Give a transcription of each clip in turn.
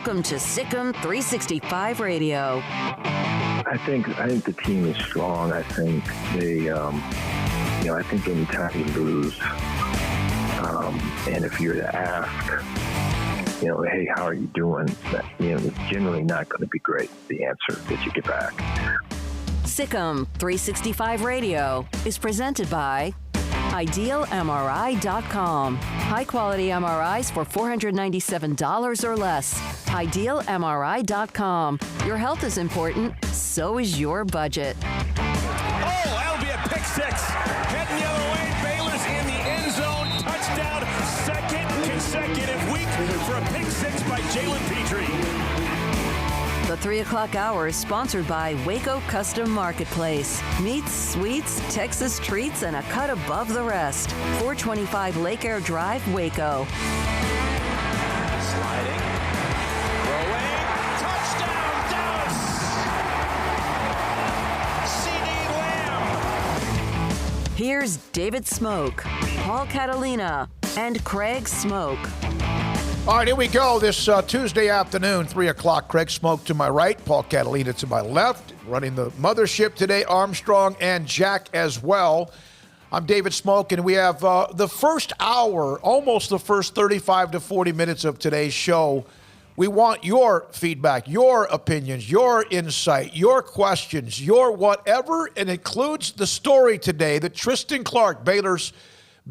Welcome to Sic'em365 Radio. I think the team is strong. I think they, I think anytime you lose, and if you're to ask, hey, how are you doing? It's generally not going to be great, the answer that you get back. Sic'em365 Radio is presented by IdealMRI.com. High-quality MRIs for $497 or less. IdealMRI.com. Your health is important, so is your budget. Oh, that'll be a pick six. Heading the other way. Baylor's in the end zone. Touchdown. Second consecutive week for a pick six by Jalen Petrie. The 3 o'clock hour is sponsored by Waco Custom Marketplace. Meats, sweets, Texas treats, and a cut above the rest. 425 Lake Air Drive, Waco. Sliding. Throwing. Touchdown, Dallas. C.D. Lamb. Here's David Smoke, Paul Catalina, and Craig Smoke. All right, here we go. This Tuesday afternoon, 3 o'clock. Craig Smoke to my right, Paul Catalina to my left. Running the mothership today, Armstrong and Jack as well. I'm David Smoke, and we have the first hour, almost the first 35 to 40 minutes of today's show. We want your feedback, your opinions, your insight, your questions, your whatever. And it includes the story today that Tristan Clark, Baylor's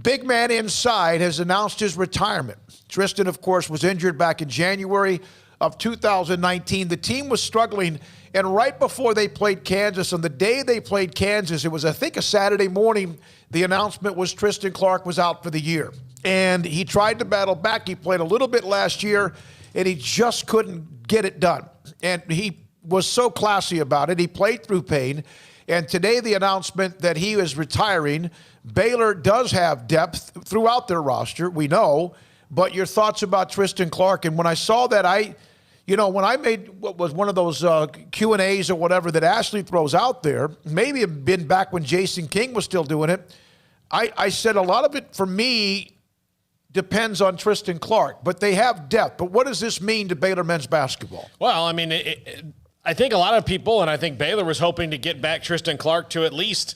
big man inside, has announced his retirement. Tristan, of course, was injured back in January of 2019. The team was struggling, and right before they played Kansas, on the day they played Kansas, it was, I think, a Saturday morning, the announcement was Tristan Clark was out for the year. And he tried to battle back. He played a little bit last year, and he just couldn't get it done. And he was so classy about it. He played through pain. And today, the announcement that he is retiring. Baylor does have depth throughout their roster, we know. But your thoughts about Tristan Clark? And when I saw that, when I made what was one of those Q&As or whatever that Ashley throws out there, maybe it had been back when Jason King was still doing it, I said a lot of it, for me, depends on Tristan Clark. But they have depth. But what does this mean to Baylor men's basketball? Well, I mean, I think a lot of people, and I think Baylor was hoping to get back Tristan Clark to at least,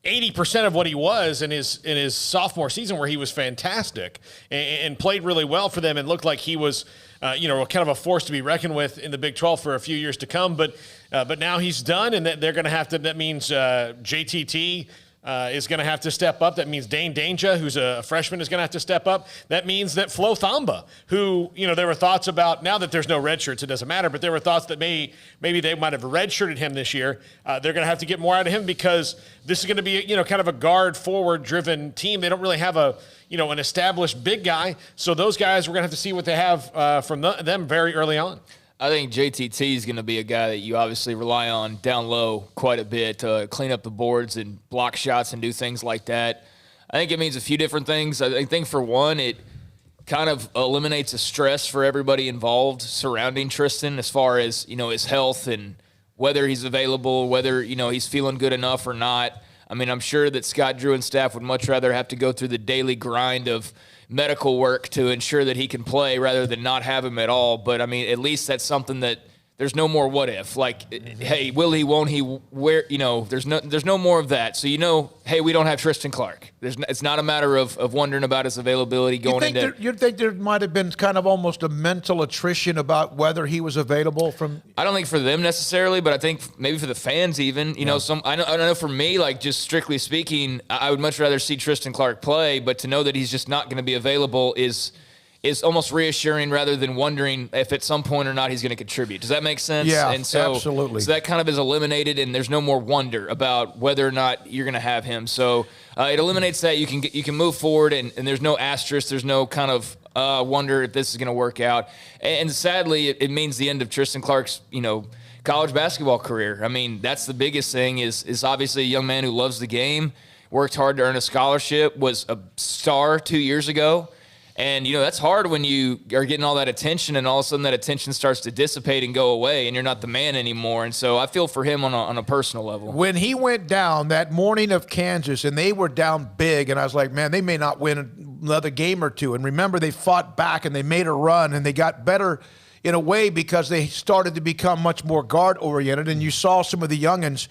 80% of what he was in his sophomore season, where he was fantastic and played really well for them and looked like he was, kind of a force to be reckoned with in the Big 12 for a few years to come. But now he's done, and they're going to have to. That means JTT is going to have to step up. That means Dane Danger, who's a freshman, is going to have to step up. That means that Flo Thamba, who, there were thoughts about, now that there's no red shirts, it doesn't matter, but there were thoughts that maybe they might have redshirted him this year. They're going to have to get more out of him because this is going to be, kind of a guard forward-driven team. They don't really have an established big guy. So those guys, we're going to have to see what they have from them very early on. I think JTT is going to be a guy that you obviously rely on down low quite a bit to clean up the boards and block shots and do things like that. I think it means a few different things. I think, for one, it kind of eliminates the stress for everybody involved surrounding Tristan as far as, his health and whether he's available, whether, he's feeling good enough or not. I mean, I'm sure that Scott Drew and staff would much rather have to go through the daily grind of medical work to ensure that he can play rather than not have him at all. But, I mean, at least that's something that there's no more what if. Like, hey, will he, won't he, where, there's no more of that. So, hey, we don't have Tristan Clark. It's not a matter of wondering about his availability going into. You think there might have been kind of almost a mental attrition about whether he was available from? I don't think for them necessarily, but I think maybe for the fans even. I don't know, for me, like, just strictly speaking, I would much rather see Tristan Clark play, but to know that he's just not going to be available is almost reassuring rather than wondering if at some point or not he's going to contribute. Does that make sense? Yeah, and so, absolutely. So that kind of is eliminated, and there's no more wonder about whether or not you're going to have him. So it eliminates that. You can move forward, and there's no asterisk. There's no kind of wonder if this is going to work out. And sadly, it means the end of Tristan Clark's, college basketball career. I mean, that's the biggest thing is obviously a young man who loves the game, worked hard to earn a scholarship, was a star 2 years ago. And, that's hard when you are getting all that attention and all of a sudden that attention starts to dissipate and go away and you're not the man anymore. And so I feel for him on a personal level. When he went down that morning of Kansas and they were down big, and I was like, man, they may not win another game or two. And remember, they fought back and they made a run and they got better in a way because they started to become much more guard-oriented. And you saw some of the youngins.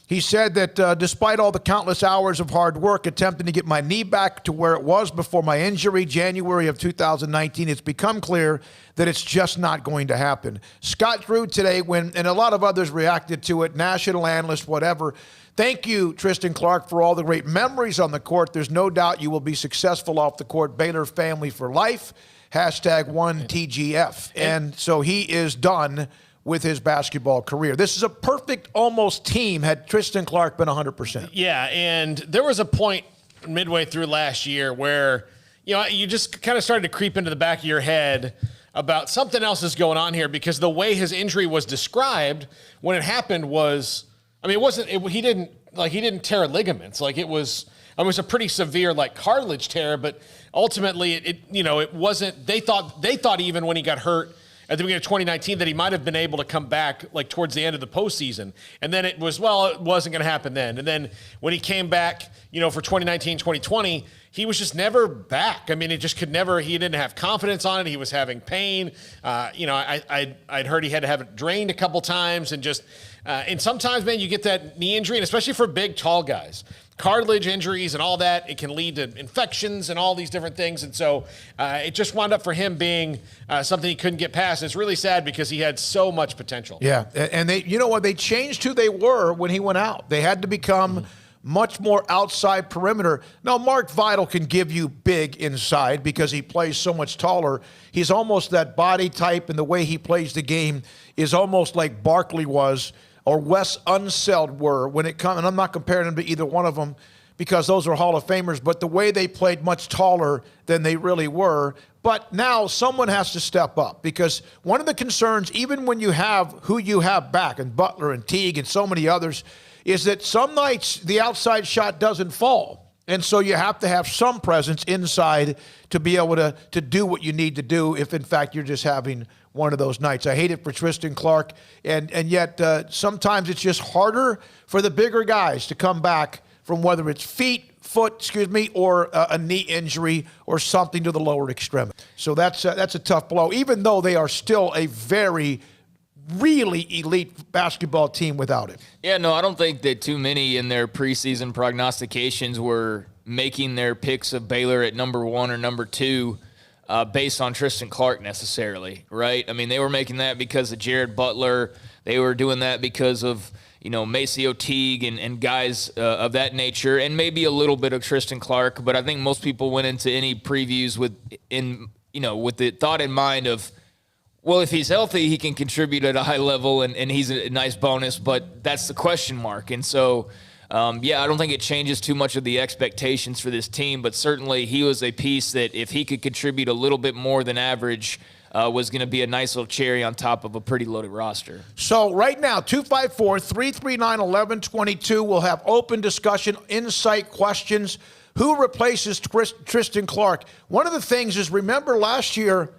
He said that despite all the countless hours of hard work attempting to get my knee back to where it was before my injury, January of 2019, it's become clear that it's just not going to happen. Scott Drew today, and a lot of others reacted to it, national analysts, whatever. Thank you, Tristan Clark, for all the great memories on the court. There's no doubt you will be successful off the court. Baylor family for life. #1TGF. And so he is done with his basketball career. This is a perfect almost team had Tristan Clark been 100%. Yeah, and there was a point midway through last year where, you just kind of started to creep into the back of your head about something else is going on here, because the way his injury was described when it happened was, he didn't tear ligaments. It was a pretty severe cartilage tear, but ultimately it wasn't. They thought even when he got hurt at the beginning of 2019 that he might have been able to come back towards the end of the postseason. And then it wasn't going to happen then. And then when he came back, for 2019, 2020, he was just never back. It just could never, he didn't have confidence on it. He was having pain. I'd heard he had to have it drained a couple times and and sometimes, man, you get that knee injury, and especially for big, tall guys. Cartilage injuries and all that, it can lead to infections and all these different things. And so it just wound up for him being something he couldn't get past. It's really sad because he had so much potential. Yeah, and they changed who they were when he went out. They had to become much more outside perimeter. Now, Mark Vidal can give you big inside because he plays so much taller. He's almost that body type, and the way he plays the game is almost like Barkley was or Wes Unseld were when it comes, and I'm not comparing them to either one of them because those are Hall of Famers, but the way they played much taller than they really were. But now someone has to step up, because one of the concerns, even when you have who you have back, and Butler and Teague and so many others, is that some nights the outside shot doesn't fall. And so you have to have some presence inside to be able to do what you need to do if, in fact, you're just having one of those nights. I hate it for Tristan Clark, and yet sometimes it's just harder for the bigger guys to come back from whether it's foot, or a knee injury or something to the lower extremity. So that's a tough blow, even though they are still a very really elite basketball team without it. Yeah, no, I don't think that too many in their preseason prognostications were making their picks of Baylor at number 1 or number 2 based on Tristan Clark necessarily, right? They were making that because of Jared Butler. They were doing that because of, Maceo Teague and guys of that nature, and maybe a little bit of Tristan Clark. But I think most people went into any previews with the thought in mind of, well, if he's healthy, he can contribute at a high level, and he's a nice bonus, but that's the question mark. And so, I don't think it changes too much of the expectations for this team, but certainly he was a piece that if he could contribute a little bit more than average, was going to be a nice little cherry on top of a pretty loaded roster. So right now, 254-339-1122, we'll have open discussion, insight questions. Who replaces Tristan Clark? One of the things is, remember last year,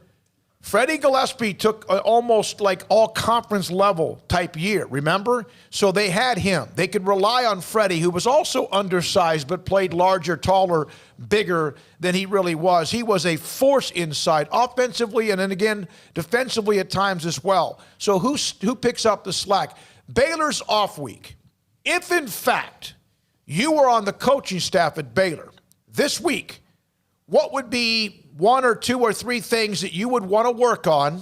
Freddie Gillespie took almost like all-conference level type year, remember? So they had him. They could rely on Freddie, who was also undersized but played larger, taller, bigger than he really was. He was a force inside, offensively and then again defensively at times as well. So who picks up the slack? Baylor's off week. If, in fact, you were on the coaching staff at Baylor this week, what would be 1 or 2 or 3 things that you would want to work on?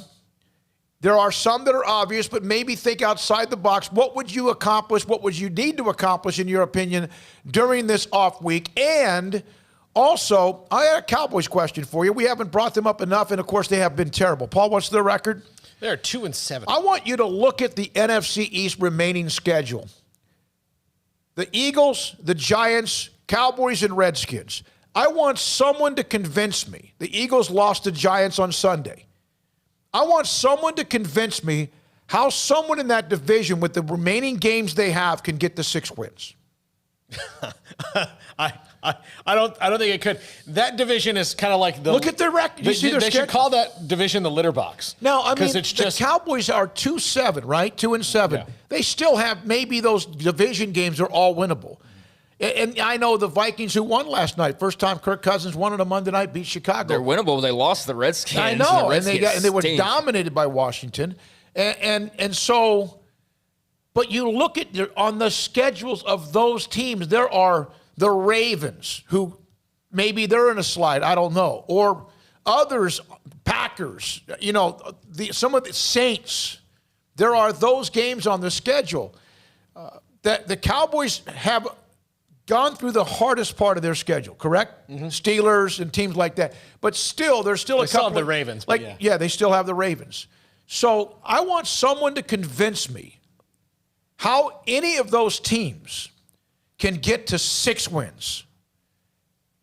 There are some that are obvious, but maybe think outside the box. What would you accomplish? What would you need to accomplish, in your opinion, during this off week? And also, I had a Cowboys question for you. We haven't brought them up enough, and of course, they have been terrible. Paul, what's their record? They're 2-7. I want you to look at the NFC East remaining schedule. The Eagles, the Giants, Cowboys, and Redskins. I want someone to convince me. The Eagles lost to Giants on Sunday. I want someone to convince me how someone in that division with the remaining games they have can get the 6 wins. I don't think it could. That division is kind of like the. Look at their record. You see their they should call that division the litter box. Now, it's just, the Cowboys are 2-7, right? 2-7. Yeah. They still have maybe those division games are all winnable. And I know the Vikings who won last night. First time Kirk Cousins won on a Monday night, beat Chicago. They're winnable. They lost to the Redskins. I know, and they were dominated by Washington. And so, but you look at on the schedules of those teams, there are the Ravens, who maybe they're in a slide, I don't know, or others, Packers, some of the Saints. There are those games on the schedule that the Cowboys have gone through the hardest part of their schedule, correct? Mm-hmm. Steelers and teams like that. But still, there's still a couple. They still have the Ravens. They still have the Ravens. So I want someone to convince me how any of those teams can get to 6 wins.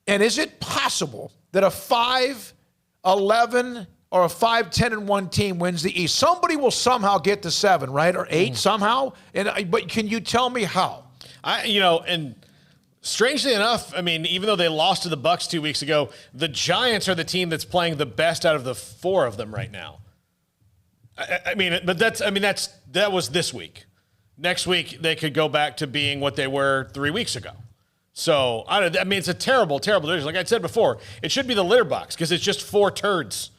And is it possible that a 5-11 or a 5-10-1 team wins the East? Somebody will somehow get to 7, right? Or 8 somehow. But can you tell me how? And strangely enough, even though they lost to the Bucs 2 weeks ago, the Giants are the team that's playing the best out of the 4 of them right now. That was this week. Next week they could go back to being what they were 3 weeks ago. So it's a terrible, terrible division. Like I said before, it should be the litter box because it's just 4 turds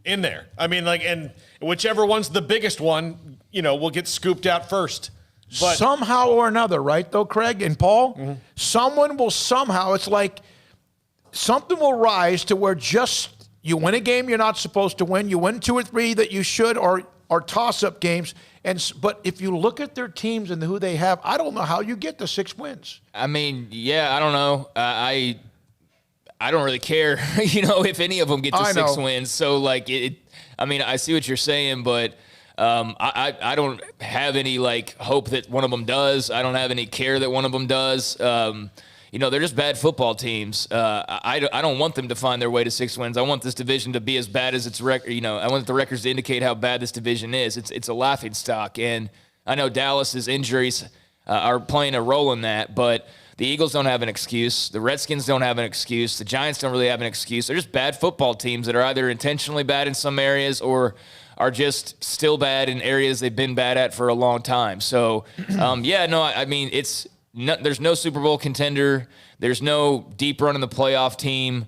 in there. And whichever one's the biggest one, will get scooped out first. But somehow or another, right, though, Craig and Paul? Mm-hmm. Someone will somehow, it's like something will rise to where just you win a game you're not supposed to win, you win 2 or 3 that you should, or toss-up games. But if you look at their teams and who they have, I don't know how you get to 6 wins. I don't know. I don't really care, if any of them get to 6 wins. So, I see what you're saying, but I don't have any, hope that one of them does. I don't have any care that one of them does. They're just bad football teams. I don't want them to find their way to 6 wins. I want this division to be as bad as its record. I want the records to indicate how bad this division is. It's a laughingstock, and I know Dallas's injuries are playing a role in that, but the Eagles don't have an excuse. The Redskins don't have an excuse. The Giants don't really have an excuse. They're just bad football teams that are either intentionally bad in some areas or are just still bad in areas they've been bad at for a long time. So, there's no Super Bowl contender. There's no deep run in the playoff team.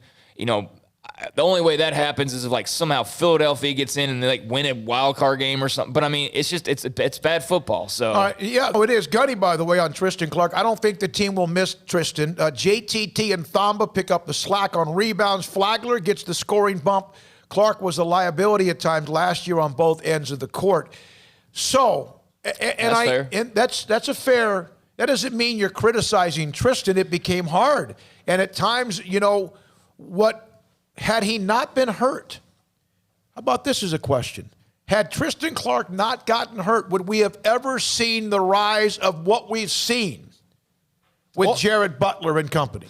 The only way that happens is if somehow Philadelphia gets in and they win a wild card game or something. But it's bad football. So it is. Gunny, by the way, on Tristan Clark. I don't think the team will miss Tristan. JTT and Thamba pick up the slack on rebounds. Flagler gets the scoring bump. Clark was a liability at times last year on both ends of the court. So, that's a fair. That doesn't mean you're criticizing Tristan. It became hard. And at times, had he not been hurt? How about this as a question? Had Tristan Clark not gotten hurt, would we have ever seen the rise of what we've seen with Jared Butler and company?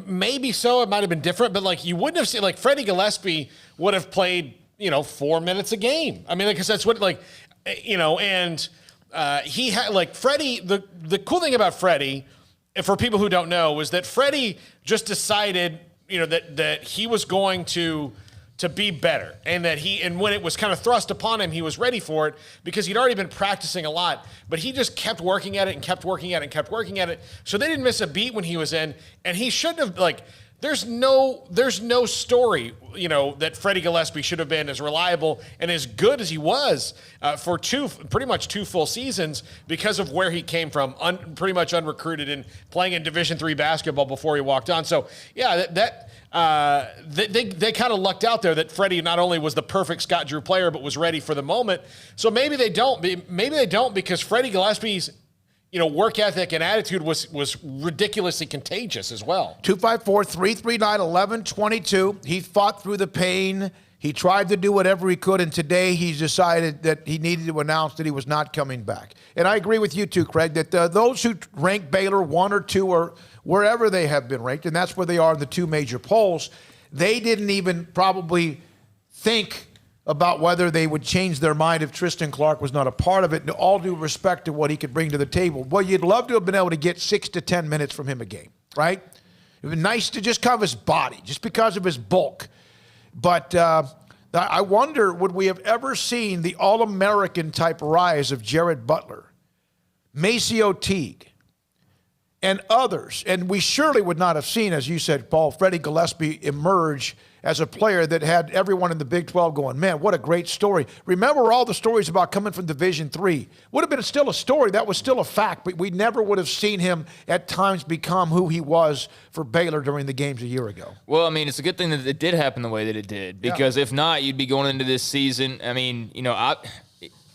Maybe so. It might have been different, but you wouldn't have seen, Freddie Gillespie would have played, 4 minutes a game. Because that's what, and he had, Freddie, the cool thing about Freddie, for people who don't know, was that Freddie just decided, that he was going to be better, and when it was kind of thrust upon him, he was ready for it because he'd already been practicing a lot, but he just kept working at it and kept working at it and kept working at it. So they didn't miss a beat when he was in, and he shouldn't have, there's no story, that Freddie Gillespie should have been as reliable and as good as he was for pretty much 2 full seasons because of where he came from, pretty much unrecruited and playing in Division III basketball before he walked on. So yeah, they kind of lucked out there that Freddie not only was the perfect Scott Drew player but was ready for the moment. So maybe they don't because Freddie Gillespie's work ethic and attitude was ridiculously contagious as well. 254-339-1122. He fought through the pain. He tried to do whatever he could, and today he's decided that he needed to announce that he was not coming back. And I agree with you too, Craig, that those who rank Baylor 1 or 2 or wherever they have been ranked, and that's where they are in the 2 major polls, they didn't even probably think about whether they would change their mind if Tristan Clark was not a part of it, and all due respect to what he could bring to the table. Well, you'd love to have been able to get 6 to 10 minutes from him a game, right? It would be nice to just cover his body, just because of his bulk. But I wonder, would we have ever seen the All-American type rise of Jared Butler, Maceo Teague, and others. And we surely would not have seen, as you said, Paul, Freddie Gillespie emerge as a player that had everyone in the Big 12 going, man, what a great story. Remember all the stories about coming from Division III. Would have been still a story. That was still a fact, but we never would have seen him at times become who he was for Baylor during the games a year ago. Well, I mean, it's a good thing that it did happen the way that it did, because if not, you'd be going into this season. I mean,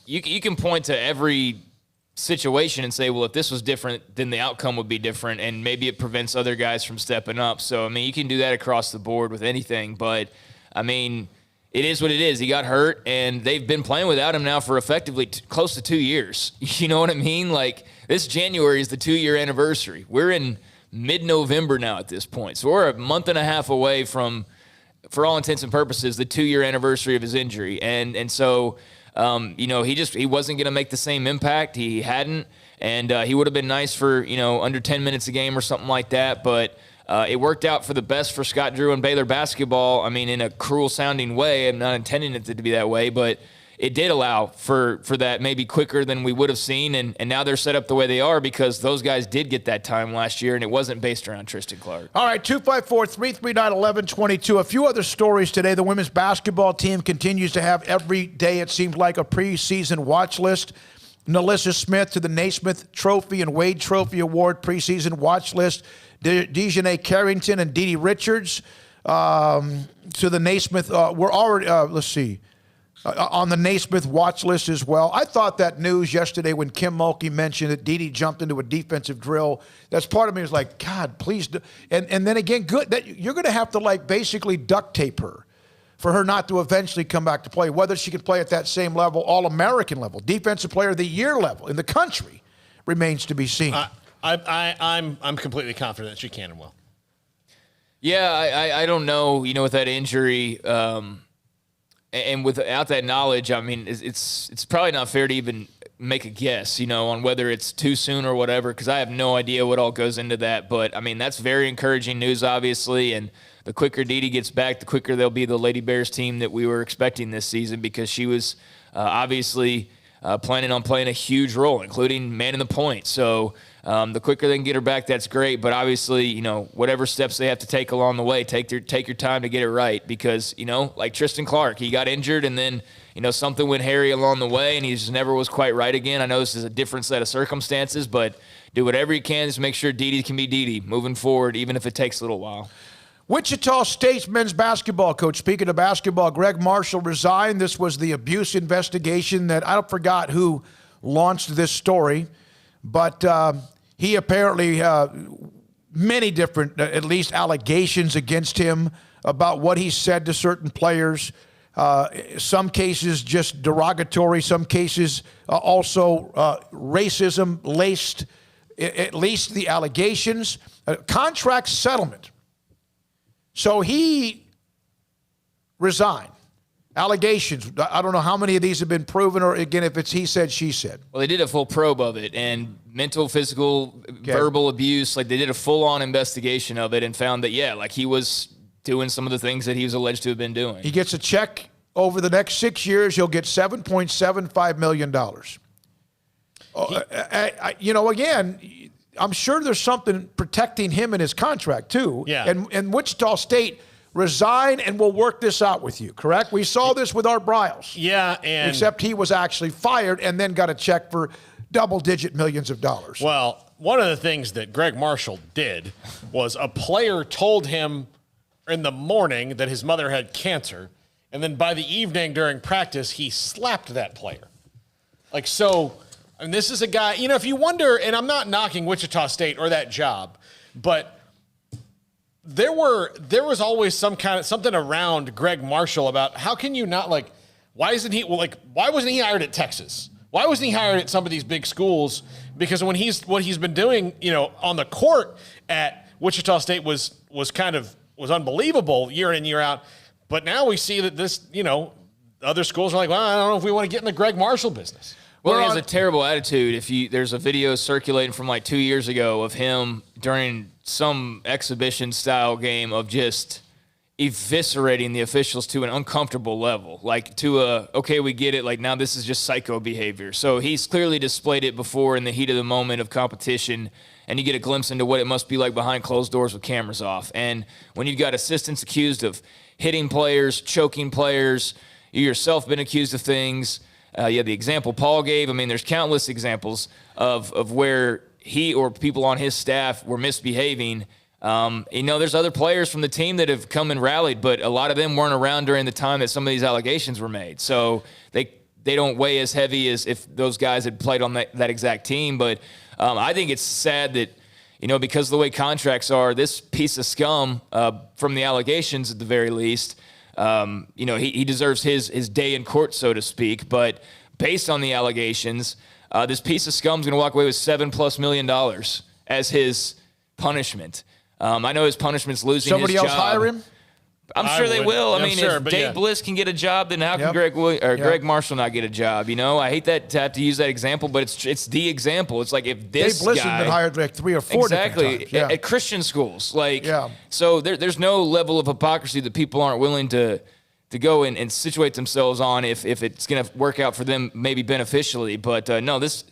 you can point to every situation and say, well, if this was different, then the outcome would be different, and maybe it prevents other guys from stepping up. So, I mean, you can do that across the board with anything, but, I mean, it is what it is. He got hurt, and they've been playing without him now for effectively close to 2 years. You know what I mean? Like, this January is the 2-year anniversary. We're in mid-November now at this point, so we're a month and a half away from, for all intents and purposes, the 2-year anniversary of his injury, and so he wasn't going to make the same impact. He hadn't, and he would have been nice for, under 10 minutes a game or something like that. But it worked out for the best for Scott Drew and Baylor basketball. I mean, in a cruel sounding way. I'm not intending it to be that way, but it did allow for that maybe quicker than we would have seen. And now they're set up the way they are because those guys did get that time last year, and it wasn't based around Tristan Clark. All right, 254-339-1122. A few other stories today. The women's basketball team continues to have every day, it seems like, a preseason watch list. Nalissa Smith to the Naismith Trophy and Wade Trophy Award preseason watch list. Dejanay Carrington and Dee Dee Richards to the Naismith. We're already, let's see. On the Naismith watch list as well. I thought that news yesterday when Kim Mulkey mentioned that Dee Dee jumped into a defensive drill. That's part of me was like, God, please do. And then again, good that you're going to have to basically duct tape her for her not to eventually come back to play. Whether she could play at that same level, All-American level, Defensive Player of the Year level in the country remains to be seen. I'm completely confident that she can and will. Yeah, I don't know. With that injury. And without that knowledge, I mean, it's probably not fair to even make a guess, on whether it's too soon or whatever, because I have no idea what all goes into that. But, I mean, that's very encouraging news, obviously. And the quicker Dee Dee gets back, the quicker they'll be the Lady Bears team that we were expecting this season, because she was obviously planning on playing a huge role, including manning the point. So the quicker they can get her back, that's great. But obviously, whatever steps they have to take along the way, take your time to get it right. Because, like Tristan Clark, he got injured and then, something went hairy along the way and he just never was quite right again. I know this is a different set of circumstances, but do whatever you can to make sure Dee Dee can be Dee Dee moving forward, even if it takes a little while. Wichita State's men's basketball coach, speaking of basketball, Greg Marshall resigned. This was the abuse investigation that I forgot who launched this story. But he apparently, many different, at least allegations against him about what he said to certain players. Some cases just derogatory, some cases also racism laced, at least the allegations. Contract settlement. So he resigned. Allegations. I don't know how many of these have been proven, or again, if it's he said, she said. Well, they did a full probe of it, and mental, physical, verbal abuse. They did a full-on investigation of it and found that, he was doing some of the things that he was alleged to have been doing. He gets a check over the next 6 years. He'll get $7.75 million. Again, I'm sure there's something protecting him in his contract, too. Yeah. And Wichita State resign and we'll work this out with you, correct? We saw this with Art Briles. Yeah, except he was actually fired and then got a check for double-digit millions of dollars. Well, one of the things that Greg Marshall did was a player told him in the morning that his mother had cancer, and then by the evening during practice, he slapped that player. And this is a guy, if you wonder, and I'm not knocking Wichita State or that job, but there was always something around Greg Marshall about how can you not why wasn't he hired at Texas? Why wasn't he hired at some of these big schools? Because what he's been doing, on the court at Wichita State was unbelievable year in and year out. But now we see that this, other schools are like, well, I don't know if we want to get in the Greg Marshall business. Well, he has a terrible attitude. There's a video circulating from 2 years ago of him during some exhibition style game of just eviscerating the officials to an uncomfortable level, like to okay, we get it, like now this is just psycho behavior. So he's clearly displayed it before in the heat of the moment of competition, and you get a glimpse into what it must be like behind closed doors with cameras off. And when you've got assistants accused of hitting players, choking players, you yourself been accused of things. The example Paul gave, I mean, there's countless examples of where he or people on his staff were misbehaving. There's other players from the team that have come and rallied, but a lot of them weren't around during the time that some of these allegations were made. So they don't weigh as heavy as if those guys had played on that exact team. But I think it's sad that, because of the way contracts are, this piece of scum from the allegations at the very least, he deserves his day in court, so to speak. But based on the allegations, this piece of scum is going to walk away with $7+ million as his punishment. I know his punishment's losing Somebody his job. else hire him? I'm sure they will. I'm sure, if Dave Bliss can get a job, then how can Yep. Greg Marshall not get a job? I hate to have to use that example, but it's the example. It's like if this Dave Bliss guy has been hired like 3 or 4 different times. Yeah. at Christian schools, Yeah. So there's no level of hypocrisy that people aren't willing to go and situate themselves on if it's going to work out for them maybe beneficially. But no, this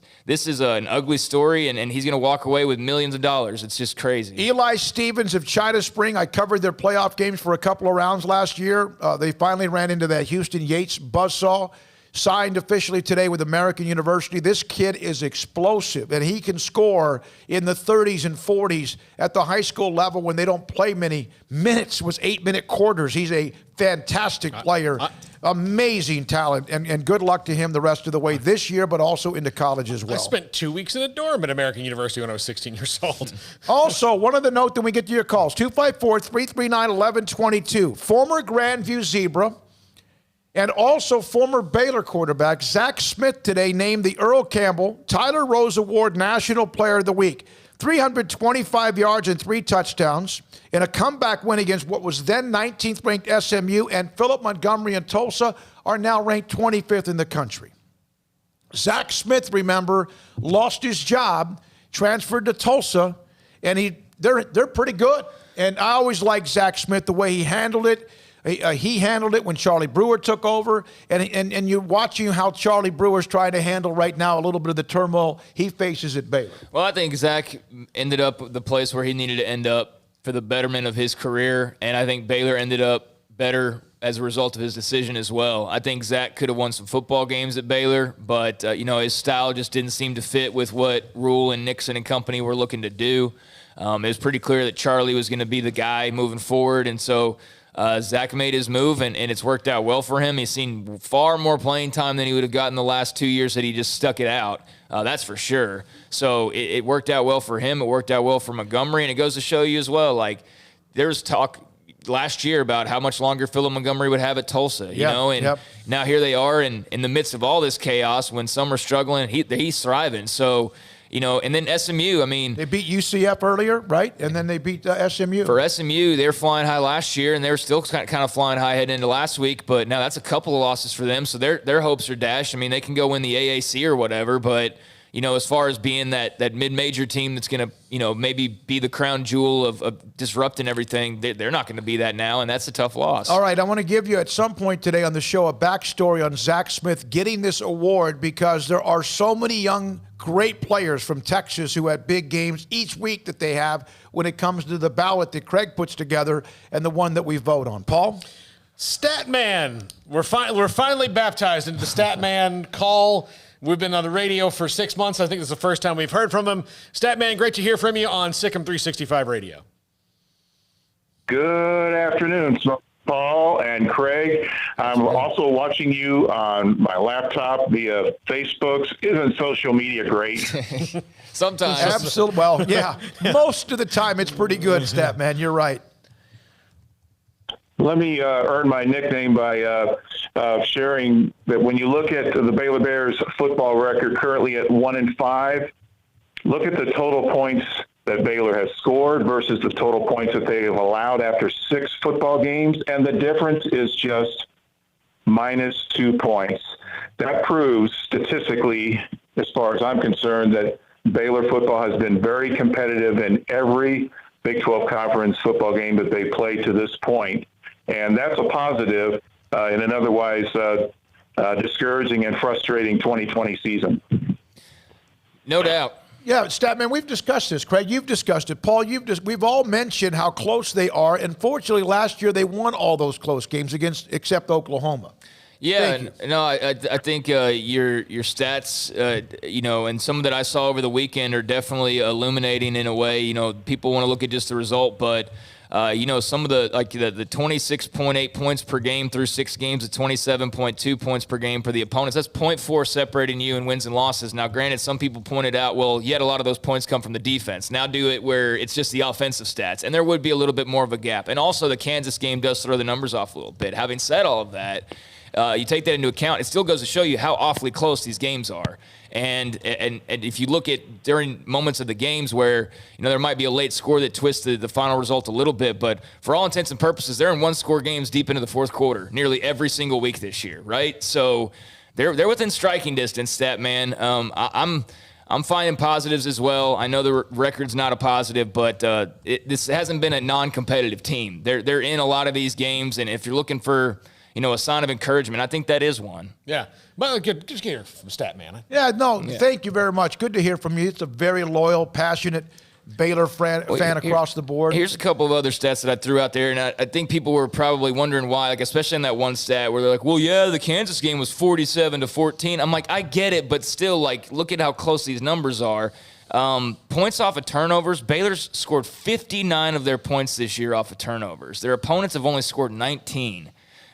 is an ugly story, and he's going to walk away with millions of dollars. It's just crazy. Eli Stevens of China Spring, I covered their playoff games for a couple of rounds last year. They finally ran into that Houston Yates buzzsaw. Signed officially today with American University. This kid is explosive, and he can score in the 30s and 40s at the high school level when they don't play many minutes. It was 8-minute quarters. He's a fantastic player. Amazing talent, and good luck to him the rest of the way this year, but also into college as well. I spent 2 weeks in a dorm at American University when I was 16 years old. Also, one other note, then we get to your calls. 254-339-1122. Former Grandview Zebra and also former Baylor quarterback Zach Smith today named the Earl Campbell Tyler Rose Award National Player of the Week. 325 yards and 3 touchdowns in a comeback win against what was then 19th ranked SMU, and Philip Montgomery and Tulsa are now ranked 25th in the country. Zach Smith, remember, lost his job, transferred to Tulsa, and they're pretty good. And I always liked Zach Smith, the way he handled it. He handled it when Charlie Brewer took over, and you're watching how Charlie Brewer's trying to handle right now a little bit of the turmoil he faces at Baylor. Well, I think Zach ended up the place where he needed to end up for the betterment of his career, and I think Baylor ended up better as a result of his decision as well. I think Zach could have won some football games at Baylor, but his style just didn't seem to fit with what Rule and Nixon and company were looking to do. It was pretty clear that Charlie was going to be the guy moving forward, and so Zach made his move, and it's worked out well for him. He's seen far more playing time than he would have gotten the last 2 years that he just stuck it out. That's for sure. So it worked out well for him. It worked out well for Montgomery, and it goes to show you as well, like, there's talk last year about how much longer Philip Montgomery would have at Tulsa, now here they are in the midst of all this chaos when some are struggling, he's thriving. So, and then SMU, they beat UCF earlier, right? And then they beat SMU. For SMU, they were flying high last year, and they were still kind of flying high heading into last week. But now that's a couple of losses for them, so their hopes are dashed. They can go win the AAC or whatever, but as far as being that mid-major team that's going to maybe be the crown jewel of disrupting everything, they're not going to be that now, and that's a tough loss. All right, I want to give you at some point today on the show a backstory on Zach Smith getting this award, because there are so many young great players from Texas who had big games each week that they have when it comes to the ballot that Craig puts together and the one that we vote on. Paul? Statman. We're finally baptized into the Statman call. We've been on the radio for 6 months. I think this is the first time we've heard from him. Statman, great to hear from you on SicEm365 Radio. Good afternoon, Paul and Craig. I'm also watching you on my laptop via Facebook. Isn't social media great? Sometimes. Absolutely. Well, yeah. Most of the time it's pretty good, Statman. You're right. Let me earn my nickname by sharing that when you look at the Baylor Bears football record currently at 1-5, look at the total points that Baylor has scored versus the total points that they have allowed after 6 football games, and the difference is just -2 points. That proves statistically, as far as I'm concerned, that Baylor football has been very competitive in every Big 12 conference football game that they played to this point. And that's a positive in an otherwise discouraging and frustrating 2020 season. No doubt. Yeah, Statman, we've discussed this. Craig, you've discussed it. Paul, we've all mentioned how close they are. And fortunately, last year they won all those close games except Oklahoma. Yeah, no, I think your stats, and some that I saw over the weekend are definitely illuminating in a way. People want to look at just the result, but some of the 26.8 points per game through 6 games to 27.2 points per game for the opponents. That's 0.4 separating you in wins and losses. Now, granted, some people pointed out, well, yet a lot of those points come from the defense. Now do it where it's just the offensive stats, and there would be a little bit more of a gap. And also the Kansas game does throw the numbers off a little bit. Having said all of that, you take that into account, it still goes to show you how awfully close these games are. And if you look at during moments of the games where, there might be a late score that twisted the final result a little bit, but for all intents and purposes, they're in one-score games deep into the fourth quarter, nearly every single week this year, right? So they're within striking distance, Statman. I'm finding positives as well. I know the record's not a positive, but this hasn't been a non-competitive team. They're in a lot of these games, and if you're looking for a sign of encouragement, I think that is one. Yeah. But just get here from Statman. Yeah, no, Thank you very much. Good to hear from you. It's a very loyal, passionate Baylor fan across the board. Here's a couple of other stats that I threw out there, and I think people were probably wondering why, especially in that one stat where they're like, well, yeah, the Kansas game was 47-14. I'm like, I get it, but still, look at how close these numbers are. Points off of turnovers, Baylor's scored 59 of their points this year off of turnovers. Their opponents have only scored 19.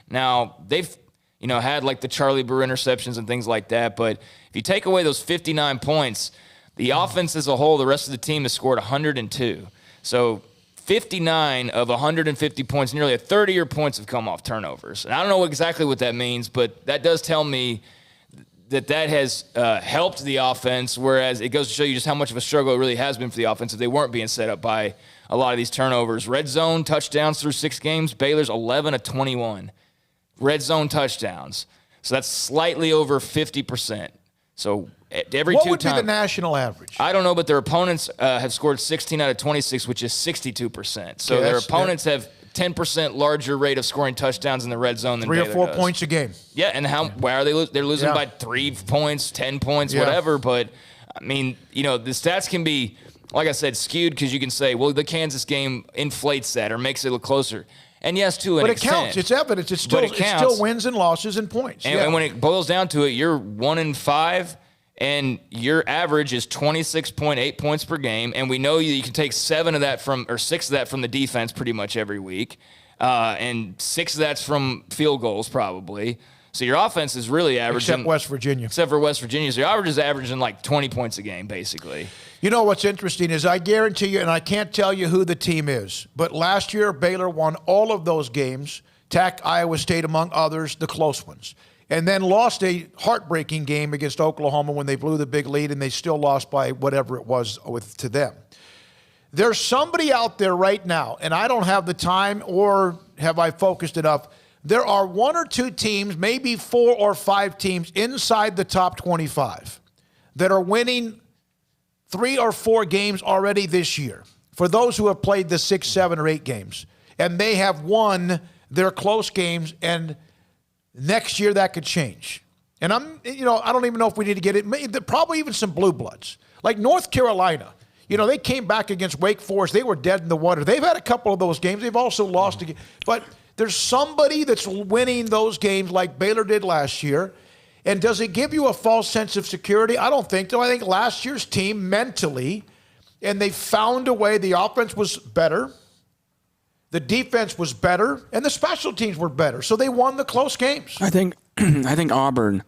Now, they've, had the Charlie Brewer interceptions and things like that, but if you take away those 59 points, the offense as a whole, the rest of the team has scored 102. So 59 of 150 points, nearly a third of your points have come off turnovers. And I don't know exactly what that means, but that does tell me that has helped the offense, whereas it goes to show you just how much of a struggle it really has been for the offense if they weren't being set up by a lot of these turnovers. Red zone touchdowns through 6 games, Baylor's 11-21. Red zone touchdowns. So that's slightly over 50%. So every what 2 would times. be the national average? I don't know, but their opponents have scored 16 out of 26, which is 62%. So their opponents have 10% larger rate of scoring touchdowns in the red zone than Baylor does. 3 or 4 points a game. Yeah, and why are they losing? They're losing by 3 points, 10 points, whatever. But, I mean, the stats can be, like I said, skewed because you can say, well, the Kansas game inflates that or makes it look closer. And yes, to an extent. But it counts. It's evidence. It still wins and losses and points. And when it boils down to it, you're 1-5, and your average is 26.8 points per game. And we know you can take 6 of that from the defense pretty much every week, and 6 of that's from field goals probably. So your offense is really averaging. Except West Virginia. Except for West Virginia. So your average is averaging 20 points a game, basically. You know what's interesting is I guarantee you, and I can't tell you who the team is, but last year Baylor won all of those games, Tech, Iowa State, among others, the close ones, and then lost a heartbreaking game against Oklahoma when they blew the big lead, and they still lost by whatever it was to them. There's somebody out there right now, and I don't have the time or have I focused enough. There are 1 or 2 teams, maybe 4 or 5 teams inside the top 25 that are winning 3 or 4 games already this year. For those who have played the 6, 7, or 8 games, and they have won their close games, and next year that could change. And I don't even know if we need to get it. Probably even some blue bloods, like North Carolina. They came back against Wake Forest. They were dead in the water. They've had a couple of those games. They've also lost again, but there's somebody that's winning those games like Baylor did last year. And does it give you a false sense of security? I don't think so. I think last year's team mentally, and they found a way. The offense was better. The defense was better. And the special teams were better. So they won the close games. I think Auburn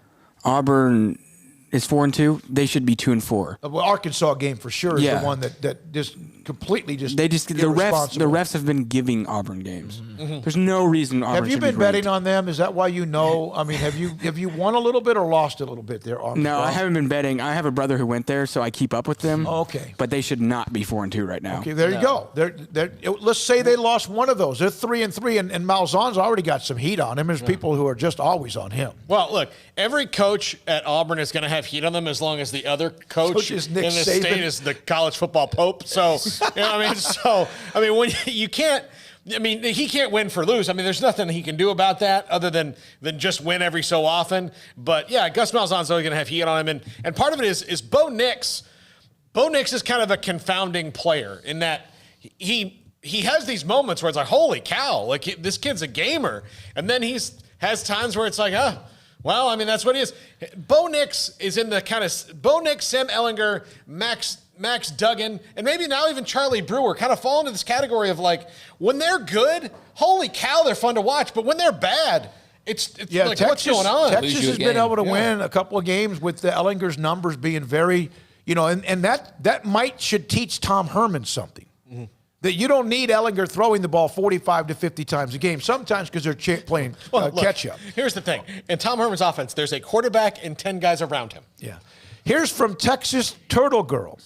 is 4-2. They should be 2-4. Well, Arkansas game for sure is the one that just completely the refs have been giving Auburn games. Mm-hmm. There's no reason Auburn Have you been betting on them? Is that why you know? I mean, have you won a little bit or lost a little bit there, Arkansas? No, I haven't been betting. I have a brother who went there, so I keep up with them. Oh, okay. But they should not be 4-2 right now. Okay, there you go. Let's say they lost one of those. They're 3-3, and Malzahn's already got some heat on him. There's people who are just always on him. Well, look, every coach at Auburn is going to have heat on them as long as the other coach in this state is the college football pope. So, when you can't, I mean, he can't win for lose. I mean, there's nothing he can do about that other than just win every so often. But yeah, Gus Malzahn's always going to have heat on him. And part of it is Bo Nix. Bo Nix is kind of a confounding player in that he has these moments where it's like, holy cow, like this kid's a gamer. And then has times where it's like, well, I mean, that's what he is. Bo Nix is in the kind of Bo Nix, Sam Ehlinger, Max Duggan, and maybe now even Charlie Brewer kind of fall into this category of like, when they're good, holy cow, they're fun to watch. But when they're bad, it's like, Texas, what's going on? Texas has been able to win a couple of games with the Ehlinger's numbers being very, and that should teach Tom Herman something. Mm-hmm. That you don't need Ehlinger throwing the ball 45 to 50 times a game, sometimes because they're playing catch-up. Here's the thing. In Tom Herman's offense, there's a quarterback and 10 guys around him. Yeah. Here's from Texas Turtle Girl.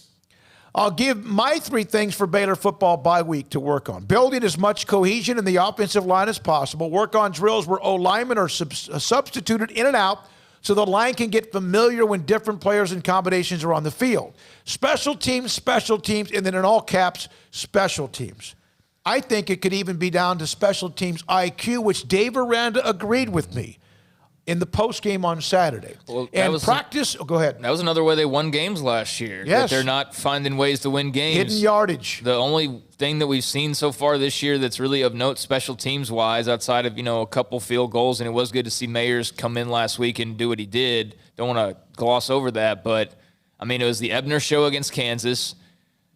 I'll give my 3 things for Baylor football bye week to work on. Building as much cohesion in the offensive line as possible. Work on drills where O-linemen are substituted in and out so the line can get familiar when different players and combinations are on the field. Special teams, and then in all caps, special teams. I think it could even be down to special teams IQ, which Dave Aranda agreed with me in the postgame on Saturday. Well, practice, go ahead. That was another way they won games last year. Yes. That they're not finding ways to win games. Hidden yardage. The only thing that we've seen so far this year that's really of note special teams-wise, outside of, a couple field goals, and it was good to see Mayers come in last week and do what he did. Don't want to gloss over that, but, it was the Ebner show against Kansas.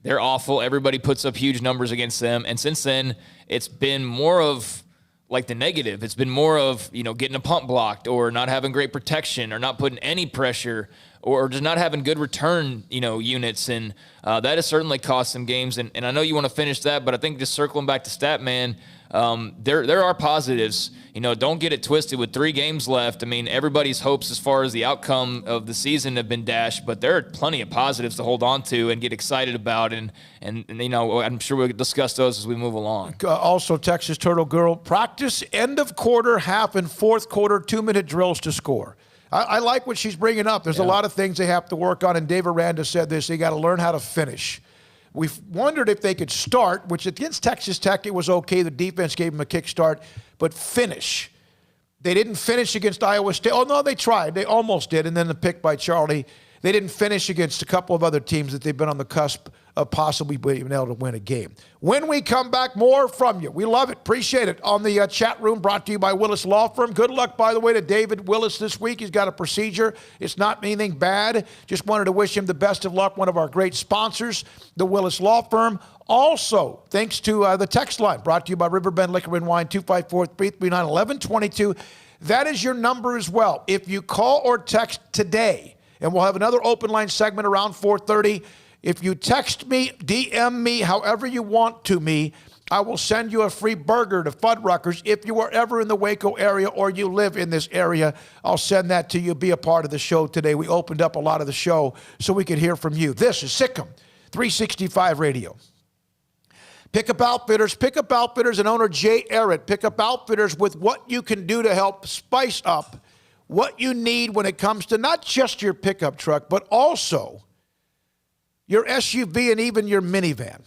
They're awful. Everybody puts up huge numbers against them, and since then, it's been more of like the negative. It's been more of, getting a punt blocked or not having great protection or not putting any pressure or just not having good return, units. And that has certainly cost some games. And I know you want to finish that, but I think just circling back to Statman, there are positives. Don't get it twisted with 3 games left. Everybody's hopes as far as the outcome of the season have been dashed, but there are plenty of positives to hold on to and get excited about. And I'm sure we'll discuss those as we move along. Also, Texas Turtle Girl, practice end of quarter, half, and fourth quarter 2-minute drills to score. I like what she's bringing up. There's a lot of things they have to work on, and Dave Aranda said this. They got to learn how to finish. We've wondered if they could start, which against Texas Tech, it was okay. The defense gave them a kick start, but finish. They didn't finish against Iowa State. Oh, no, they tried. They almost did, and then the pick by Charlie. They didn't finish against a couple of other teams that they've been on the cusp of possibly being able to win a game. When we come back, more from you. We love it. Appreciate it. On the chat room, brought to you by Willis Law Firm. Good luck, by the way, to David Willis this week. He's got a procedure. It's not anything bad. Just wanted to wish him the best of luck. One of our great sponsors, the Willis Law Firm. Also, thanks to the text line, brought to you by Riverbend Liquor and Wine, 254-339-1122. That is your number as well. If you call or text today, and we'll have another open line segment around 4:30. If you text me, DM me, however you want to me, I will send you a free burger to Fuddruckers. If you are ever in the Waco area or you live in this area, I'll send that to you. Be a part of the show today. We opened up a lot of the show so we could hear from you. This is Sic'Em365 Radio. Pickup Outfitters and owner Jay Arrett. Pickup Outfitters with what you can do to help spice up what you need when it comes to not just your pickup truck, but also your SUV and even your minivan.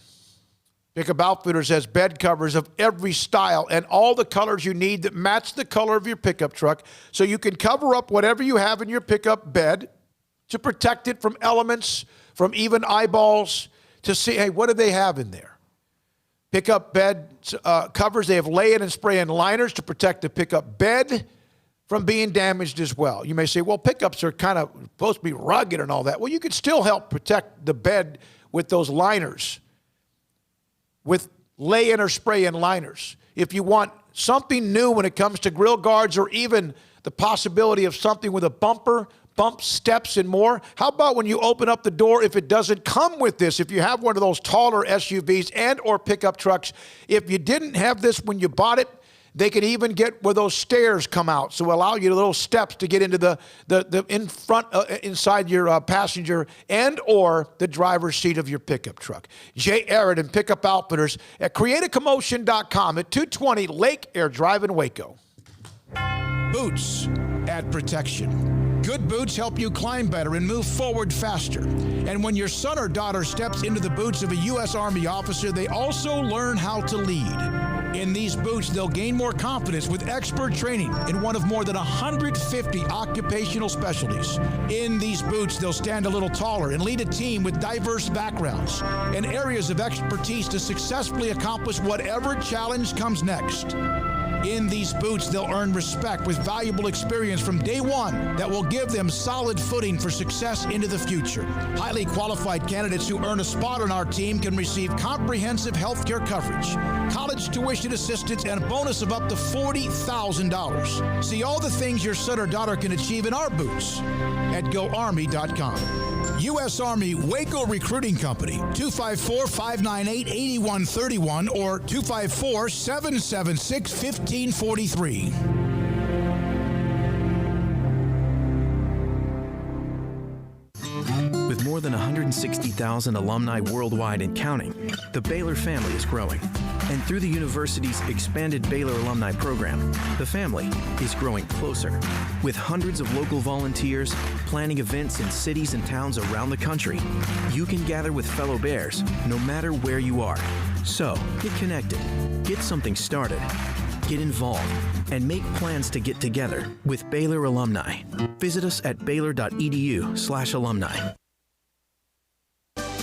Pickup Outfitters has bed covers of every style and all the colors you need that match the color of your pickup truck, so you can cover up whatever you have in your pickup bed to protect it from elements, from even eyeballs, to see, hey, what do they have in there? Pickup bed covers, they have lay-in and spray-in liners to protect the pickup bed from being damaged as well. You may say, well, pickups are kind of supposed to be rugged and all that. Well, you can still help protect the bed with those liners, with lay-in or spray-in liners. If you want something new when it comes to grill guards or even the possibility of something with a bumper, bump steps and more, how about when you open up the door, if it doesn't come with this, if you have one of those taller SUVs and or pickup trucks, if you didn't have this when you bought it, they can even get where those stairs come out, so allow you little steps to get into the in front, inside your passenger and or the driver's seat of your pickup truck. Jay Arrett and Pickup Outfitters at CreateACommotion.com at 220 Lake Air Drive in Waco. Boots add protection. Good boots help you climb better and move forward faster. And when your son or daughter steps into the boots of a U.S. Army officer, they also learn how to lead. In these boots, they'll gain more confidence with expert training in one of more than 150 occupational specialties. In these boots, they'll stand a little taller and lead a team with diverse backgrounds and areas of expertise to successfully accomplish whatever challenge comes next. In these boots, they'll earn respect with valuable experience from day one that will give them solid footing for success into the future. Highly qualified candidates who earn a spot on our team can receive comprehensive health care coverage, college tuition assistance, and a bonus of up to $40,000. See all the things your son or daughter can achieve in our boots at GoArmy.com. U.S. Army Waco Recruiting Company, 254-598-8131 or 254-776-1543. With more than 160,000 alumni worldwide and counting, the Baylor family is growing. And through the university's expanded Baylor alumni program, the family is growing closer. With hundreds of local volunteers planning events in cities and towns around the country, you can gather with fellow Bears no matter where you are. So, get connected, get something started, get involved, and make plans to get together with Baylor alumni. Visit us at baylor.edu/alumni.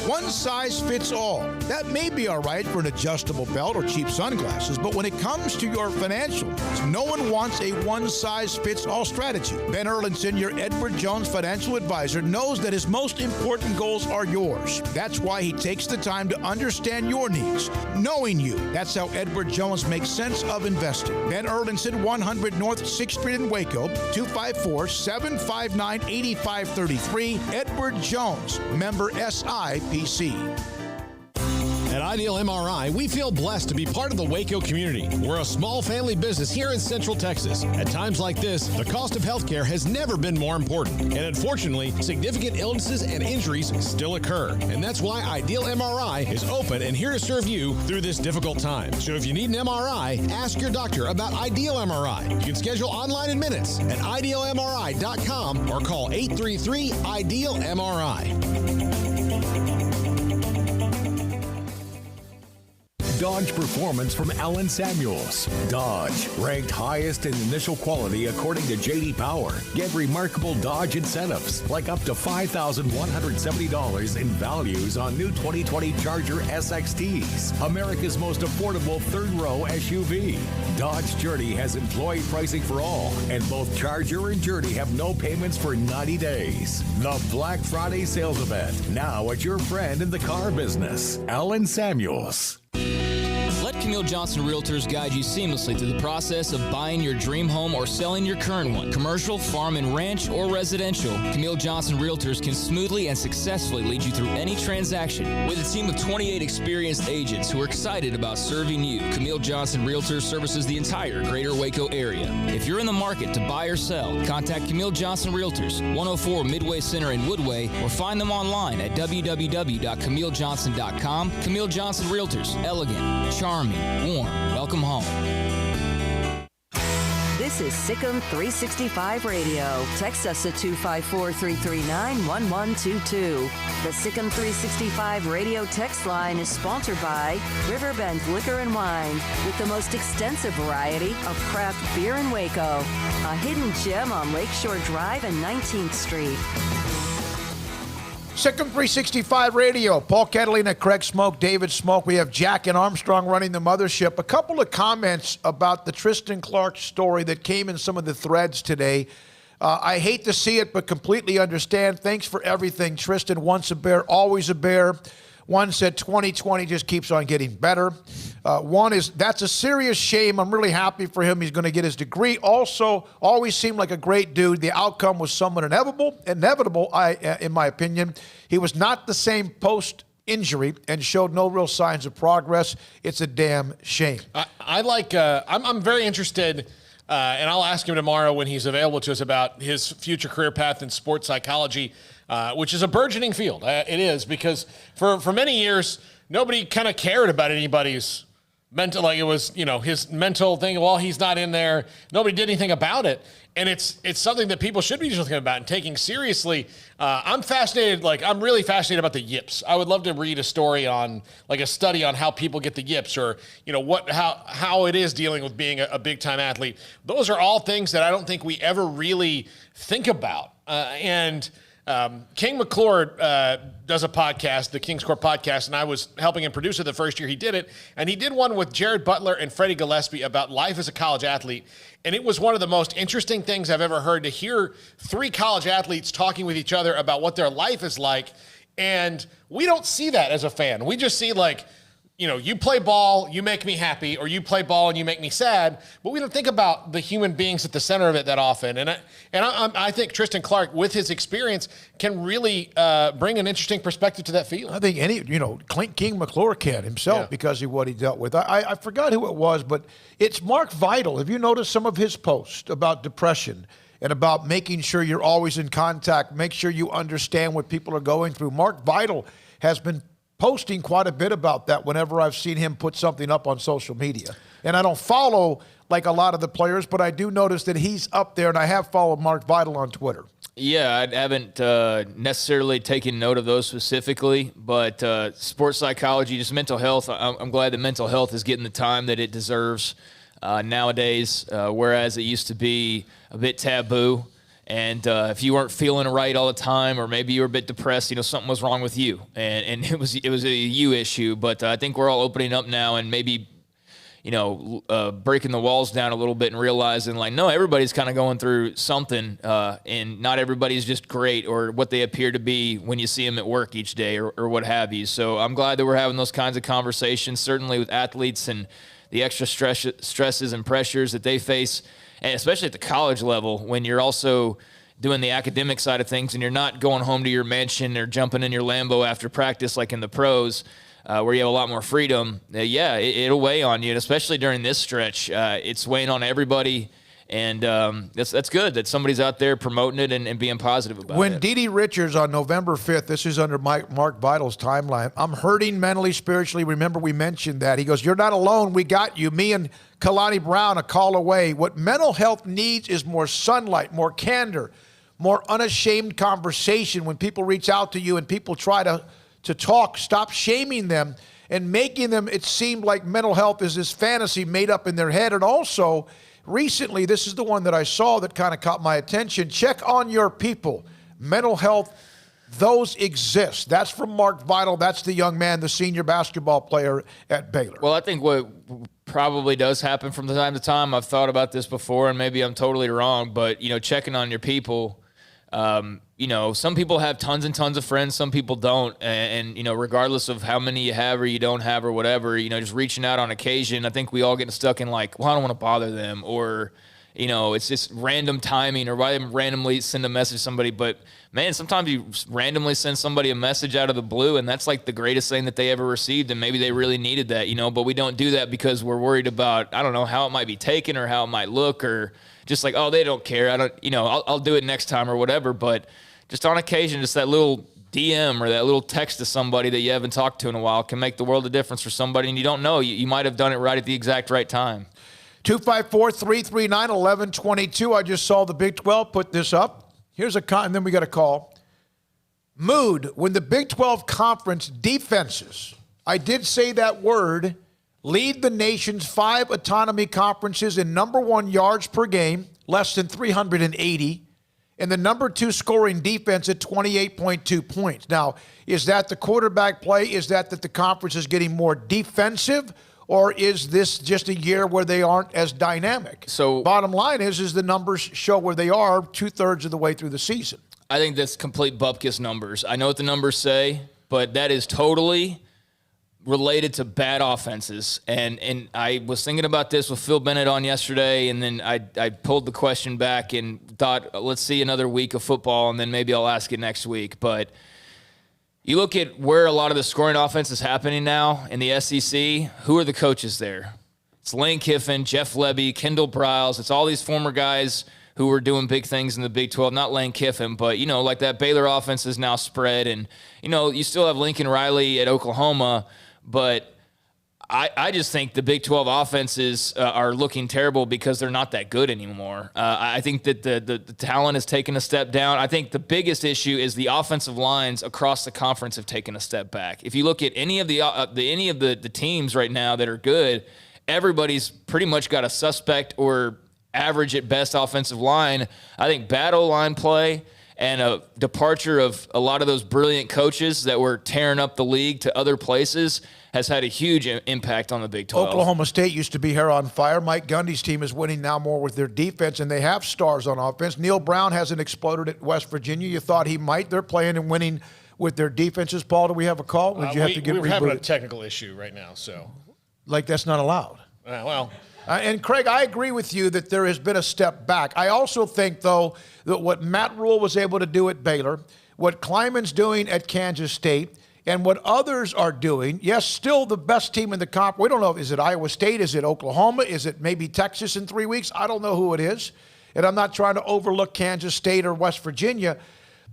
One size fits all. That may be all right for an adjustable belt or cheap sunglasses, but when it comes to your financial needs, no one wants a one-size-fits-all strategy. Ben Erlinson, your Edward Jones financial advisor, knows that his most important goals are yours. That's why he takes the time to understand your needs, knowing you. That's how Edward Jones makes sense of investing. Ben Erlinson, 100 North 6th Street in Waco, 254-759-8533. Edward Jones, member SIPC. At Ideal MRI, we feel blessed to be part of the Waco community. We're a small family business here in Central Texas. At times like this, the cost of healthcare has never been more important. And unfortunately, significant illnesses and injuries still occur. And that's why Ideal MRI is open and here to serve you through this difficult time. So if you need an MRI, ask your doctor about Ideal MRI. You can schedule online in minutes at idealmri.com or call 833-IDEAL-MRI. Dodge Performance from Allen Samuels. Dodge, ranked highest in initial quality according to J.D. Power. Get remarkable Dodge incentives like up to $5,170 in values on new 2020 Charger SXTs, America's most affordable third-row SUV. Dodge Journey has employee pricing for all, and both Charger and Journey have no payments for 90 days. The Black Friday sales event, now at your friend in the car business, Allen Samuels. Let Camille Johnson Realtors guide you seamlessly through the process of buying your dream home or selling your current one. Commercial, farm and ranch, or residential, Camille Johnson Realtors can smoothly and successfully lead you through any transaction. With a team of 28 experienced agents who are excited about serving you, Camille Johnson Realtors services the entire greater Waco area. If you're in the market to buy or sell, contact Camille Johnson Realtors, 104 Midway Center in Woodway, or find them online at www.camillejohnson.com. Camille Johnson Realtors, elegant, charming, warm. Welcome home. This is Sic'em365 Radio. Text us at 254-339-1122. The Sic'em365 Radio text line is sponsored by Riverbend Liquor and Wine, with the most extensive variety of craft beer in Waco. A hidden gem on Lakeshore Drive and 19th Street. Sic'em365 Radio. Paul Catalina, Craig Smoke, David Smoke. We have Jack and Armstrong running the mothership. A couple of comments about the Tristan Clark story that came in some of the threads today. I hate to see it, but completely understand. Thanks for everything. Tristan, once a Bear, always a Bear. One said 2020 just keeps on getting better. One is, that's a serious shame. I'm really happy for him. He's going to get his degree. Also, always seemed like a great dude. The outcome was somewhat inevitable, in my opinion. He was not the same post-injury and showed no real signs of progress. It's a damn shame. I'm very interested, and I'll ask him tomorrow when he's available to us about his future career path in sports psychology, which is a burgeoning field. It is, because for many years, nobody kind of cared about anybody's mental, like it was, his mental thing. Well, he's not in there. Nobody did anything about it. And it's something that people should be thinking about and taking seriously. I'm fascinated. I'm really fascinated about the yips. I would love to read a story on, a study on how people get the yips, or how it is dealing with being a big time athlete. Those are all things that I don't think we ever really think about. King McClure does a podcast, the King's Court podcast, and I was helping him produce it the first year he did it. And he did one with Jared Butler and Freddie Gillespie about life as a college athlete. And it was one of the most interesting things I've ever heard, to hear three college athletes talking with each other about what their life is like. And we don't see that as a fan. We just see you play ball, you make me happy, or you play ball and you make me sad, but we don't think about the human beings at the center of it that often. And I think Tristan Clark, with his experience, can really bring an interesting perspective to that field. I think King McClure can himself, because of what he dealt with. I forgot who it was, but it's Mark Vidal. Have you noticed some of his posts about depression and about making sure you're always in contact, make sure you understand what people are going through? Mark Vidal has been posting quite a bit about that whenever I've seen him put something up on social media. And I don't follow a lot of the players, but I do notice that he's up there, and I have followed Mark Vidal on Twitter. Yeah, I haven't necessarily taken note of those specifically, but sports psychology, just mental health, I'm glad that mental health is getting the time that it deserves nowadays, whereas it used to be a bit taboo. And if you weren't feeling right all the time, or maybe you were a bit depressed, something was wrong with you, and it was a you issue. But I think we're all opening up now, and maybe breaking the walls down a little bit and realizing no, everybody's kind of going through something, and not everybody's just great or what they appear to be when you see them at work each day or what have you. So I'm glad that we're having those kinds of conversations, certainly with athletes and the extra stresses and pressures that they face. And especially at the college level, when you're also doing the academic side of things and you're not going home to your mansion or jumping in your Lambo after practice like in the pros, where you have a lot more freedom, it'll weigh on you. And especially during this stretch, it's weighing on everybody. And that's good that somebody's out there promoting it and being positive about it. When Dede Richards on November 5th, this is under Mark Vidal's timeline, I'm hurting mentally, spiritually. Remember, we mentioned that. He goes, you're not alone. We got you. Me and Kalani Brown a call away. What mental health needs is more sunlight, more candor, more unashamed conversation. When people reach out to you and people try to talk, stop shaming them and making them it seem like mental health is this fantasy made up in their head. And also, recently, this is the one that I saw that kind of caught my attention. Check on your people. Mental health, those exist. That's from Mark Vidal. That's the young man, the senior basketball player at Baylor. Well, I think what probably does happen from time to time, I've thought about this before, and maybe I'm totally wrong, but, checking on your people, some people have tons and tons of friends, some people don't, and regardless of how many you have or you don't have or whatever, just reaching out on occasion. I think we all get stuck in I don't want to bother them, or it's just random timing, or why randomly send a message to somebody. But man, sometimes you randomly send somebody a message out of the blue, and that's the greatest thing that they ever received, and maybe they really needed that, but we don't do that because we're worried about, I don't know, how it might be taken or how it might look, or just oh, they don't care. I don't, I'll do it next time or whatever. But just on occasion, just that little DM or that little text to somebody that you haven't talked to in a while can make the world of difference for somebody, and you don't know. You might have done it right at the exact right time. 254-339-1122. I just saw the Big 12 put this up. Here's and then we got a call. Mood when the Big 12 conference defenses, I did say that word, lead the nation's 5 autonomy conferences in number 1 yards per game, less than 380, and the number 2 scoring defense at 28.2 points. Now, is that the quarterback play? Is that the conference is getting more defensive? Or is this just a year where they aren't as dynamic? So bottom line is the numbers show where they are 2/3 of the way through the season. I think that's complete bupkis numbers. I know what the numbers say, but that is totally related to bad offenses. And I was thinking about this with Phil Bennett on yesterday, and then I pulled the question back and thought, let's see another week of football, and then maybe I'll ask it next week. But you look at where a lot of the scoring offense is happening now in the SEC, who are the coaches there? It's Lane Kiffin, Jeff Lebby, Kendall Briles. It's all these former guys who were doing big things in the Big 12. Not Lane Kiffin, but, that Baylor offense is now spread. And, you still have Lincoln Riley at Oklahoma, but I just think the Big 12 offenses are looking terrible because they're not that good anymore. I think that the talent has taken a step down. I think the biggest issue is the offensive lines across the conference have taken a step back. If you look at any of the teams right now that are good, everybody's pretty much got a suspect or average at best offensive line. I think bad O-line play and a departure of a lot of those brilliant coaches that were tearing up the league to other places has had a huge impact on the Big 12. Oklahoma State used to be hair on fire. Mike Gundy's team is winning now more with their defense, and they have stars on offense. Neil Brown hasn't exploded at West Virginia. You thought he might. They're playing and winning with their defenses. Paul, do we have a call? Or did you have to get we're having a rebooted? technical issue right now, so. Like that's not allowed. Well. And Craig, I agree with you that there has been a step back. I also think, though, that what Matt Rule was able to do at Baylor, what Kleiman's doing at Kansas State, and what others are doing, yes, still the best team in the comp. We don't know, is it Iowa State? Is it Oklahoma? Is it maybe Texas in 3 weeks? I don't know who it is. And I'm not trying to overlook Kansas State or West Virginia.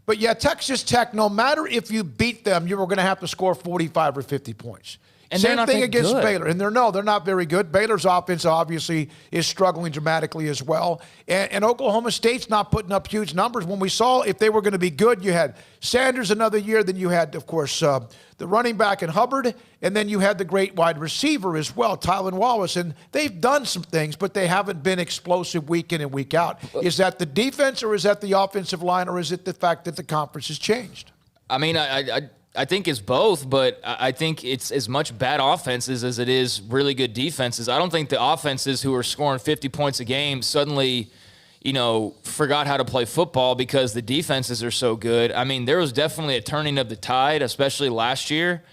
But, yeah, Texas Tech, no matter if you beat them, you were going to have to score 45 or 50 points. And same thing against Baylor. And they're not very good. Baylor's offense obviously is struggling dramatically as well. And Oklahoma State's not putting up huge numbers. When we saw if they were going to be good, you had Sanders another year. Then you had, of course, the running back in Hubbard. And then you had the great wide receiver as well, Tylan Wallace. And they've done some things, but they haven't been explosive week in and week out. Is that the defense or is that the offensive line or is it the fact that the conference has changed? I mean, I think it's both, but I think it's as much bad offenses as it is really good defenses. I don't think the offenses who are scoring 50 points a game suddenly, forgot how to play football because the defenses are so good. I mean, there was definitely a turning of the tide, especially last year,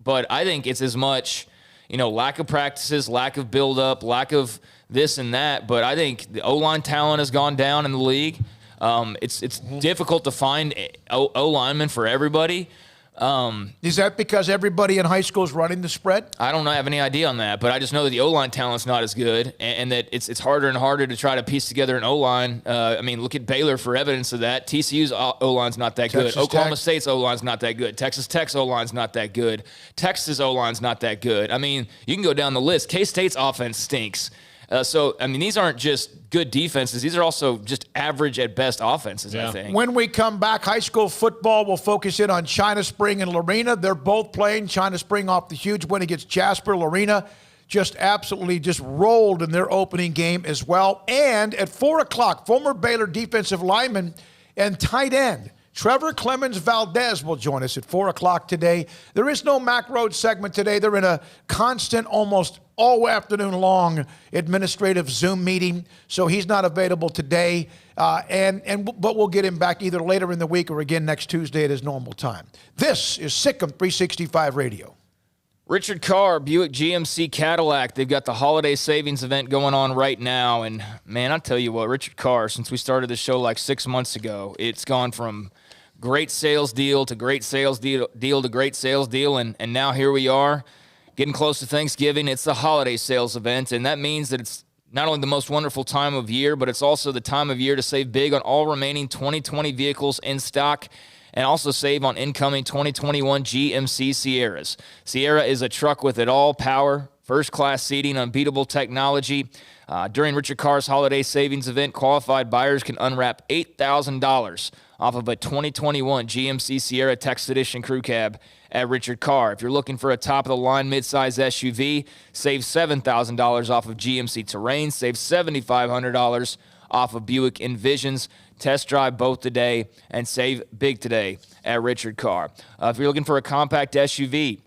but I think it's as much, lack of practices, lack of build-up, lack of this and that. But I think the O-line talent has gone down in the league. It's difficult to find O-linemen for everybody. Is that because everybody in high school is running the spread? I don't have any idea on that, but I just know that the O-line talent's not as good, and that it's harder and harder to try to piece together an O-line. Look at Baylor for evidence of that. TCU's O-line's not that good. Oklahoma State's O-line's not that good. Texas Tech's O-line's not that good. Texas O-line's not that good. I mean, you can go down the list. K-State's offense stinks. These aren't just good defenses. These are also just average at best offenses, I think. When we come back, high school football will focus in on China Spring and Lorena. They're both playing. China Spring off the huge win against Jasper. Lorena just absolutely rolled in their opening game as well. And at 4 o'clock, former Baylor defensive lineman and tight end Trevor Clemens Valdez will join us at 4 o'clock today. There is no Mac Road segment today. They're in a constant, almost all afternoon long administrative Zoom meeting, so he's not available today. But we'll get him back either later in the week or again next Tuesday at his normal time. This is Sic'Em365 Radio. Richard Carr, Buick GMC Cadillac, they've got the holiday savings event going on right now. And, man, I'll tell you what, Richard Carr, since we started this show like 6 months ago, it's gone from great sales deal to great sales deal to great sales deal. And now here we are getting close to Thanksgiving. It's the holiday sales event, and that means that it's not only the most wonderful time of year, but it's also the time of year to save big on all remaining 2020 vehicles in stock and also save on incoming 2021 GMC Sierras. Sierra is a truck with it all: power, first-class seating, unbeatable technology. During Richard Carr's holiday savings event, qualified buyers can unwrap $8,000 off of a 2021 GMC Sierra Tex Edition Crew Cab at Richard Carr. If you're looking for a top-of-the-line midsize SUV, save $7,000 off of GMC Terrain, save $7,500 off of Buick Envisions. Test drive both today and save big today at Richard Carr. If you're looking for a compact SUV,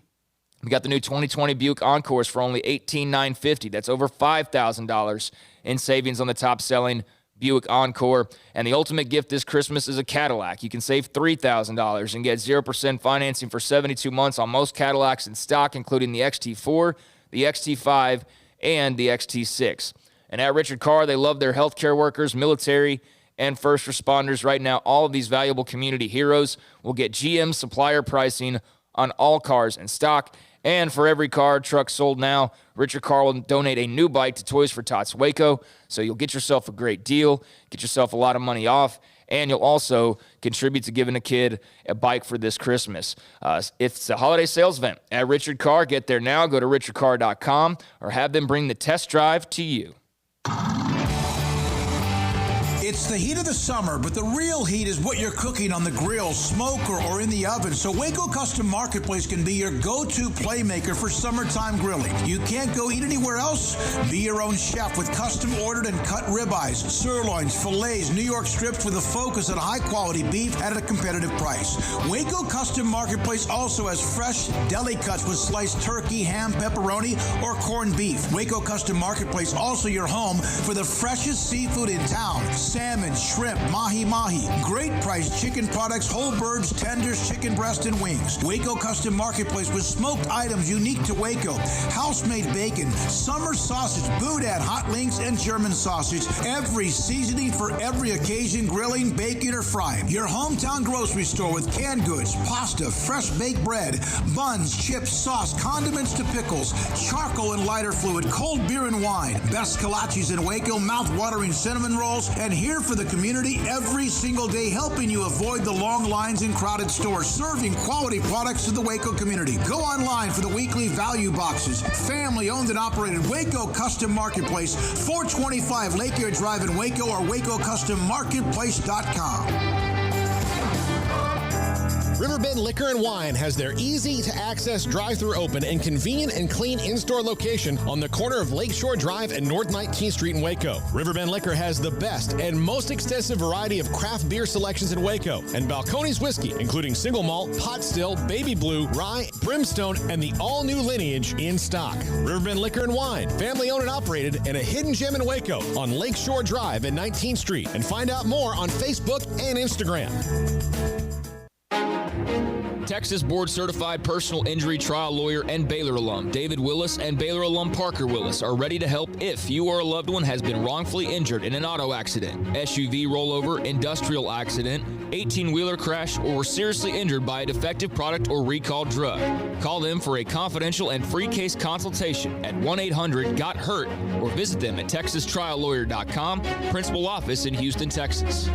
we got the new 2020 Buick Encores for only $18,950. That's over $5,000 in savings on the top-selling Buick Encore. And the ultimate gift this Christmas is a Cadillac. You can save $3,000 and get 0% financing for 72 months on most Cadillacs in stock, including the XT4, the XT5, and the XT6. And at Richard Carr, they love their healthcare workers, military, and first responders. Right now, all of these valuable community heroes will get GM supplier pricing on all cars in stock. And for every car truck sold now, Richard Carr will donate a new bike to Toys for Tots Waco. So you'll get yourself a great deal, get yourself a lot of money off, and you'll also contribute to giving a kid a bike for this Christmas. It's a holiday sales event at Richard Carr. Get there now. Go to richardcarr.com or have them bring the test drive to you. It's the heat of the summer, but the real heat is what you're cooking on the grill, smoker, or in the oven. So Waco Custom Marketplace can be your go-to playmaker for summertime grilling. You can't go eat anywhere else? Be your own chef with custom-ordered and cut ribeyes, sirloins, fillets, New York strips with a focus on high-quality beef at a competitive price. Waco Custom Marketplace also has fresh deli cuts with sliced turkey, ham, pepperoni, or corned beef. Waco Custom Marketplace also your home for the freshest seafood in town. Salmon, shrimp, mahi-mahi. Great priced chicken products, whole birds, tenders, chicken breast, and wings. Waco Custom Marketplace with smoked items unique to Waco. House-made bacon, summer sausage, boudin, hot links, and German sausage. Every seasoning for every occasion, grilling, baking, or frying. Your hometown grocery store with canned goods, pasta, fresh baked bread, buns, chips, sauce, condiments to pickles, charcoal and lighter fluid, cold beer and wine. Best kolaches in Waco, mouth-watering cinnamon rolls, and here for the community every single day, helping you avoid the long lines in crowded stores, serving quality products to the Waco community. Go online for the weekly value boxes. Family owned and operated Waco Custom Marketplace, 425 Lake Air Drive in Waco, or WacoCustomMarketplace.com. Riverbend Liquor and Wine has their easy-to-access drive-thru open and convenient and clean in-store location on the corner of Lakeshore Drive and North 19th Street in Waco. Riverbend Liquor has the best and most extensive variety of craft beer selections in Waco, and Balcones whiskey, including single malt, pot still, baby blue, rye, brimstone, and the all-new Lineage in stock. Riverbend Liquor and Wine, family-owned and operated, and a hidden gem in Waco on Lakeshore Drive and 19th Street. And find out more on Facebook and Instagram. Texas board-certified personal injury trial lawyer and Baylor alum David Willis and Baylor alum Parker Willis are ready to help if you or a loved one has been wrongfully injured in an auto accident, SUV rollover, industrial accident, 18-wheeler crash, or were seriously injured by a defective product or recalled drug. Call them for a confidential and free case consultation at 1-800-GOT-HURT or visit them at texastriallawyer.com, principal office in Houston, Texas.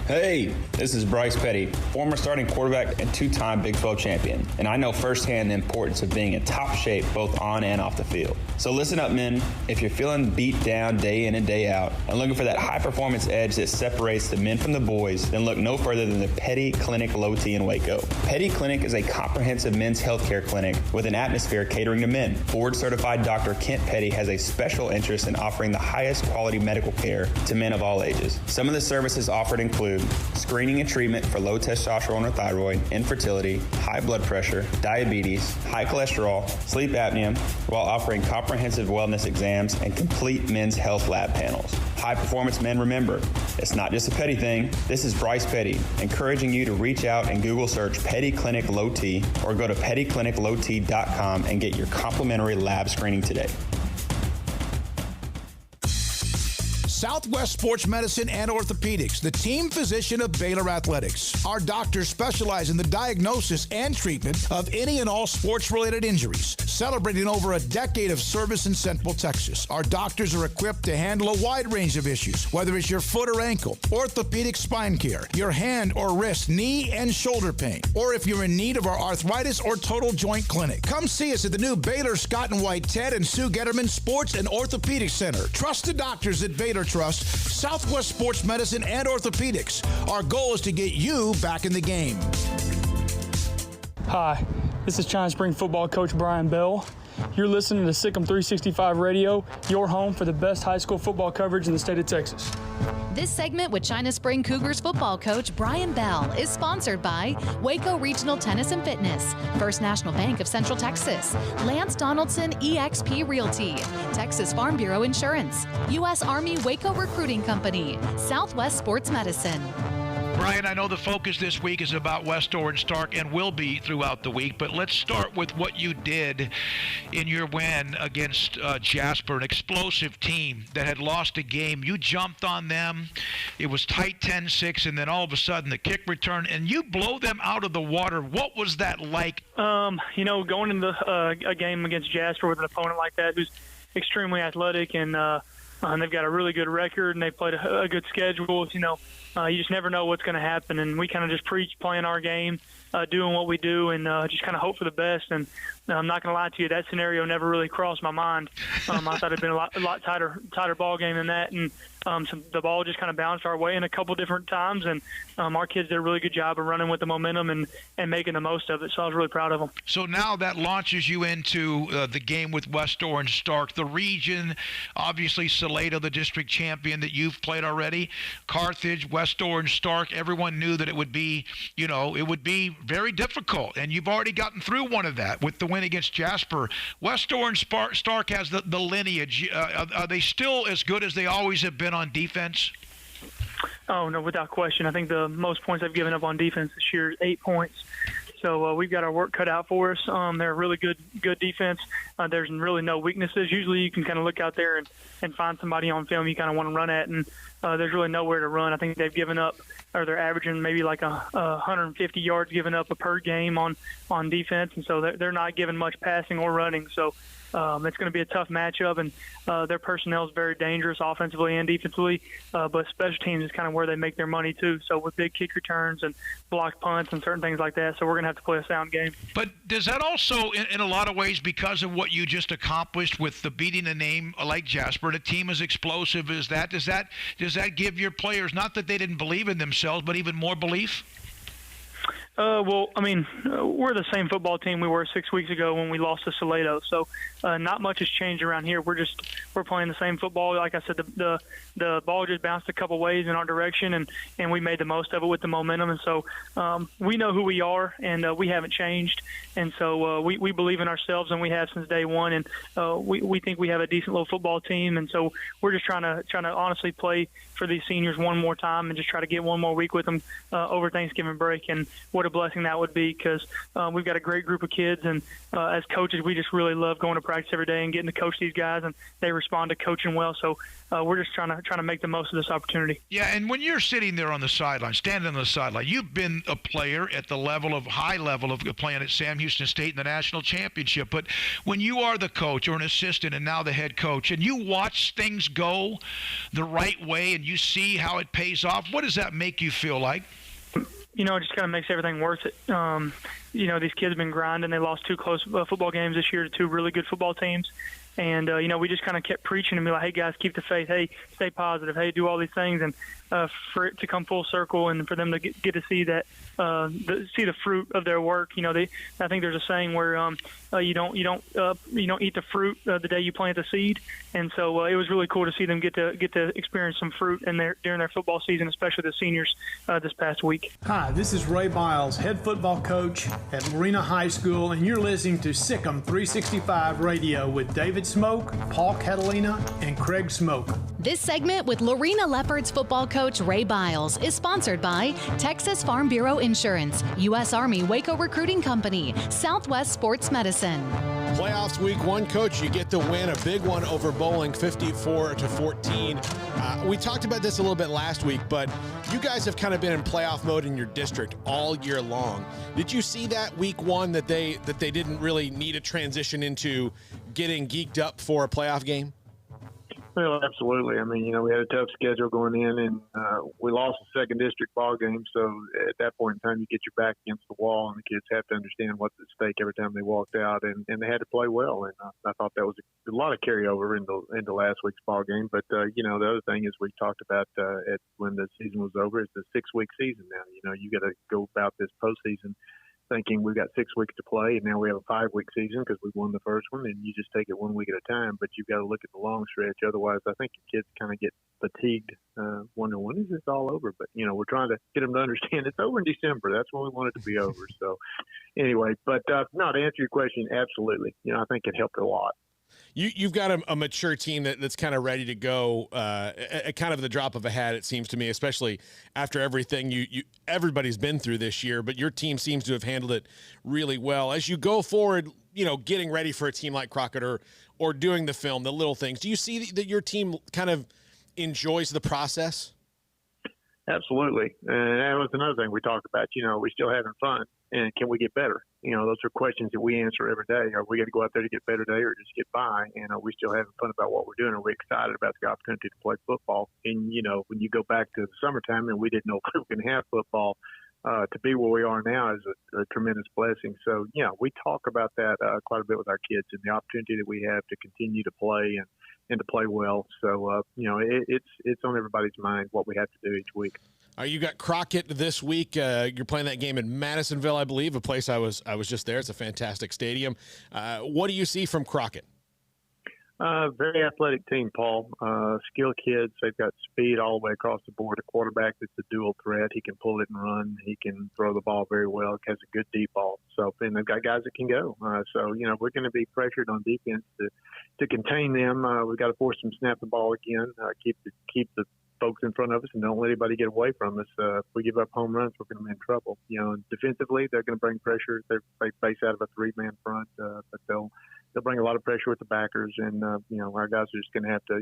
Hey, this is Bryce Petty, former starting quarterback and two-time Big 12 champion, and I know firsthand the importance of being in top shape both on and off the field. So listen up, men. If you're feeling beat down day in and day out and looking for that high-performance edge that separates the men from the boys, then look no further than the Petty Clinic Low T in Waco. Petty Clinic is a comprehensive men's healthcare clinic with an atmosphere catering to men. Board-certified Dr. Kent Petty has a special interest in offering the highest quality medical care to men of all ages. Some of the services offered include screening and treatment for low testosterone or thyroid, infertility, high blood pressure, diabetes, high cholesterol, sleep apnea, while offering comprehensive wellness exams and complete men's health lab panels. High performance men, remember, it's not just a Petty thing. This is Bryce Petty, encouraging you to reach out and Google search Petty Clinic Low T or go to pettycliniclowt.com and get your complimentary lab screening today. Southwest Sports Medicine and Orthopedics, the team physician of Baylor Athletics. Our doctors specialize in the diagnosis and treatment of any and all sports-related injuries. Celebrating over a decade of service in Central Texas, our doctors are equipped to handle a wide range of issues, whether it's your foot or ankle, orthopedic spine care, your hand or wrist, knee and shoulder pain, or if you're in need of our arthritis or total joint clinic. Come see us at the new Baylor Scott and White Ted and Sue Getterman Sports and Orthopedic Center. Trusted doctors at Baylor Trust, Southwest Sports Medicine and Orthopedics. Our goal is to get you back in the game. Hi, this is China Spring football coach Brian Bell. You're listening to SicEm365 Radio, your home for the best high school football coverage in the state of Texas. This segment with China Spring Cougars football coach Brian Bell is sponsored by Waco Regional Tennis and Fitness, First National Bank of Central Texas, Lance Donaldson eXp Realty, Texas Farm Bureau Insurance, U.S. Army Waco Recruiting Company, Southwest Sports Medicine. Brian, I know the focus this week is about West Orange Stark and will be throughout the week, but let's start with what you did in your win against Jasper, an explosive team that had lost a game. You jumped on them. It was tight 10-6, and then all of a sudden the kick return, and you blow them out of the water. What was that like? Going into a game against Jasper with an opponent like that who's extremely athletic and and they've got a really good record, and they've played a good schedule. You just never know what's going to happen, and we kind of just preach playing our game, doing what we do, and just kind of hope for the best. And I'm not going to lie to you, that scenario never really crossed my mind. I thought it'd been a lot tighter ball game than that, and so the ball just kind of bounced our way in a couple different times, and our kids did a really good job of running with the momentum and making the most of it. So I was really proud of them. So now that launches you into the game with West Orange Stark, the region, obviously Salado, the district champion that you've played already, Carthage, West Orange Stark. Everyone knew that it would be, it would be very difficult, and you've already gotten through one of that with the win against Jasper. West Orange Stark has the lineage. Are they still as good as they always have been on defense? Oh, no, without question. I think the most points they've given up on defense this year is 8 points. So we've got our work cut out for us. They're a really good defense. There's really no weaknesses. Usually you can kind of look out there and find somebody on film you kind of want to run at, and there's really nowhere to run. I think they've given up, or they're averaging maybe like 150 yards given up per game on defense, and so they're not giving much passing or running. So it's going to be a tough matchup, and their personnel is very dangerous offensively and defensively, but special teams is kind of where they make their money too. So with big kick returns and blocked punts and certain things like that, so we're going to have to play a sound game. But does that also, in a lot of ways, because of what you just accomplished with the beating a name like Jasper, a team as explosive as that, does that give your players, not that they didn't believe in themselves, but even more belief? Well, I mean, we're the same football team we were 6 weeks ago when we lost to Salado. So not much has changed around here. We're playing the same football. Like I said, the ball just bounced a couple ways in our direction, and we made the most of it with the momentum. And so we know who we are, and we haven't changed. And so we believe in ourselves, and we have since day one. And we think we have a decent little football team. And so we're just trying to honestly play for these seniors one more time and just try to get one more week with them over Thanksgiving break. And what a blessing that would be, because we've got a great group of kids, and as coaches we just really love going to practice every day and getting to coach these guys, and they respond to coaching well. So we're just trying to make the most of this opportunity. Yeah, and when you're sitting there on the sideline, standing on the sideline, you've been a player at the high level of playing at Sam Houston State in the national championship, but when you are the coach or an assistant and now the head coach, and you watch things go the right way and you see how it pays off, what does that make you feel like? It just kind of makes everything worth it. These kids have been grinding. They lost 2 close football games this year to 2 really good football teams. And, we just kind of kept preaching and be like, hey, guys, keep the faith. Hey, stay positive. Hey, do all these things. And for it to come full circle and for them to get to see that, see the fruit of their work. I think there's a saying where you don't eat the fruit the day you plant the seed. And so it was really cool to see them get to experience some fruit during their football season, especially the seniors this past week. Hi, this is Ray Biles, head football coach at Lorena High School, and you're listening to SicEm365 Radio with David Smoke, Paul Catalina, and Craig Smoke. This segment with Lorena Leopards football coach Ray Biles is sponsored by Texas Farm Bureau Insurance, U.S. Army Waco Recruiting Company, Southwest Sports Medicine. Playoffs week 1, Coach, you get the win, a big one over Bowling, 54-14. We talked about this a little bit last week, but you guys have kind of been in playoff mode in your district all year long. Did you see that week 1 that they didn't really need a transition into getting geeked up for a playoff game? Well, absolutely. I mean, we had a tough schedule going in, and we lost the second district ball game. So at that point in time, you get your back against the wall, and the kids have to understand what's at stake every time they walked out, and they had to play well. And I thought that was a lot of carryover into last week's ball game. But the other thing is we talked about when the season was over, it's a 6-week season now. You got to go about this postseason thinking we've got 6 weeks to play, and now we have a 5-week season because we won the first one, and you just take it 1 week at a time. But you've got to look at the long stretch. Otherwise, I think the kids kind of get fatigued, wondering when is this all over. But we're trying to get them to understand it's over in December. That's when we want it to be over. So anyway, but no, to answer your question, absolutely. I think it helped a lot. You've got a mature team that's kind of ready to go at kind of the drop of a hat, it seems to me, especially after everything everybody's been through this year. But your team seems to have handled it really well. As you go forward, getting ready for a team like Crockett or doing the film, the little things, do you see that your team kind of enjoys the process? Absolutely. And that was another thing we talked about. We still having fun, and can we get better? Those are questions that we answer every day. Are we going to go out there to get better today or just get by? And are we still having fun about what we're doing? Are we excited about the opportunity to play football? And, when you go back to the summertime and we didn't know if we were going to have football, to be where we are now is a tremendous blessing. So, we talk about that quite a bit with our kids and the opportunity that we have to continue to play and to play well. So, it's on everybody's mind what we have to do each week. You got Crockett this week. You're playing that game in Madisonville, I believe, a place I was just there. It's a fantastic stadium. What do you see from Crockett? Very athletic team, Paul. Skilled kids. They've got speed all the way across the board. A quarterback that's a dual threat. He can pull it and run. He can throw the ball very well. Has a good deep ball. So, and they've got guys that can go. So, we're going to be pressured on defense to contain them. We've got to force them to snap the ball again. Keep the folks in front of us and don't let anybody get away from us. If we give up home runs, we're going to be in trouble. And defensively, they're going to bring pressure. They face out of a 3-man front, but they'll bring a lot of pressure with the backers, and our guys are just going to have to.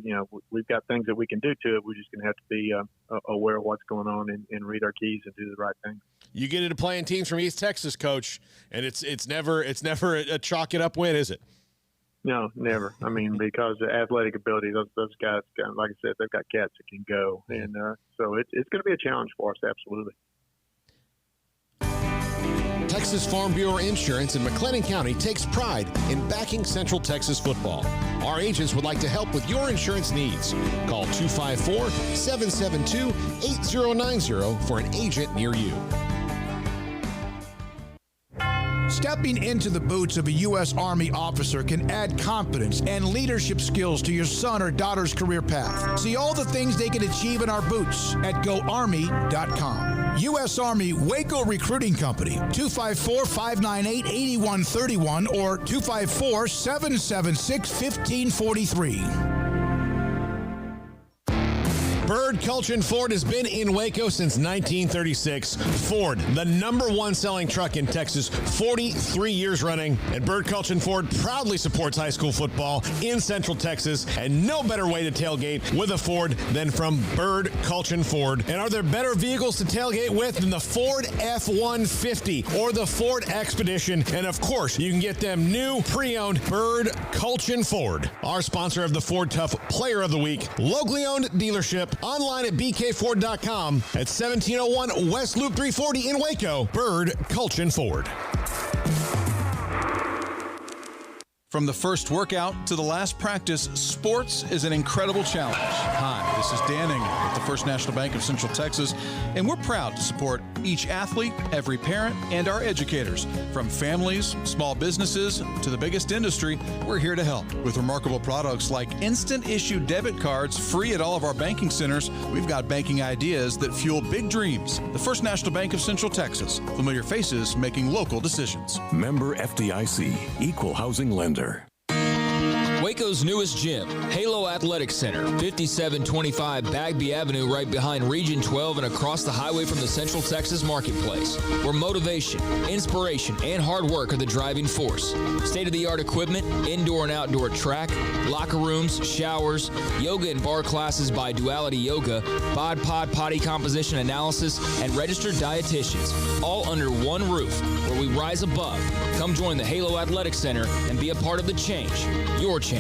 We've got things that we can do to it. We're just going to have to be aware of what's going on and read our keys and do the right thing. You get into playing teams from East Texas, Coach, and it's never a chalk it up win, is it? No, never. I mean, because the athletic ability, those guys, like I said, they've got cats that can go, and so it's going to be a challenge for us, absolutely. Texas Farm Bureau Insurance in McLennan County takes pride in backing Central Texas football. Our agents would like to help with your insurance needs. Call 254-772-8090 for an agent near you. Stepping into the boots of a U.S. Army officer can add confidence and leadership skills to your son or daughter's career path. See all the things they can achieve in our boots at GoArmy.com. U.S. Army Waco Recruiting Company, 254-598-8131 or 254-776-1543. Bird Culchin Ford has been in Waco since 1936. Ford, the #1 selling truck in Texas, 43 years running. And Bird Culchin Ford proudly supports high school football in Central Texas. And no better way to tailgate with a Ford than from Bird Culchin Ford. And are there better vehicles to tailgate with than the Ford F-150 or the Ford Expedition? And of course, you can get them new pre-owned Bird Culchin Ford. Our sponsor of the Ford Tough Player of the Week, locally owned dealership. Online at bkford.com at 1701 West Loop 340 in Waco. Bird Culchin Ford. From the first workout to the last practice, sports is an incredible challenge. Hi, this is Dan Ingram with the First National Bank of Central Texas, and we're proud to support each athlete, every parent, and our educators. From families, small businesses, to the biggest industry, we're here to help. With remarkable products like instant issue debit cards free at all of our banking centers, we've got banking ideas that fuel big dreams. The First National Bank of Central Texas. Familiar faces making local decisions. Member FDIC, Equal Housing Lender. Waco's newest gym, Halo Athletic Center, 5725 Bagby Avenue, right behind Region 12 and across the highway from the Central Texas Marketplace, where motivation, inspiration, and hard work are the driving force. State-of-the-art equipment, indoor and outdoor track, locker rooms, showers, yoga and bar classes by Duality Yoga, bod pod potty composition analysis, and registered dietitians, all under one roof, where we rise above. Come join the Halo Athletic Center and be a part of the change, your change.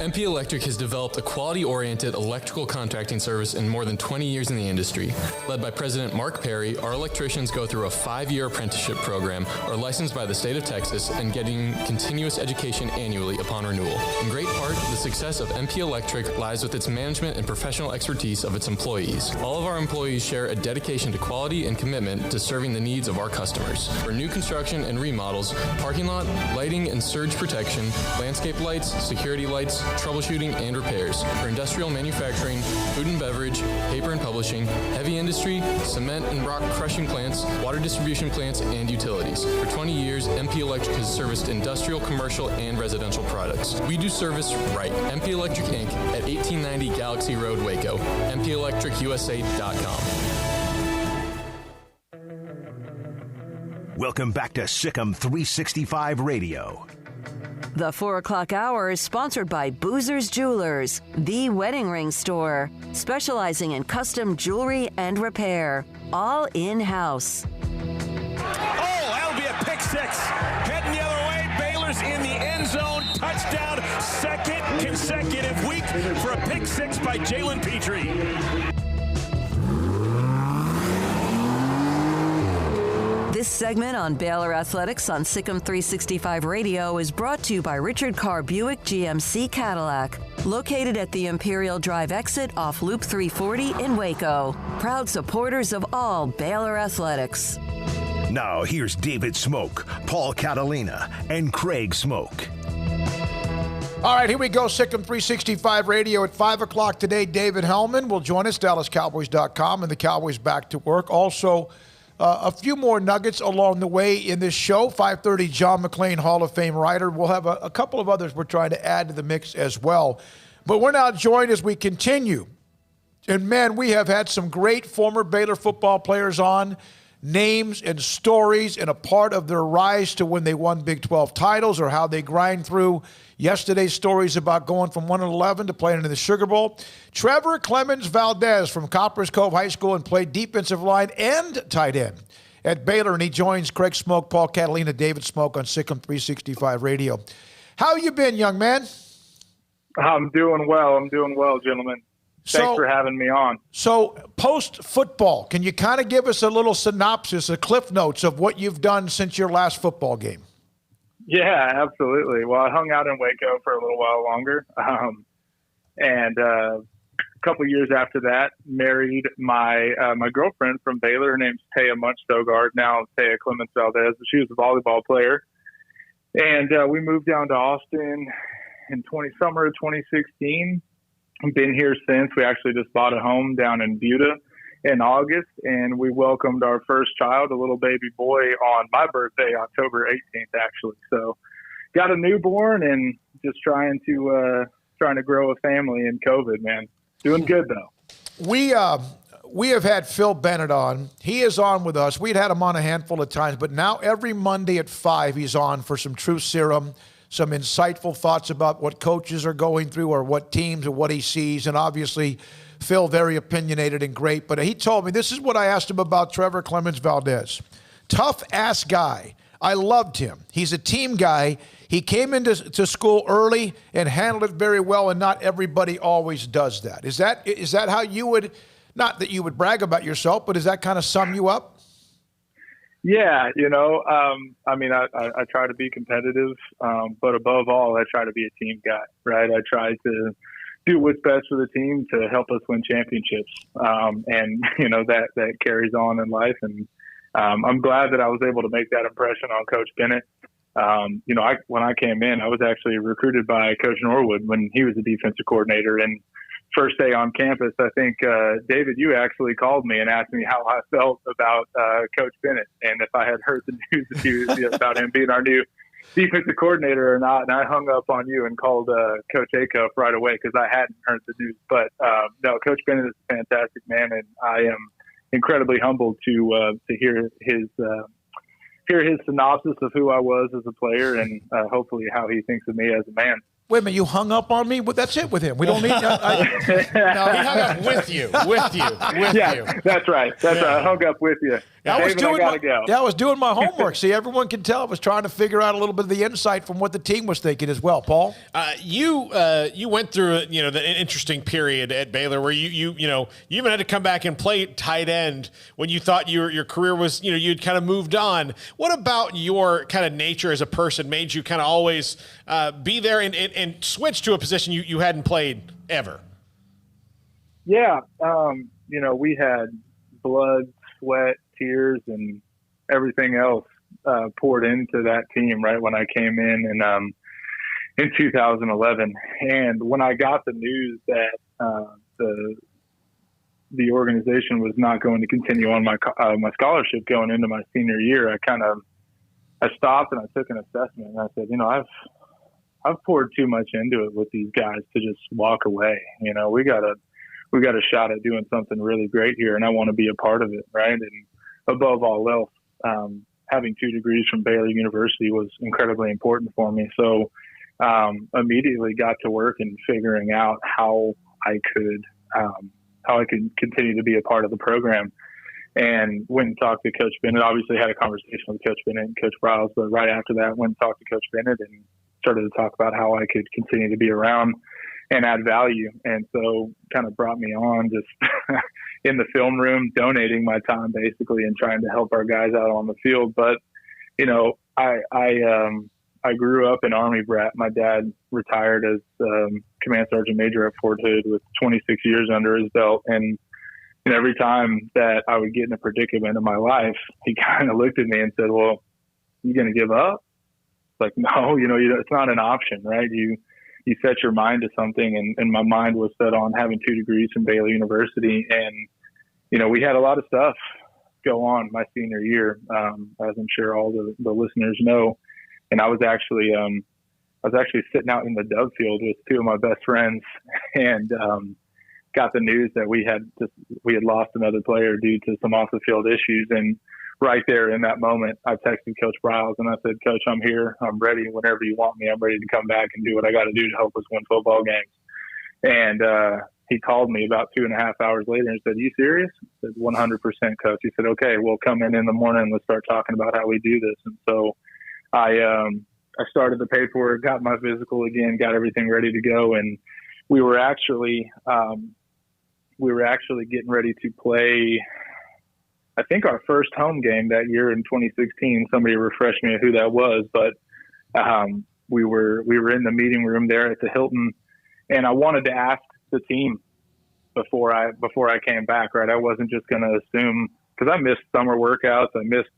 MP Electric has developed a quality-oriented electrical contracting service in more than 20 years in the industry. Led by President Mark Perry, our electricians go through a 5-year apprenticeship program, are licensed by the state of Texas, and getting continuous education annually upon renewal. In great part, the success of MP Electric lies with its management and professional expertise of its employees. All of our employees share a dedication to quality and commitment to serving the needs of our customers. For new construction and remodels, parking lot, lighting and surge protection, landscape lights, security lights, troubleshooting and repairs. For industrial manufacturing, food and beverage, paper and publishing, heavy industry, cement and rock crushing plants, water distribution plants, and utilities. For 20 years, MP Electric has serviced industrial, commercial, and residential products. We do service right. MP Electric Inc. at 1890 Galaxy Road, Waco. MPElectricUSA.com. Welcome back to SicEm365 Radio. The 4 o'clock hour is sponsored by Boozer's Jewelers, the wedding ring store, specializing in custom jewelry and repair, all in-house. Oh, that'll be a pick six. Heading the other way. Baylor's in the end zone. Touchdown. Second consecutive week for a pick six by Jalen Petrie. This segment on Baylor Athletics on SicEm365 Radio is brought to you by Richard Carr Buick GMC Cadillac, located at the Imperial Drive exit off Loop 340 in Waco. Proud supporters of all Baylor Athletics. Now here's David Smoke, Paul Catalina, and Craig Smoke. All right, here we go. SicEm365 Radio at 5 o'clock today. David Hellman will join us, DallasCowboys.com, and the Cowboys back to work. Also, a few more nuggets along the way in this show. 5:30, John McClain, Hall of Fame writer. We'll have a couple of others we're trying to add to the mix as well. But we're now joined as we continue. And, man, we have had some great former Baylor football players on, names and stories and a part of their rise to when they won Big 12 titles or how they grind through yesterday's stories about going from 1-11 to playing in the Sugar Bowl. Trevor Clemens Valdez from Coppers Cove High School and played defensive line and tight end at Baylor, and he joins Craig Smoke, Paul Catalina, David Smoke on SicEm365 Radio. How you been, young man? I'm doing well, gentlemen. Thanks for having me on. So, post-football, can you kind of give us a little synopsis, a cliff notes of what you've done since your last football game? Yeah, absolutely. Well, I hung out in Waco for a little while longer. And a couple of years after that, married my girlfriend from Baylor. Her name's Taya Munch-Stogard, now Taya Clemens Valdez. She was a volleyball player. And we moved down to Austin in summer of 2016. I've been here since. We actually just bought a home down in Buda in August, and we welcomed our first child, a little baby boy, on my birthday, October 18th, actually. So got a newborn and just trying to grow a family in COVID, man. Doing good, though. We have had Phil Bennett on. He is on with us. We'd had him on a handful of times, but now every Monday at 5 he's on for some Truth Serum, some insightful thoughts about what coaches are going through or what teams or what he sees. And obviously, Phil, very opinionated and great. But he told me, this is what I asked him about Trevor Clemens Valdez. Tough-ass guy. I loved him. He's a team guy. He came into school early and handled it very well, and not everybody always does that. Is that how you would, not that you would brag about yourself, but does that kind of sum you up? Yeah, I mean, I try to be competitive, but above all, I try to be a team guy, right? I try to do what's best for the team to help us win championships. And, that carries on in life. And I'm glad that I was able to make that impression on Coach Bennett. When I came in, I was actually recruited by Coach Norwood when he was the defensive coordinator. And first day on campus, I think, David, you actually called me and asked me how I felt about Coach Bennett and if I had heard the news about him being our new defensive coordinator or not. And I hung up on you and called Coach Acuff right away because I hadn't heard the news. But no, Coach Bennett is a fantastic man, and I am incredibly humbled to hear his synopsis of who I was as a player and hopefully how he thinks of me as a man. Wait a minute, you hung up on me? Well, that's it with him. We don't need... No, he hung up with you. Yeah, that's right. I hung up with you. I David, was doing my homework. See, everyone can tell I was trying to figure out a little bit of the insight from what the team was thinking as well. Paul? You went through the interesting period at Baylor where you even had to come back and play tight end when you thought your career was, you'd kind of moved on. What about your kind of nature as a person made you kind of always be there and switch to a position you hadn't played ever? Yeah. We had blood, sweat, tears, and everything else poured into that team right when I came in 2011. And when I got the news that the organization was not going to continue on my scholarship going into my senior year, I stopped and I took an assessment and I said, I've poured too much into it with these guys to just walk away. We got a shot at doing something really great here, and I want to be a part of it, right? And above all else, having 2 degrees from Baylor University was incredibly important for me. So immediately got to work and figuring out how I could continue to be a part of the program. And went and talked to Coach Bennett. Obviously had a conversation with Coach Bennett and Coach Bryles, but right after that went and talked to Coach Bennett and started to talk about how I could continue to be around and add value. And so kind of brought me on just in the film room, donating my time basically and trying to help our guys out on the field. But, you know, I grew up an Army brat. My dad retired as Command Sergeant Major at Fort Hood with 26 years under his belt. And every time that I would get in a predicament in my life, he kind of looked at me and said, well, you going to give up? Like, no, it's not an option, right? You set your mind to something, and my mind was set on having 2 degrees from Baylor University. And, we had a lot of stuff go on my senior year, as I'm sure all the listeners know. And I was actually sitting out in the dove field with 2 of my best friends and, got the news that we had lost another player due to some off the field issues. And right there in that moment, I texted Coach Bryles and I said, Coach, I'm here. I'm ready. Whenever you want me, I'm ready to come back and do what I got to do to help us win football games. And he called me about 2.5 hours later and said, you serious? I said, 100%, Coach. He said, okay, we'll come in the morning and let's start talking about how we do this. And so I started the paperwork, got my physical again, got everything ready to go. And we were actually getting ready to play, I think, our first home game that year in 2016. Somebody refreshed me of who that was, but we were in the meeting room there at the Hilton, and I wanted to ask the team before I came back. Right, I wasn't just going to assume, because I missed summer workouts, I missed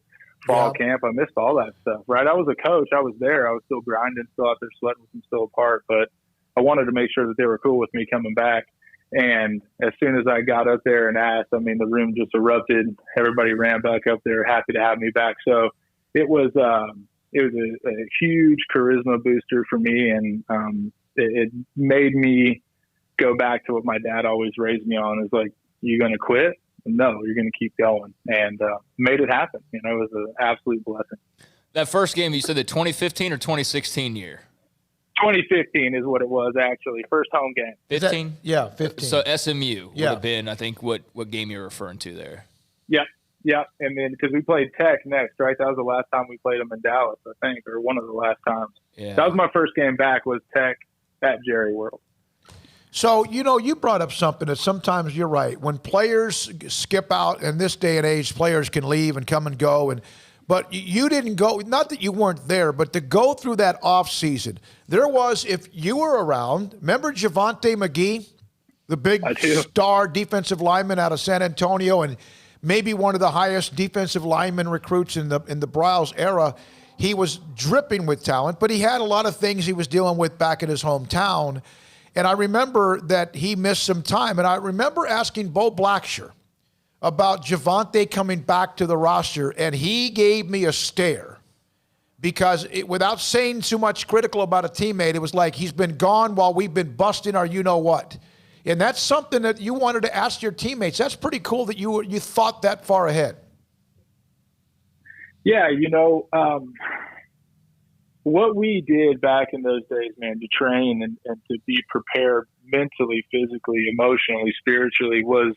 fall camp, I missed all that stuff. Right, I was a coach, I was there, I was still grinding, still out there sweating with them still apart, but I wanted to make sure that they were cool with me coming back. And as soon as I got up there and asked, I mean, the room just erupted. Everybody ran back up there, happy to have me back. So it was a huge charisma booster for me, and it made me go back to what my dad always raised me on: is like, you going to quit? No, you're going to keep going, and made it happen. It was an absolute blessing. That first game, you said the 2015 or 2016 year? 2015 is what it was, actually. First home game. 15? Yeah, 15. So SMU would have been, I think, what game you're referring to there. Yeah. And then, because we played Tech next, right? That was the last time we played them in Dallas, I think, or one of the last times. Yeah. That was my first game back, was Tech at Jerry World. So, you brought up something that sometimes you're right. When players skip out, in this day and age, players can leave and come and go, but you didn't go, not that you weren't there, but to go through that off season. There was, if you were around, remember Javonte McGee, the big star defensive lineman out of San Antonio, and maybe one of the highest defensive lineman recruits in the Bryles era. He was dripping with talent, but he had a lot of things he was dealing with back in his hometown. And I remember that he missed some time. And I remember asking Bo Blacksher about Javonte coming back to the roster, and he gave me a stare because without saying too much critical about a teammate, it was like, he's been gone while we've been busting our you-know-what. And that's something that you wanted to ask your teammates. That's pretty cool that you thought that far ahead. Yeah, what we did back in those days, man, to train and to be prepared mentally, physically, emotionally, spiritually, was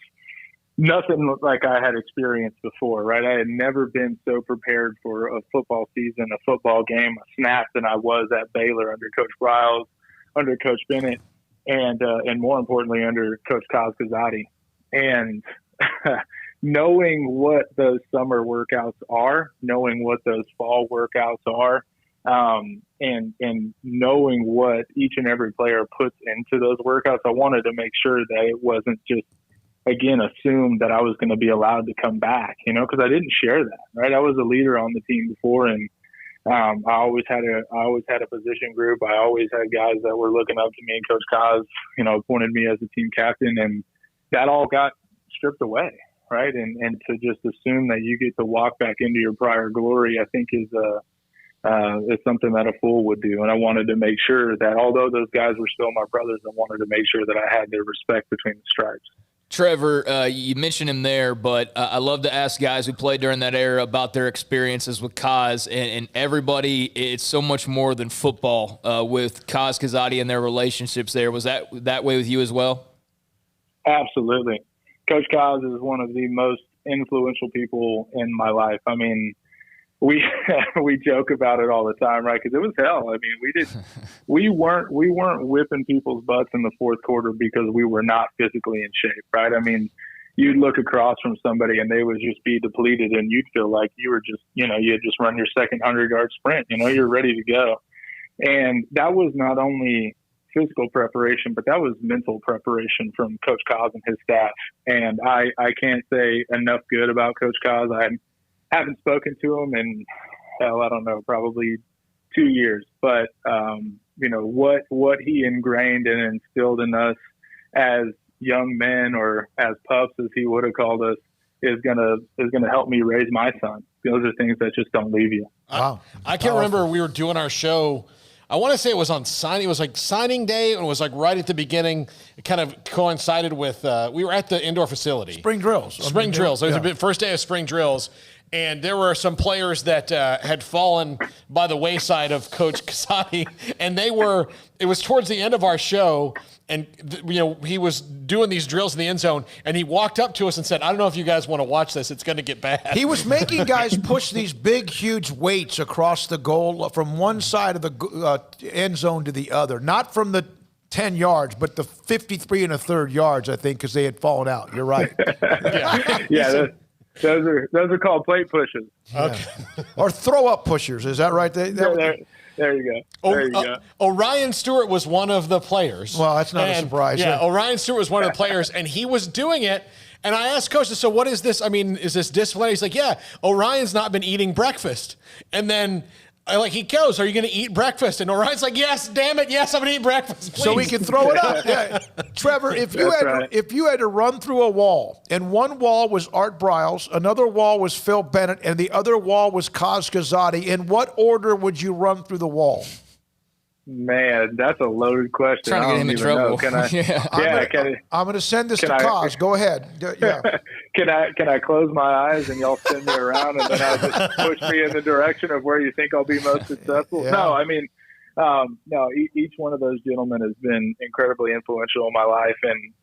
nothing like I had experienced before, right? I had never been so prepared for a football season, a football game, a snap than I was at Baylor under Coach Bryles, under Coach Bennett, and more importantly, under Coach Kazkazadi. And knowing what those summer workouts are, knowing what those fall workouts are, and knowing what each and every player puts into those workouts, I wanted to make sure that it wasn't just, again, assumed that I was going to be allowed to come back, because I didn't share that, right? I was a leader on the team before, and I always had a position group. I always had guys that were looking up to me, and Coach Kaz, appointed me as the team captain, and that all got stripped away, right? And to just assume that you get to walk back into your prior glory, I think is something that a fool would do. And I wanted to make sure that although those guys were still my brothers, I wanted to make sure that I had their respect between the stripes. Trevor, you mentioned him there, but I love to ask guys who played during that era about their experiences with Kaz, and everybody, it's so much more than football with Kaz Kazadi and their relationships there. Was that way with you as well? Absolutely. Coach Kaz is one of the most influential people in my life. I mean, we joke about it all the time, right? Because it was hell. I mean, we weren't whipping people's butts in the fourth quarter because we were not physically in shape, right? I mean, you'd look across from somebody and they would just be depleted, and you'd feel like you were just, you had just run your second 100-yard sprint. You're ready to go. And that was not only physical preparation, but that was mental preparation from Coach Kaz and his staff. And I can't say enough good about Coach Kaz. I haven't spoken to him in, I don't know, probably 2 years. But, what he ingrained and instilled in us as young men, or as pups, as he would have called us, is gonna help me raise my son. Those are things that just don't leave you. Wow. I can remember we were doing our show. I want to say it was on signing. It was like signing day, and it was like right at the beginning. It kind of coincided with we were at the indoor facility. Spring drills. It was the first day of spring drills, and there were some players that had fallen by the wayside of Coach Kazadi, and it was towards the end of our show, and he was doing these drills in the end zone, and he walked up to us and said, "I don't know if you guys want to watch this. It's going to get bad." He was making guys push these big, huge weights across the goal from one side of the end zone to the other, not from the 10 yards, but the 53 1/3 yards, I think, because they had fallen out. You're right. Yeah. Those are called plate pushes. Okay. Or throw-up pushers. Is that right? There you go. Orion Stewart was one of the players. Well, that's not a surprise. Yeah, Orion Stewart was one of the players, and he was doing it. And I asked Coach, so what is this? I mean, is this discipline? He's like, yeah, Orion's not been eating breakfast. And then he goes, are you going to eat breakfast? And Orion's like, yes, damn it, yes, I'm going to eat breakfast, please. So we can throw it up. Yeah. Trevor, if you had to run through a wall, and one wall was Art Briles, another wall was Phil Bennett, and the other wall was Kaz Kazadi, in what order would you run through the wall? Man, that's a loaded question. Trying to get him in trouble. I'm going to send this to Kaz. Go ahead. Yeah. Can I close my eyes and y'all spin me around and then I'll just push me in the direction of where you think I'll be most successful? Yeah. No, I mean, each one of those gentlemen has been incredibly influential in my life, and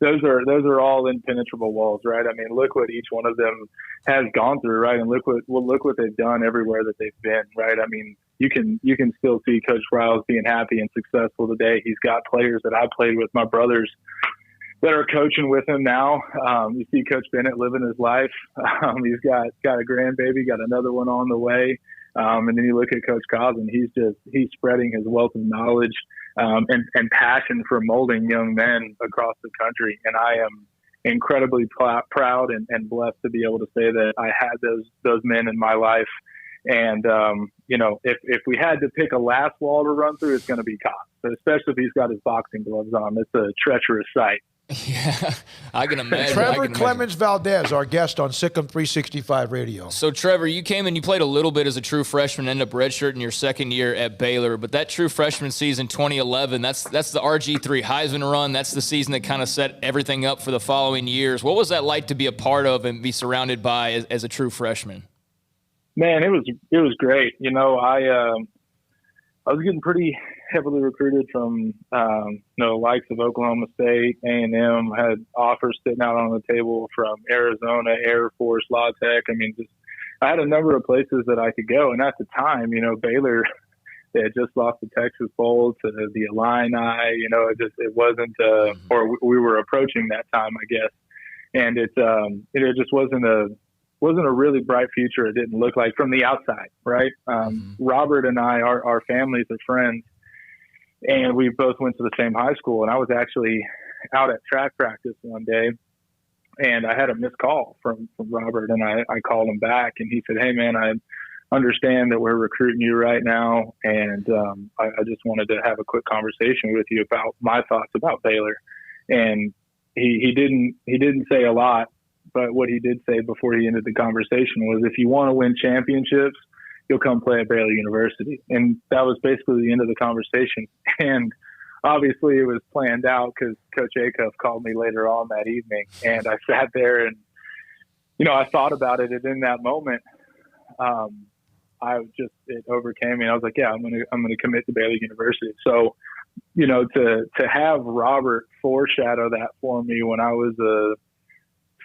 those are all impenetrable walls, right? I mean, look what each one of them has gone through, right? And look what they've done everywhere that they've been, right? I mean, you can still see Coach Briles being happy and successful today. He's got players that I played with, my brothers, that are coaching with him now. You see Coach Bennett living his life. He's got a grandbaby, got another one on the way. And then you look at Coach Kaz, and he's spreading his wealth of knowledge and passion for molding young men across the country. And I am incredibly proud and blessed to be able to say that I had those men in my life. And, if we had to pick a last wall to run through, it's going to be Kaz, but especially if he's got his boxing gloves on. It's a treacherous sight. Yeah, I can imagine. Trevor Clemens Valdez, our guest on Sic'em365 Radio. So, Trevor, you came and you played a little bit as a true freshman, ended up redshirting your second year at Baylor. But that true freshman season, 2011, that's the RG3 Heisman run. That's the season that kind of set everything up for the following years. What was that like to be a part of and be surrounded by as a true freshman? Man, it was great. I was getting pretty heavily recruited from likes of Oklahoma State, A&M, had offers sitting out on the table from Arizona, Air Force, La Tech. I mean, I had a number of places that I could go. And at the time, Baylor, they had just lost the Texas Bowl to the Illini. It wasn't, or we were approaching that time, I guess. And it just wasn't a really bright future. It didn't look like from the outside, right? Robert and I, our families are friends, and we both went to the same high school. And I was actually out at track practice one day, and I had a missed call from Robert, and I called him back, and he said, "Hey man, I understand that we're recruiting you right now, and I just wanted to have a quick conversation with you about my thoughts about Baylor." And he didn't say a lot, but what he did say before he ended the conversation was, if you want to win championships, you'll come play at Baylor University. And that was basically the end of the conversation. And obviously it was planned out because Coach Acuff called me later on that evening, and I sat there and, I thought about it, and in that moment, it overcame me. I was like, yeah, I'm going to commit to Baylor University. So, to have Robert foreshadow that for me when I was a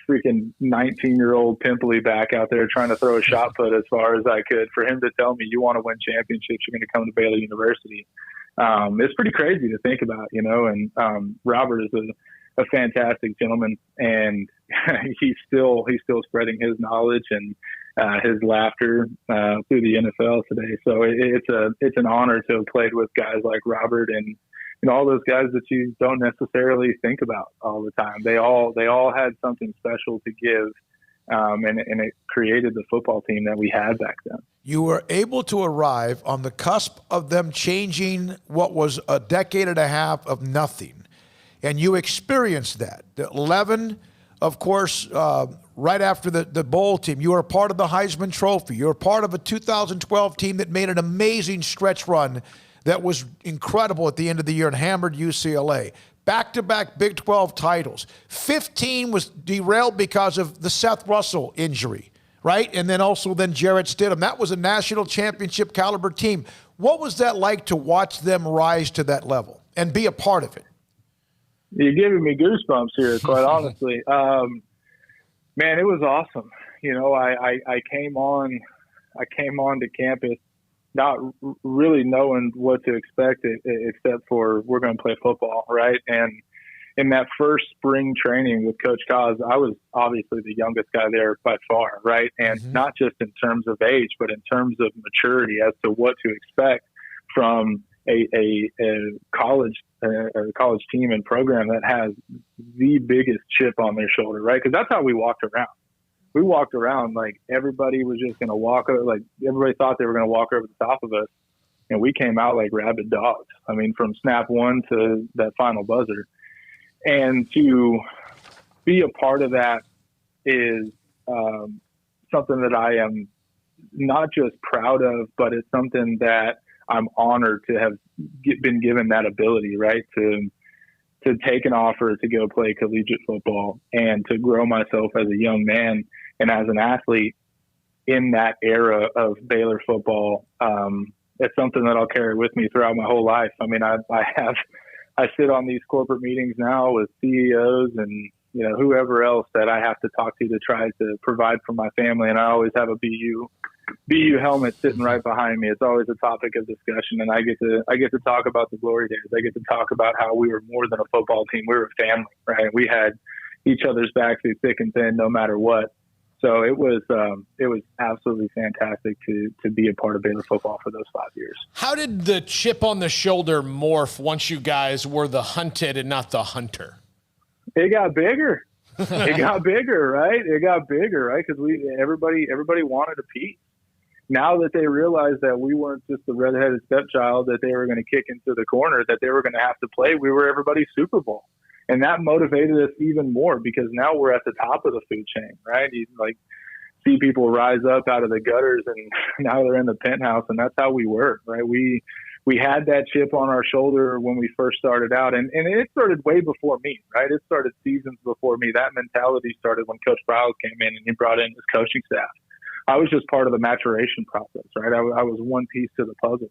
freaking 19-year-old pimply back out there trying to throw a shot put as far as I could, for him to tell me, you want to win championships, you're going to come to Baylor University. It's pretty crazy to think about, and Robert is a fantastic gentleman, and he's still spreading his knowledge and his laughter through the NFL today. So it's an honor to have played with guys like Robert and all those guys that you don't necessarily think about all the time. They all had something special to give, and it created the football team that we had back then. You were able to arrive on the cusp of them changing what was a decade and a half of nothing, and you experienced that. The 11, of course, right after the bowl team, you were a part of the Heisman Trophy. You were part of a 2012 team that made an amazing stretch run that was incredible at the end of the year and hammered UCLA. Back-to-back Big 12 titles. 15 was derailed because of the Seth Russell injury, right? And then also Jarrett Stidham. That was a national championship caliber team. What was that like to watch them rise to that level and be a part of it? You're giving me goosebumps here, quite honestly. Man, it was awesome. I came on to campus not really knowing what to expect except for we're going to play football, right? And in that first spring training with Coach Kaz, I was obviously the youngest guy there by far, right? And not just in terms of age, but in terms of maturity as to what to expect from a college team and program that has the biggest chip on their shoulder, right? Because that's how we walked around. We walked around like everybody was just going to walk over, like everybody thought they were going to walk over the top of us. And we came out like rabid dogs. I mean, from snap one to that final buzzer. And to be a part of that is something that I am not just proud of, but it's something that I'm honored to have been given that ability, right? To take an offer to go play collegiate football and to grow myself as a young man and as an athlete in that era of Baylor football. It's something that I'll carry with me throughout my whole life. I mean, I sit on these corporate meetings now with CEOs and, whoever else that I have to talk to try to provide for my family. And I always have a BU helmet sitting right behind me. It's always a topic of discussion, and I get to talk about the glory days. I get to talk about how we were more than a football team. We were a family, right? We had each other's backs through thick and thin, no matter what. So it was absolutely fantastic to be a part of Baylor football for those 5 years. How did the chip on the shoulder morph once you guys were the hunted and not the hunter? It got bigger. It got bigger, right? It got bigger, right? Because everybody wanted a piece. Now that they realized that we weren't just the redheaded stepchild that they were going to kick into the corner, that they were going to have to play, we were everybody's Super Bowl. And that motivated us even more because now we're at the top of the food chain, right? You see people rise up out of the gutters and now they're in the penthouse, and that's how we were, right? We had that chip on our shoulder when we first started out, and it started way before me, right? It started seasons before me. That mentality started when Coach Bryce came in and he brought in his coaching staff. I was just part of the maturation process, right? I was one piece to the puzzle.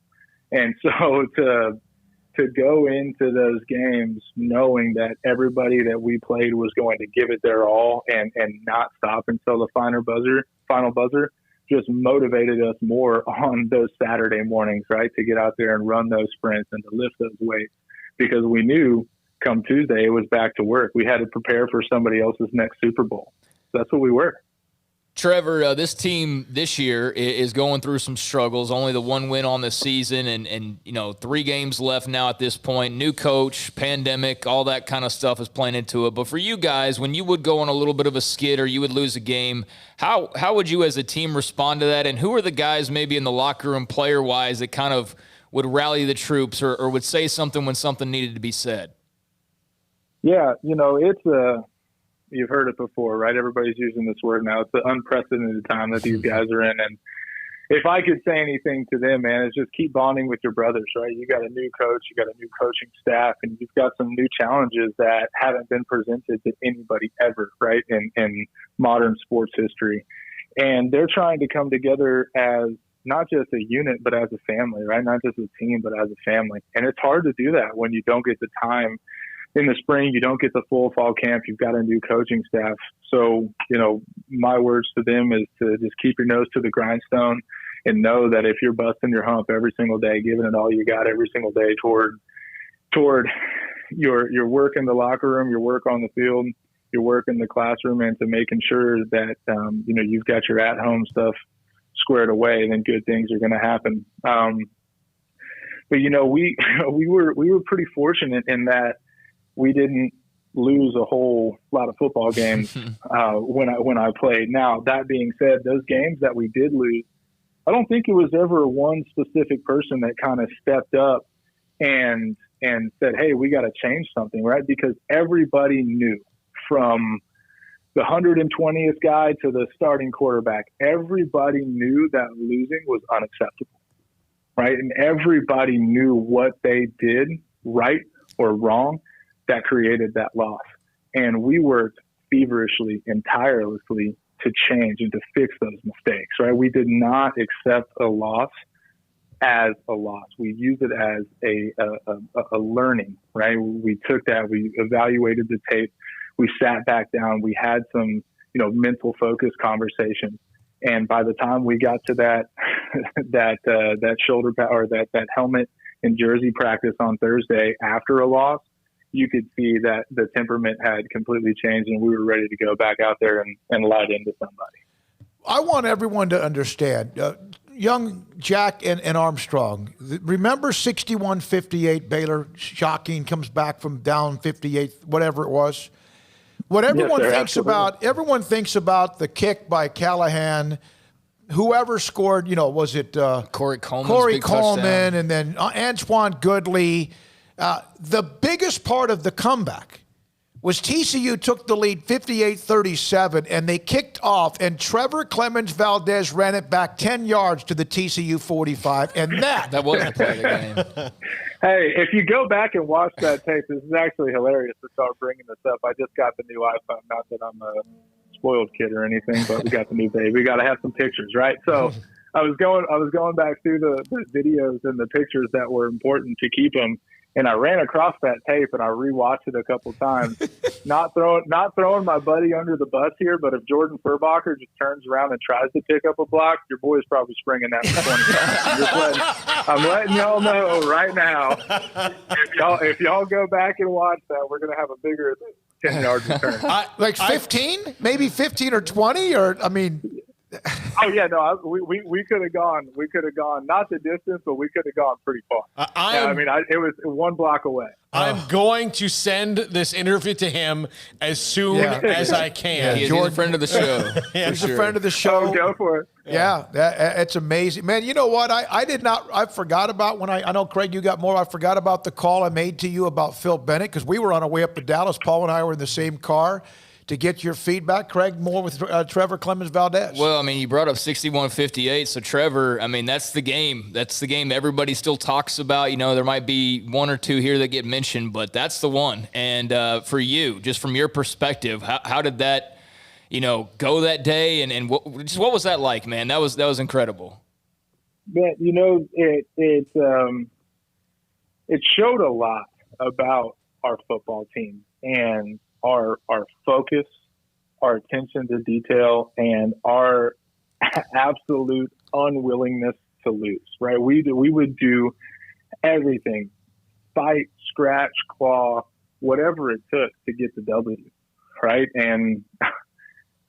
And so to go into those games knowing that everybody that we played was going to give it their all and not stop until the final buzzer just motivated us more on those Saturday mornings, right? To get out there and run those sprints and to lift those weights because we knew come Tuesday it was back to work. We had to prepare for somebody else's next Super Bowl. So that's what we were. Trevor, this team this year is going through some struggles. Only the one win on the season and 3 games left now at this point. New coach, pandemic, all that kind of stuff is playing into it. But for you guys, when you would go on a little bit of a skid or you would lose a game, how would you as a team respond to that? And who are the guys maybe in the locker room player-wise that kind of would rally the troops or would say something when something needed to be said? Yeah, it's you've heard it before, right? Everybody's using this word now. It's an unprecedented time that these guys are in. if I could say anything to them, man, it's just keep bonding with your brothers, right? You got a new coach, you got a new coaching staff, and you've got some new challenges that haven't been presented to anybody ever, right, in modern sports history. And they're trying to come together as not just a unit, but as a family, right? Not just a team, but as a family. And it's hard to do that when you don't get the time in the spring, you don't get the full fall camp, you've got a new coaching staff. So, my words to them is to just keep your nose to the grindstone and know that if you're busting your hump every single day, giving it all you got every single day toward your work in the locker room, your work on the field, your work in the classroom, and to making sure that, you've got your at-home stuff squared away, then good things are going to happen. But, we were pretty fortunate in that we didn't lose a whole lot of football games when I played. Now, that being said, those games that we did lose, I don't think it was ever one specific person that kind of stepped up and said, hey, we got to change something, right? Because everybody knew, from the 120th guy to the starting quarterback, everybody knew that losing was unacceptable, right? And everybody knew what they did right or wrong that created that loss. And we worked feverishly and tirelessly to change and to fix those mistakes, right? We did not accept a loss as a loss. We used it as a learning, right? We took that, we evaluated the tape, we sat back down, we had some, mental focus conversations. And by the time we got to that shoulder pad or that helmet and jersey practice on Thursday after a loss, you could see that the temperament had completely changed and we were ready to go back out there and light into somebody. I want everyone to understand, young Jack and Armstrong, remember 61-58, Baylor shocking, comes back from down 58, whatever it was. What everyone everyone thinks about the kick by Callahan, whoever scored, was it Corey Coleman, and then Antoine Goodley. The biggest part of the comeback was TCU took the lead 58-37, and they kicked off, and Trevor Clemens Valdez ran it back 10 yards to the TCU 45, and that was the play of the game. Hey, if you go back and watch that tape, this is actually hilarious to start bringing this up. I just got the new iPhone. Not that I'm a spoiled kid or anything, but we got the new baby. We got to have some pictures, right? So I was going back through the videos and the pictures that were important to keep them. And I ran across that tape and I rewatched it a couple times. Not throwing my buddy under the bus here, but if Jordan Furbacher just turns around and tries to pick up a block, your boy's probably springing that for 20. I'm letting y'all know right now. If y'all go back and watch that, we're gonna have a bigger 10-yard return. Like 15, maybe 15 or 20, or I mean. Oh yeah, no, we could have gone. We could have gone not the distance, but we could have gone pretty far. It was one block away. I'm going to send this interview to him as soon as I can. He's a friend of the show. He's a friend of the show. Oh, go for it. Yeah, it's amazing, man. You know what? I forgot about I know, Craig, you got more. I forgot about the call I made to you about Phil Bennett, because we were on our way up to Dallas. Paul and I were in the same car to get your feedback. Craig, more with Trevor Clemens Valdez. Well, I mean, you brought up 61-58. So Trevor, I mean, that's the game. That's the game everybody still talks about. There might be one or two here that get mentioned, but that's the one. And for you, just from your perspective, how did that, go that day? And what was that like, man? That was incredible. Yeah, it showed a lot about our football team and our focus, our attention to detail, and our absolute unwillingness to lose, right? We would do everything, fight, scratch, claw, whatever it took to get the W, right? And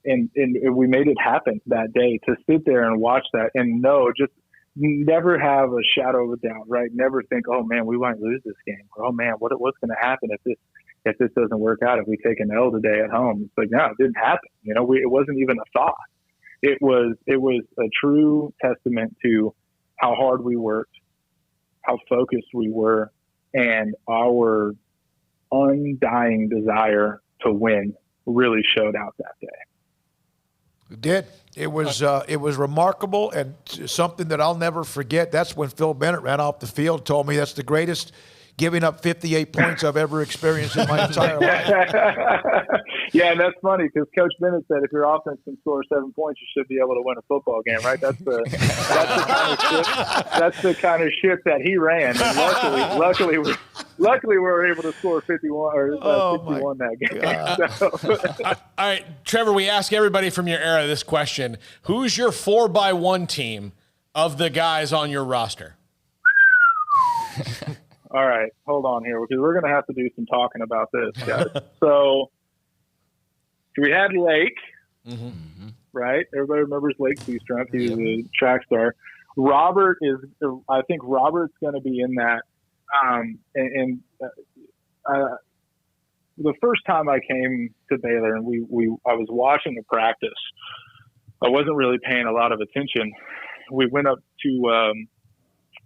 we made it happen that day, to sit there and watch that and just never have a shadow of a doubt, right? Never think, oh man, we might lose this game, or oh man, what's going to happen if this doesn't work out, if we take an L today at home. It's like, no, it didn't happen. It wasn't even a thought. It was a true testament to how hard we worked, how focused we were, and our undying desire to win really showed out that day. It did. It was remarkable and something that I'll never forget. That's when Phil Bennett ran off the field, told me that's the greatest giving up 58 points I've ever experienced in my entire life. Yeah, and that's funny because Coach Bennett said if your offense can score 7 points, you should be able to win a football game, right? That's the kind of ship that he ran. And luckily we were able to score 51 or 51 that game. All right, Trevor, we ask everybody from your era this question. Who's your 4x1 team of the guys on your roster? All right, hold on here because we're going to have to do some talking about this, guys. So we had Lake, right? Everybody remembers Lake Seastrunk. He's a track star. Robert I think Robert's going to be in that. The first time I came to Baylor and I was watching the practice, I wasn't really paying a lot of attention. We went up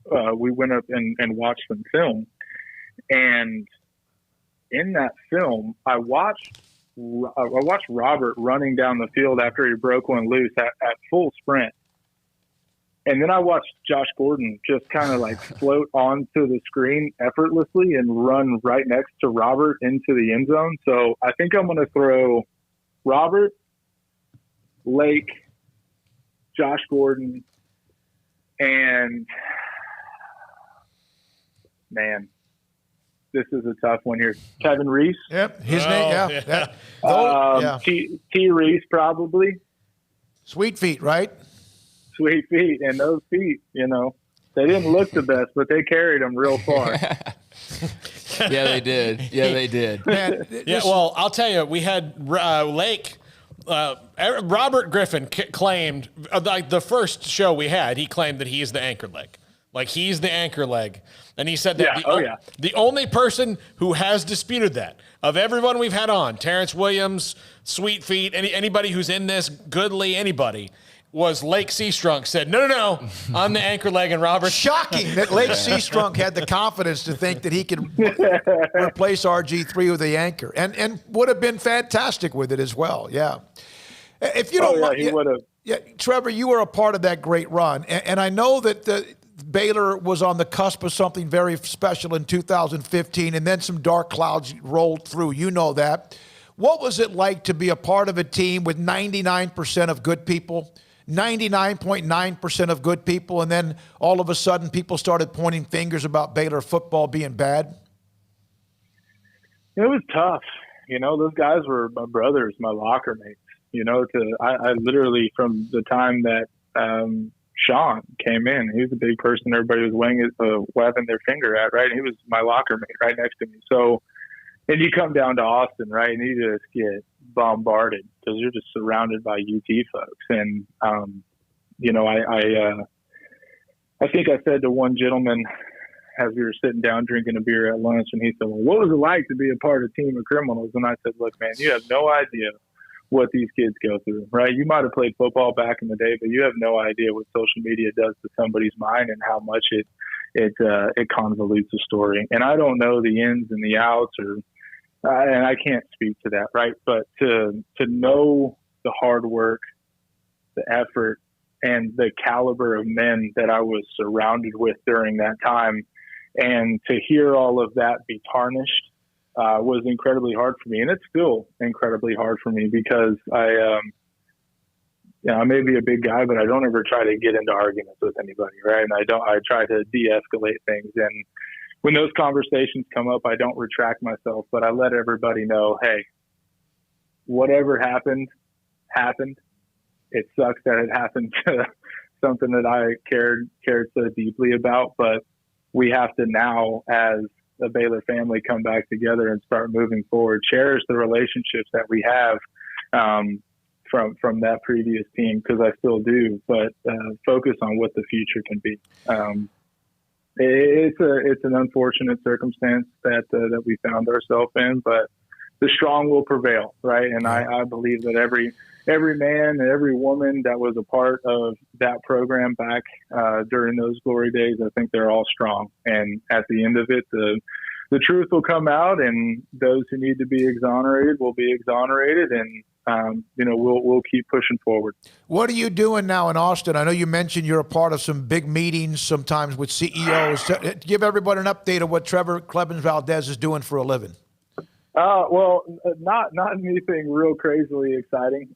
and watched some film, and in that film, I watched Robert running down the field after he broke one loose at full sprint. And then I watched Josh Gordon just kind of like float onto the screen effortlessly and run right next to Robert into the end zone. So I think I'm going to throw Robert, Lake, Josh Gordon, and man, this is a tough one here. Kevin Reese. Yep, his name. Yeah. T. Reese probably. Sweet feet, right? Sweet feet, and those feet, they didn't look the best, but they carried them real far. Yeah, they did. Man, well, I'll tell you, we had Lake. Robert Griffin claimed, like the first show we had, he claimed that he's the anchor leg. Like he's the anchor leg. And he said that the only person who has disputed that, of everyone we've had on, Terrence Williams, Sweet Feet, anybody who's in this, Goodley, anybody, was Lake Seastrunk said, no, I'm the anchor leg, and Robert. Shocking that Lake Seastrunk had the confidence to think that he could replace RG3 with the anchor, and would have been fantastic with it as well. Yeah. If you don't mind, he would have. Yeah, Trevor, you were a part of that great run, and I know that Baylor was on the cusp of something very special in 2015, and then some dark clouds rolled through. You know that. What was it like to be a part of a team with 99% of good people? 99.9% of good people, and then all of a sudden people started pointing fingers about Baylor football being bad? It was tough. Those guys were my brothers, my locker mates. I literally, from the time that Sean came in, he was a big person everybody was wagging their finger at, right? And he was my locker mate right next to me. So, and you come down to Austin, right, and you just get bombarded because you're just surrounded by UT folks. And, I think I said to one gentleman as we were sitting down drinking a beer at lunch, and he said, well, what was it like to be a part of a team of criminals? And I said, look, man, you have no idea what these kids go through, right? You might have played football back in the day, but you have no idea what social media does to somebody's mind and how much it convolutes a story. And I don't know the ins and the outs, and I can't speak to that, right? But to know the hard work, the effort, and the caliber of men that I was surrounded with during that time, and to hear all of that be tarnished was incredibly hard for me. And it's still incredibly hard for me because I may be a big guy, but I don't ever try to get into arguments with anybody, right? And I try to de-escalate things. And when those conversations come up, I don't retract myself, but I let everybody know, hey, whatever happened. It sucks that it happened to something that I cared so deeply about, but we have to now, as a Baylor family, come back together and start moving forward, cherish the relationships that we have from that previous team, because I still do, but focus on what the future can be. It's an unfortunate circumstance that we found ourselves in, but the strong will prevail, right? And I believe that every man and every woman that was a part of that program back during those glory days, I think they're all strong. And at the end of it, the truth will come out, and those who need to be exonerated will be exonerated. And we'll keep pushing forward. What are you doing now in Austin? I know you mentioned you're a part of some big meetings sometimes with CEOs. Give everybody an update of what Trevor Clemens Valdez is doing for a living. Well, not anything real crazily exciting,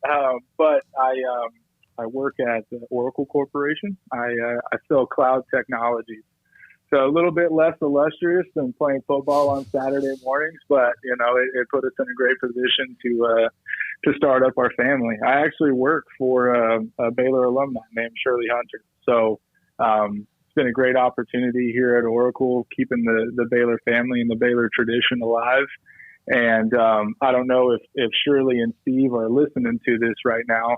but I work at the Oracle Corporation. I sell cloud technologies. So a little bit less illustrious than playing football on Saturday mornings, but it put us in a great position to start up our family. I actually work for a Baylor alumni named Shirley Hunter. So it's been a great opportunity here at Oracle, keeping the Baylor family and the Baylor tradition alive. And I don't know if Shirley and Steve are listening to this right now,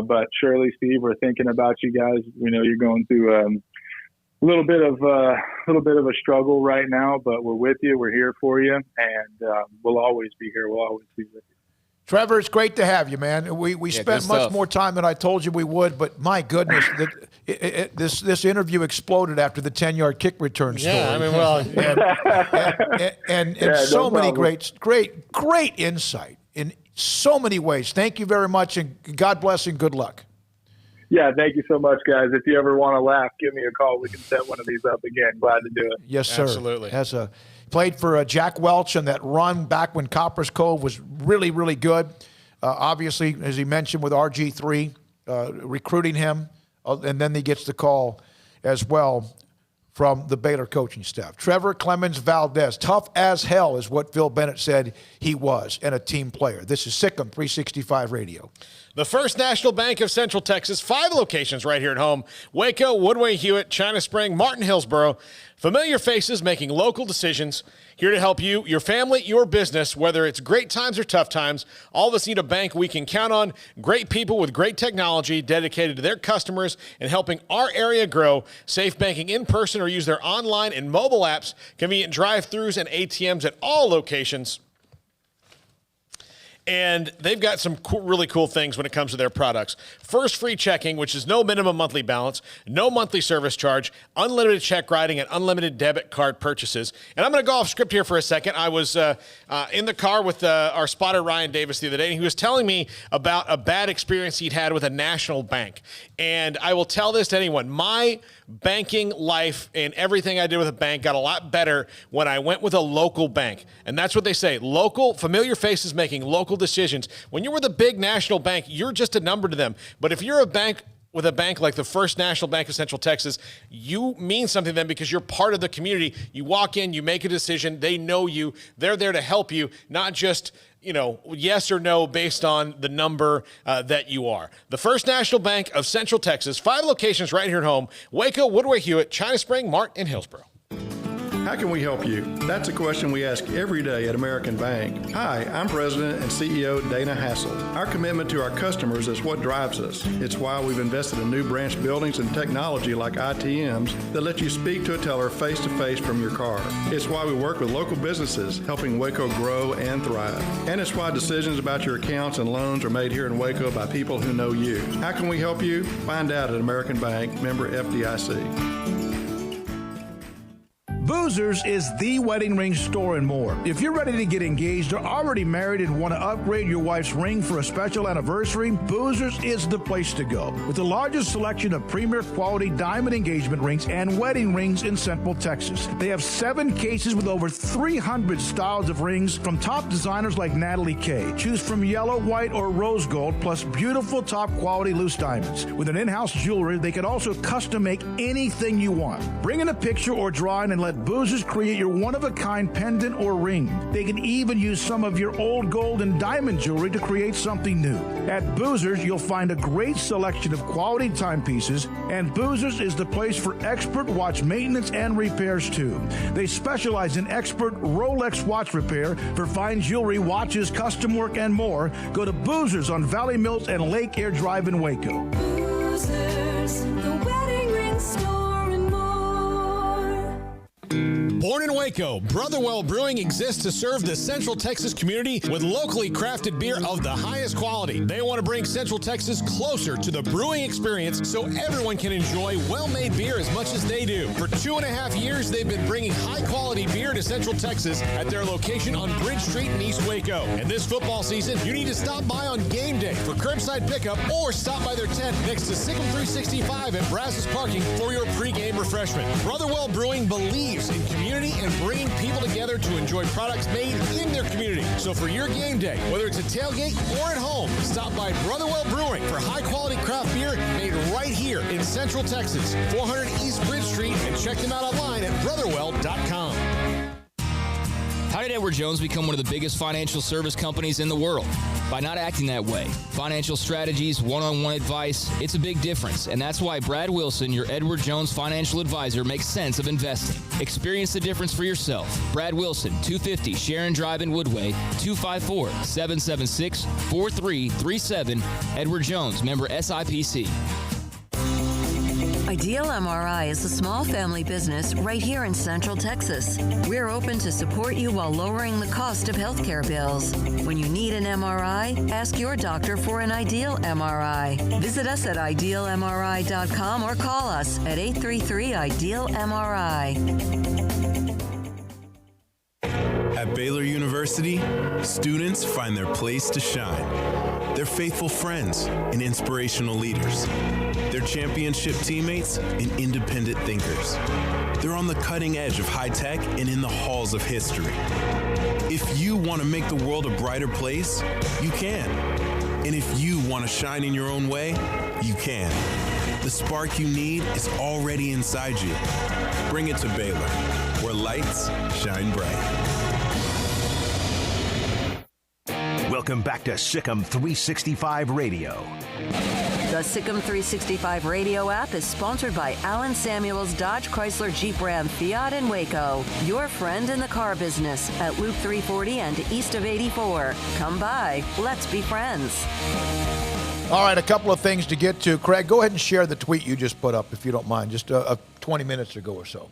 but Shirley, Steve, we're thinking about you guys. We know you're going through a little bit of a struggle right now, but we're with you. We're here for you, and we'll always be here. We'll always be with you. Trevor, it's great to have you, man. We spent much more time than I told you we would, but my goodness, this interview exploded after the 10-yard kick return story. Yeah, I mean, well, and so many great insight in so many ways. Thank you very much, and God bless and good luck. Yeah, thank you so much, guys. If you ever want to laugh, give me a call. We can set one of these up again. Glad to do it. Yes, sir. Absolutely. Played for Jack Welch, and that run back when Copper's Cove was really, really good. Obviously, as he mentioned, with RG3, recruiting him, and then he gets the call as well from the Baylor coaching staff. Trevor Clemens Valdez, tough as hell is what Phil Bennett said he was, and a team player. This is SicEm365 Radio. The First National Bank of Central Texas, 5 locations right here at home. Waco, Woodway, Hewitt, China Spring, Martin, Hillsboro. Familiar faces making local decisions. Here to help you, your family, your business, whether it's great times or tough times. All of us need a bank we can count on. Great people with great technology dedicated to their customers and helping our area grow. Safe banking in person or use their online and mobile apps. Convenient drive-thrus and ATMs at all locations. And they've got some really cool things when it comes to their products. First free checking, which is no minimum monthly balance, no monthly service charge, unlimited check writing, and unlimited debit card purchases. And I'm going to go off script here for a second. I was in the car with our spotter, Ryan Davis, the other day, and he was telling me about a bad experience he'd had with a national bank. And I will tell this to anyone. My banking life and everything I did with a bank got a lot better when I went with a local bank. And that's what they say. Local, familiar faces making local decisions. When you're with a big national bank, you're just a number to them. But if you're a bank with a bank like the First National Bank of Central Texas, you mean something to them because you're part of the community. You walk in, you make a decision, they know you, they're there to help you, not just, yes or no based on the number that you are. The First National Bank of Central Texas, 5 locations right here at home: Waco, Woodway, Hewitt, China Spring, Mart, and Hillsboro. How can we help you? That's a question we ask every day at American Bank. Hi, I'm President and CEO Dana Hassel. Our commitment to our customers is what drives us. It's why we've invested in new branch buildings and technology like ITMs that let you speak to a teller face-to-face from your car. It's why we work with local businesses, helping Waco grow and thrive. And it's why decisions about your accounts and loans are made here in Waco by people who know you. How can we help you? Find out at American Bank, member FDIC. Boozers is the wedding ring store and more. If you're ready to get engaged or already married and want to upgrade your wife's ring for a special anniversary, Boozers is the place to go. With the largest selection of premier quality diamond engagement rings and wedding rings in Central Texas. They have 7 cases with over 300 styles of rings from top designers like Natalie Kay. Choose from yellow, white, or rose gold, plus beautiful top quality loose diamonds. With an in-house jewelry, they can also custom make anything you want. Bring in a picture or drawing and let Boozers create your one-of-a-kind pendant or ring. They can even use some of your old gold and diamond jewelry to create something new. At Boozers, you'll find a great selection of quality timepieces, and Boozers is the place for expert watch maintenance and repairs too. They specialize in expert Rolex watch repair for fine jewelry, watches, custom work, and more. Go to Boozers on Valley Mills and Lake Air Drive in Waco. Boozers, the wedding ring store and more. Born in Waco, Brotherwell Brewing exists to serve the Central Texas community with locally crafted beer of the highest quality. They want to bring Central Texas closer to the brewing experience so everyone can enjoy well-made beer as much as they do. For 2.5 years, they've been bringing high-quality beer to Central Texas at their location on Bridge Street in East Waco. And this football season, you need to stop by on game day for curbside pickup or stop by their tent next to Sic'Em365 at Brazos Parking for your pregame refreshment. Brotherwell Brewing believes in community and bringing people together to enjoy products made in their community. So for your game day, whether it's a tailgate or at home, stop by Brotherwell Brewing for high-quality craft beer made right here in Central Texas, 400 East Bridge Street, and check them out online at brotherwell.com. How did Edward Jones become one of the biggest financial service companies in the world? By not acting that way. Financial strategies, one-on-one advice, it's a big difference. And that's why Brad Wilson, your Edward Jones financial advisor, makes sense of investing. Experience the difference for yourself. Brad Wilson, 250 Sharon Drive in Woodway, 254-776-4337. Edward Jones, member SIPC. Ideal MRI is a small family business right here in Central Texas. We're open to support you while lowering the cost of healthcare bills. When you need an MRI, ask your doctor for an Ideal MRI. Visit us at idealmri.com or call us at 833-IDEAL-MRI. At Baylor University, students find their place to shine. They're faithful friends and inspirational leaders. They're championship teammates and independent thinkers. They're on the cutting edge of high tech and in the halls of history. If you want to make the world a brighter place, you can. And if you want to shine in your own way, you can. The spark you need is already inside you. Bring it to Baylor, where lights shine bright. Welcome back to Sic'em365 Radio. The Sic'em365 Radio app is sponsored by Alan Samuels Dodge Chrysler Jeep Ram Fiat in Waco. Your friend in the car business at Loop 340 and east of 84. Come by. Let's be friends. All right, a couple of things to get to. Craig, go ahead and share the tweet you just put up, if you don't mind, just 20 minutes ago or so.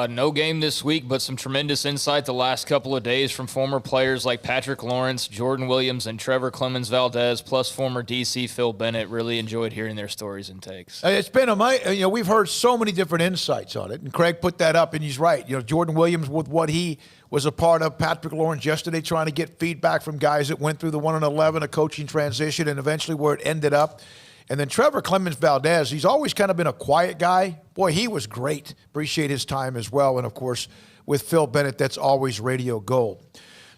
No game this week, but some tremendous insight the last couple of days from former players like Patrick Lawrence, Jordan Williams, and Trevor Clemens-Valdez, plus former DC Phil Bennett. Really enjoyed hearing their stories and takes. It's been amazing. We've heard so many different insights on it, and Craig put that up, and he's right. Jordan Williams with what he was a part of, Patrick Lawrence yesterday trying to get feedback from guys that went through the 1-11, a coaching transition, and eventually where it ended up. And then Trevor Clemens-Valdez, he's always kind of been a quiet guy. Boy, he was great. Appreciate his time as well. And, of course, with Phil Bennett, that's always radio gold.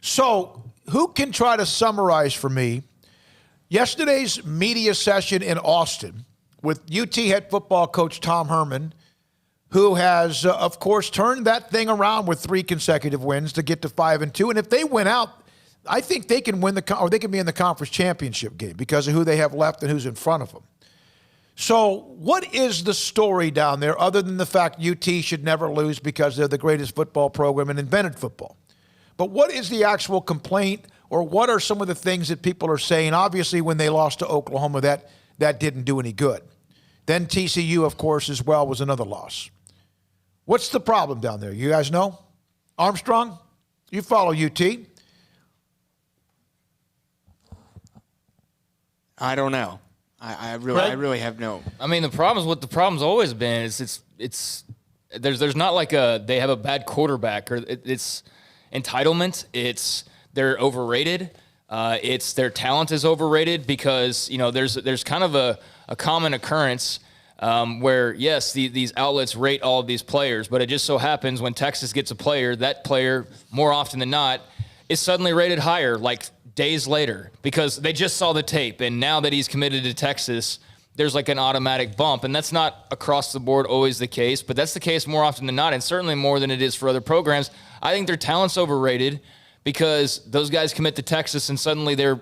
So who can try to summarize for me yesterday's media session in Austin with UT head football coach Tom Herman, who has, of course, turned that thing around with 3 consecutive wins to get to 5-2. And if they win out, I think they can win or they can be in the conference championship game because of who they have left and who's in front of them. So what is the story down there other than the fact UT should never lose because they're the greatest football program and invented football? But what is the actual complaint, or what are some of the things that people are saying? Obviously, when they lost to Oklahoma, that didn't do any good. Then TCU, of course, as well, was another loss. What's the problem down there? You guys know? Armstrong, you follow UT. I don't know. I really have no. I mean, the problem's always been is there's not like they have a bad quarterback, or it's entitlement. It's they're overrated. It's their talent is overrated because there's kind of a common occurrence where yes these outlets rate all of these players, but it just so happens when Texas gets a player, that player more often than not is suddenly rated higher like days later because they just saw the tape, and now that he's committed to Texas, there's like an automatic bump. And that's not across the board always the case, but that's the case more often than not, and certainly more than it is for other programs. I think their talent's overrated because those guys commit to Texas and suddenly they're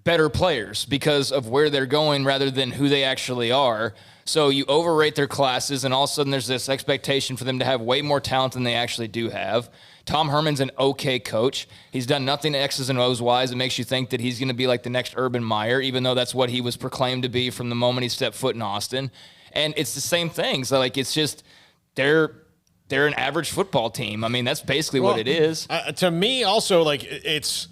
better players because of where they're going rather than who they actually are. So you overrate their classes, and all of a sudden there's this expectation for them to have way more talent than they actually do have. Tom Herman's an okay coach. He's done nothing X's and O's wise. It makes you think that he's going to be like the next Urban Meyer, even though that's what he was proclaimed to be from the moment he stepped foot in Austin. And it's the same thing. So, it's just they're they're an average football team. I mean, that's basically what it is. To me, also, like, it's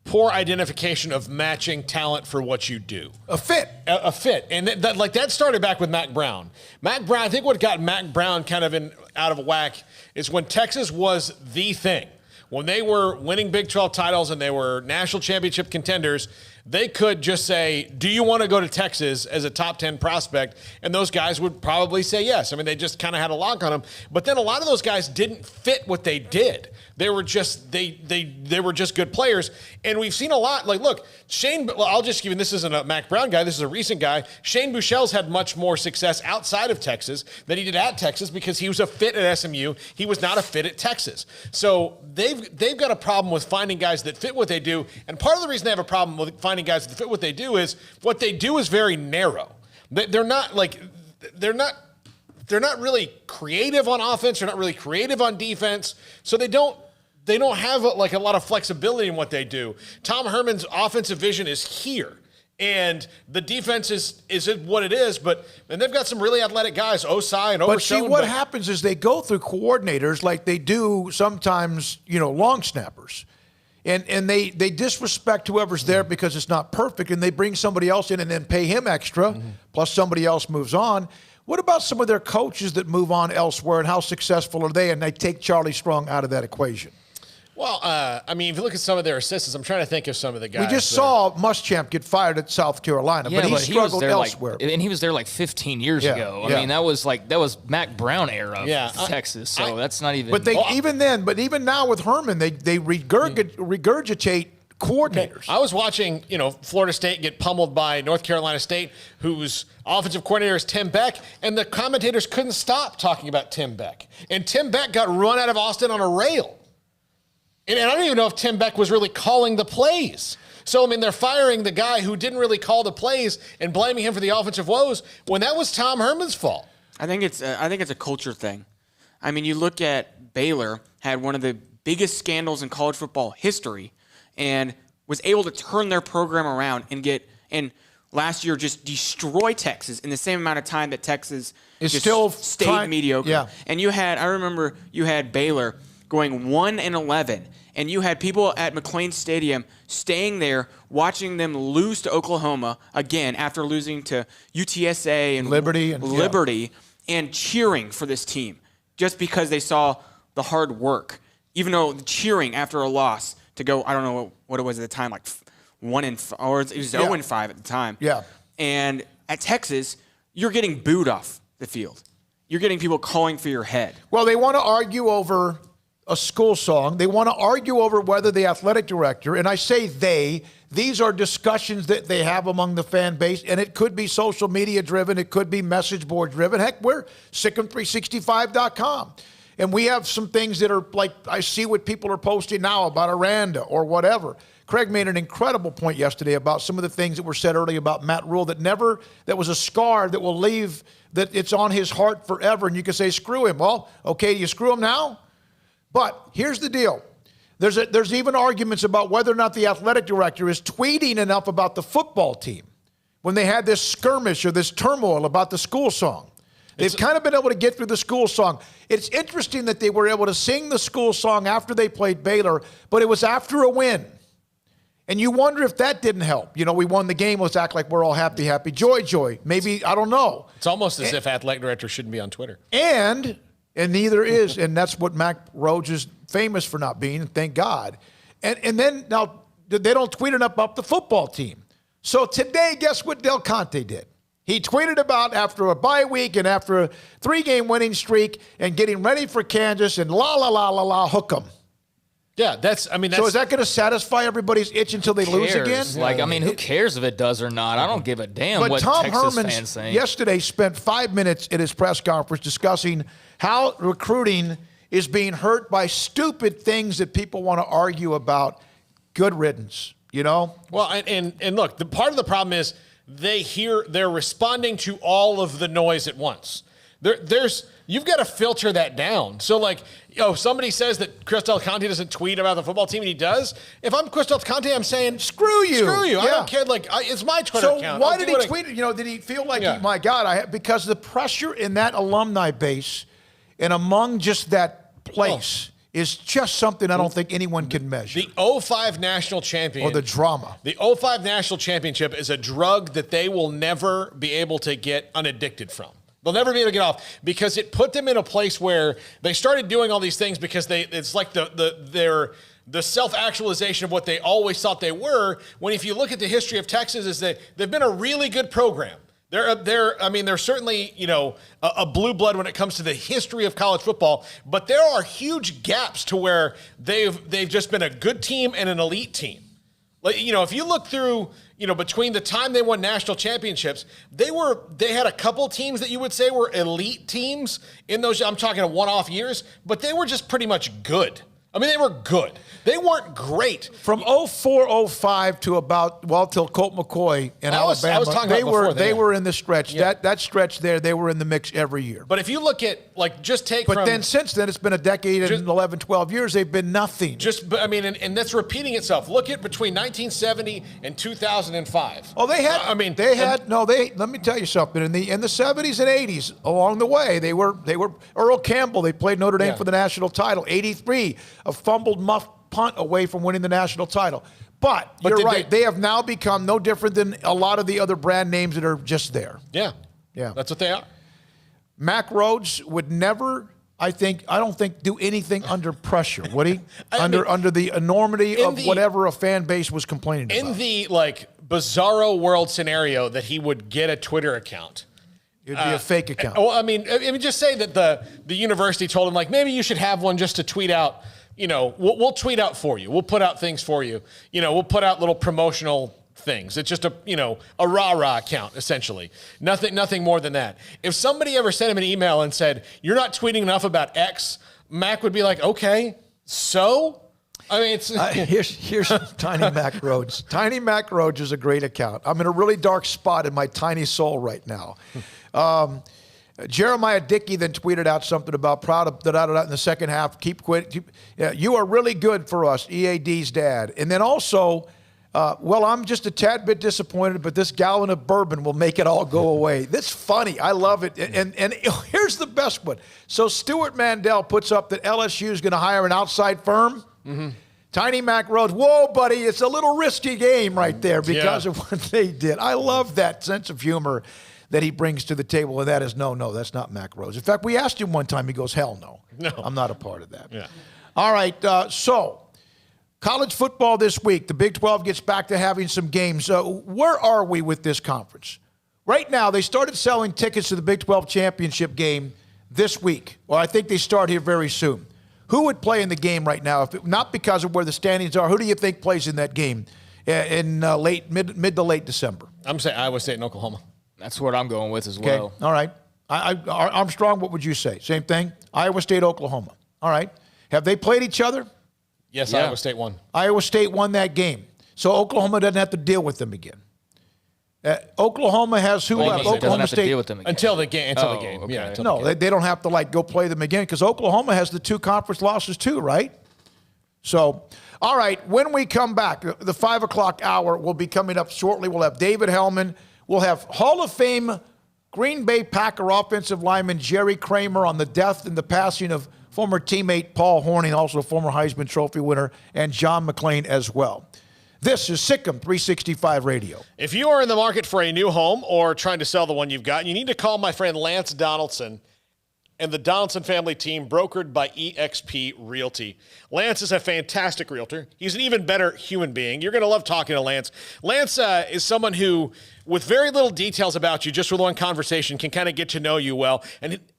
poor identification of matching talent for what you do. A fit. A fit. And that started back with Mack Brown. Mack Brown, I think what got Mack Brown kind of out of whack is when Texas was the thing. When they were winning Big 12 titles and they were national championship contenders, they could just say, do you want to go to Texas as a top 10 prospect? And those guys would probably say yes. I mean, they just kind of had a lock on them. But then a lot of those guys didn't fit what they did. They were just they were just good players. And we've seen a lot. Like, look, I'll just give you, this isn't a Mack Brown guy. This is a recent guy. Shane Buechele's had much more success outside of Texas than he did at Texas because he was a fit at SMU. He was not a fit at Texas. So they've got a problem with finding guys that fit what they do. And part of the reason they have a problem with finding guys that fit what they do is very narrow. They're not really creative on offense. They're not really creative on defense. So they don't have a lot of flexibility in what they do. Tom Herman's offensive vision is here. And the defense is what it is, and they've got some really athletic guys, Osai and Overshown. But see, what happens is they go through coordinators like they do sometimes, long snappers. And they disrespect whoever's there because it's not perfect, and they bring somebody else in and then pay him extra, plus somebody else moves on. What about some of their coaches that move on elsewhere, and how successful are they, and they take Charlie Strong out of that equation? Well, I mean, if you look at some of their assistants, I'm trying to think of some of the guys. We just saw Muschamp get fired at South Carolina, but he struggled elsewhere. And he was there 15 years ago. I mean, that was Mack Brown era of Texas, so that's not even. But even now with Herman, they regurgitate coordinators. Okay. I was watching, Florida State get pummeled by North Carolina State, whose offensive coordinator is Tim Beck, and the commentators couldn't stop talking about Tim Beck. And Tim Beck got run out of Austin on a rail. And I don't even know if Tim Beck was really calling the plays. So, I mean, they're firing the guy who didn't really call the plays and blaming him for the offensive woes when that was Tom Herman's fault. I think it's a culture thing. I mean, you look at Baylor, had one of the biggest scandals in college football history, and was able to turn their program around and last year just destroy Texas in the same amount of time that Texas stayed mediocre. Yeah. And I remember you had Baylor going 1-11, and you had people at McLean Stadium staying there watching them lose to Oklahoma again after losing to UTSA and Liberty and cheering for this team just because they saw the hard work, even though cheering after a loss to go, I don't know what it was at the time, like 1-5, or it was 0-5 at the time. Yeah. And at Texas, you're getting booed off the field. You're getting people calling for your head. Well, they want to argue over a school song. They want to argue over whether the athletic director, and I say these are discussions that they have among the fan base, and it could be social media driven, it could be message board driven. Heck, we're Sic'em365.com. And we have some things that are like, I see what people are posting now about Aranda or whatever. Craig made an incredible point yesterday about some of the things that were said earlier about Matt Rule that was a scar that will leave, that it's on his heart forever. And you can say, screw him. Well, okay, do you screw him now? But here's the deal. There's even arguments about whether or not the athletic director is tweeting enough about the football team when they had this skirmish or this turmoil about the school song. They've kind of been able to get through the school song. It's interesting that they were able to sing the school song after they played Baylor, but it was after a win. And you wonder if that didn't help. We won the game. Let's act like we're all happy, happy, joy, joy. Maybe, I don't know. It's almost as if athletic director shouldn't be on Twitter. And neither is, and that's what Mack Rhodes is famous for not being, thank God. And then, now, they don't tweet enough about the football team. So today, guess what Del Conte did? He tweeted about after a bye week and after a 3-game winning streak and getting ready for Kansas and hook 'em. Yeah, so is that going to satisfy everybody's itch until they lose again? Who cares if it does or not? I don't give a damn what Tom Texas Herman fans think. Yesterday spent 5 minutes at his press conference discussing how recruiting is being hurt by stupid things that people want to argue about. Good riddance, Well, and look, the part of the problem is they're responding to all of the noise at once. You've got to filter that down. So, somebody says that Chris Del Conte doesn't tweet about the football team, and he does. If I'm Chris Del Conte, I'm saying, screw you. Yeah. I don't care. It's my Twitter account. So why did he tweet it? Did he feel like, my God, because the pressure in that alumni base and among just that place is just something I don't think anyone can measure. The 05 national champion. Or the drama. The 05 national championship is a drug that they will never be able to get unaddicted from. They'll never be able to get off because it put them in a place where they started doing all these things because it's like the self-actualization of what they always thought they were, when if you look at the history of Texas, is that they've been a really good program. They're certainly, a blue blood when it comes to the history of college football, but there are huge gaps to where they've just been a good team and an elite team. Like, if you look through, between the time they won national championships, they had a couple teams that you would say were elite teams in those, I'm talking one-off years, but they were just pretty much good. I mean, they were good. They weren't great. From 04, 05 to till Colt McCoy in Alabama, I was talking about they were in the stretch. Yeah. That stretch there, they were in the mix every year. But if you look at, then since then, it's been a decade and 11, 12 years, they've been nothing. And that's repeating itself. Look at between 1970 and 2005. Oh, let me tell you something. In the 70s and 80s, along the way, they were Earl Campbell. They played Notre Dame for the national title. 83, a fumbled muff punt away from winning the national title. But you're right. They have now become no different than a lot of the other brand names that are just there. Yeah. That's what they are. Mack Rhodes would never, I don't think, do anything under pressure, would he? under the enormity of whatever a fan base was complaining about. In the bizarro world scenario that he would get a Twitter account. It'd be a fake account. Just say that the university told him, maybe you should have one just to tweet out. We'll tweet out for you. We'll put out things for you. We'll put out little promotional things. It's just a rah-rah account, essentially. Nothing more than that. If somebody ever sent him an email and said, you're not tweeting enough about X, Mac would be like, okay, so? I mean, it's... here's Tiny Mac Rhodes. Tiny Mac Rhodes is a great account. I'm in a really dark spot in my tiny soul right now. Jeremiah Dickey then tweeted out something about proud of da-da-da-da in the second half. You are really good for us, EAD's dad. And then also, I'm just a tad bit disappointed, but this gallon of bourbon will make it all go away. That's funny. I love it. And here's the best one. So Stuart Mandel puts up that LSU is going to hire an outside firm. Mm-hmm. Tiny Mac Rhodes, whoa, buddy, it's a little risky game right there because of what they did. I love that sense of humor that he brings to the table, and that is, no, that's not Mac Rhodes. In fact, we asked him one time, he goes, hell no. I'm not a part of that. Yeah. All right, so college football this week. The Big 12 gets back to having some games. Where are we with this conference? Right now, they started selling tickets to the Big 12 championship game this week. Well, I think they start here very soon. Who would play in the game right now? Not because of where the standings are. Who do you think plays in that game in mid to late December? I'm saying Iowa State and Oklahoma. That's what I'm going with as well. Okay. All right. Armstrong, what would you say? Same thing? Iowa State, Oklahoma. All right. Have they played each other? Yes, Iowa State won. Iowa State won that game. So Oklahoma doesn't have to deal with them again. Oklahoma has who left? Oklahoma State. Deal with them again. Until the game. Okay. Yeah. They don't have to go play them again because Oklahoma has the 2 conference losses too, right? So, all right, when we come back, the 5 o'clock hour will be coming up shortly. We'll have David Hellman. We'll have Hall of Fame Green Bay Packer offensive lineman Jerry Kramer on the death and the passing of former teammate Paul Hornung, also former Heisman Trophy winner, and John McClain as well. This is SicEm365 Radio. If you are in the market for a new home or trying to sell the one you've got, you need to call my friend Lance Donaldson and the Donaldson family team, brokered by eXp Realty. Lance is a fantastic realtor. He's an even better human being. You're going to love talking to Lance. Lance is someone who, with very little details about you, just with one conversation, can kind of get to know you well.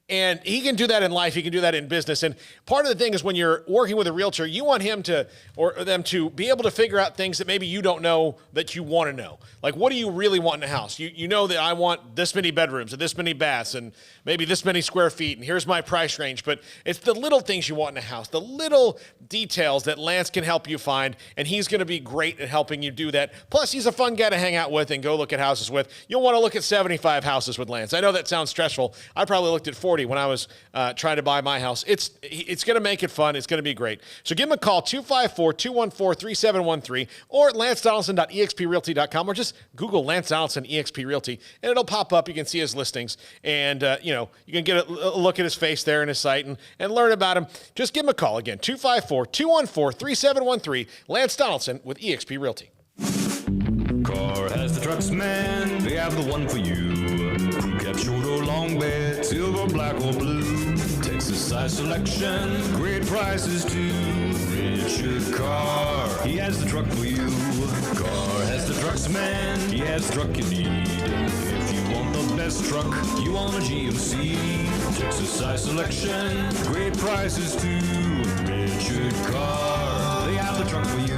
And he can do that in life. He can do that in business. And part of the thing is when you're working with a realtor, you want him to, or them to, be able to figure out things that maybe you don't know that you want to know. Like, what do you really want in a house? You know that I want this many bedrooms and this many baths and maybe this many square feet, and here's my price range. But it's the little things you want in a house, the little details that Lance can help you find, and he's going to be great at helping you do that. Plus, he's a fun guy to hang out with and go look at houses with. You'll want to look at 75 houses with Lance. I know that sounds stressful. I probably looked at 40 40 when I was trying to buy my house. It's going to make it fun. It's going to be great. So give him a call, 254-214-3713, or at lancedonaldson.exprealty.com, or just Google Lance Donaldson EXP Realty, and it'll pop up. You can see his listings, and you can get a look at his face there in his site and learn about him. Just give him a call. Again, 254-214-3713, Lance Donaldson with EXP Realty. Car has the trucks, man. They have the one for you. Crew cab, short or long bed, silver, black or blue. Texas size selection, great prices too. Richard Carr, he has the truck for you. Carr has the trucks, man. He has the truck you need. If you want the best truck, you want a GMC. Texas size selection, great prices too. Richard Carr, they have the truck for you.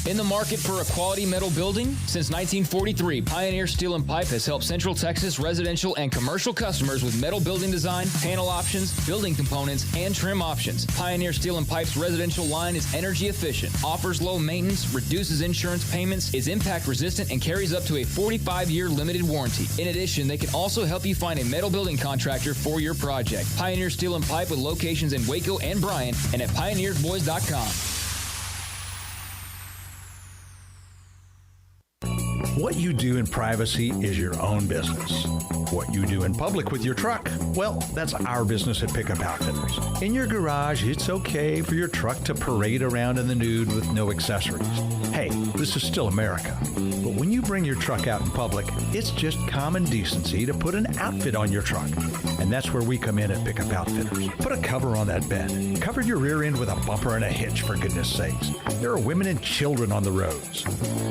In the market for a quality metal building? Since 1943, Pioneer Steel & Pipe has helped Central Texas residential and commercial customers with metal building design, panel options, building components, and trim options. Pioneer Steel & Pipe's residential line is energy efficient, offers low maintenance, reduces insurance payments, is impact resistant, and carries up to a 45-year limited warranty. In addition, they can also help you find a metal building contractor for your project. Pioneer Steel & Pipe with locations in Waco and Bryan and at pioneersboys.com. What you do in privacy is your own business. What you do in public with your truck, well, that's our business at Pickup Outfitters. In your garage, it's okay for your truck to parade around in the nude with no accessories. Hey, this is still America. But when you bring your truck out in public, it's just common decency to put an outfit on your truck. And that's where we come in at Pickup Outfitters. Put a cover on that bed. Cover your rear end with a bumper and a hitch, for goodness sakes. There are women and children on the roads.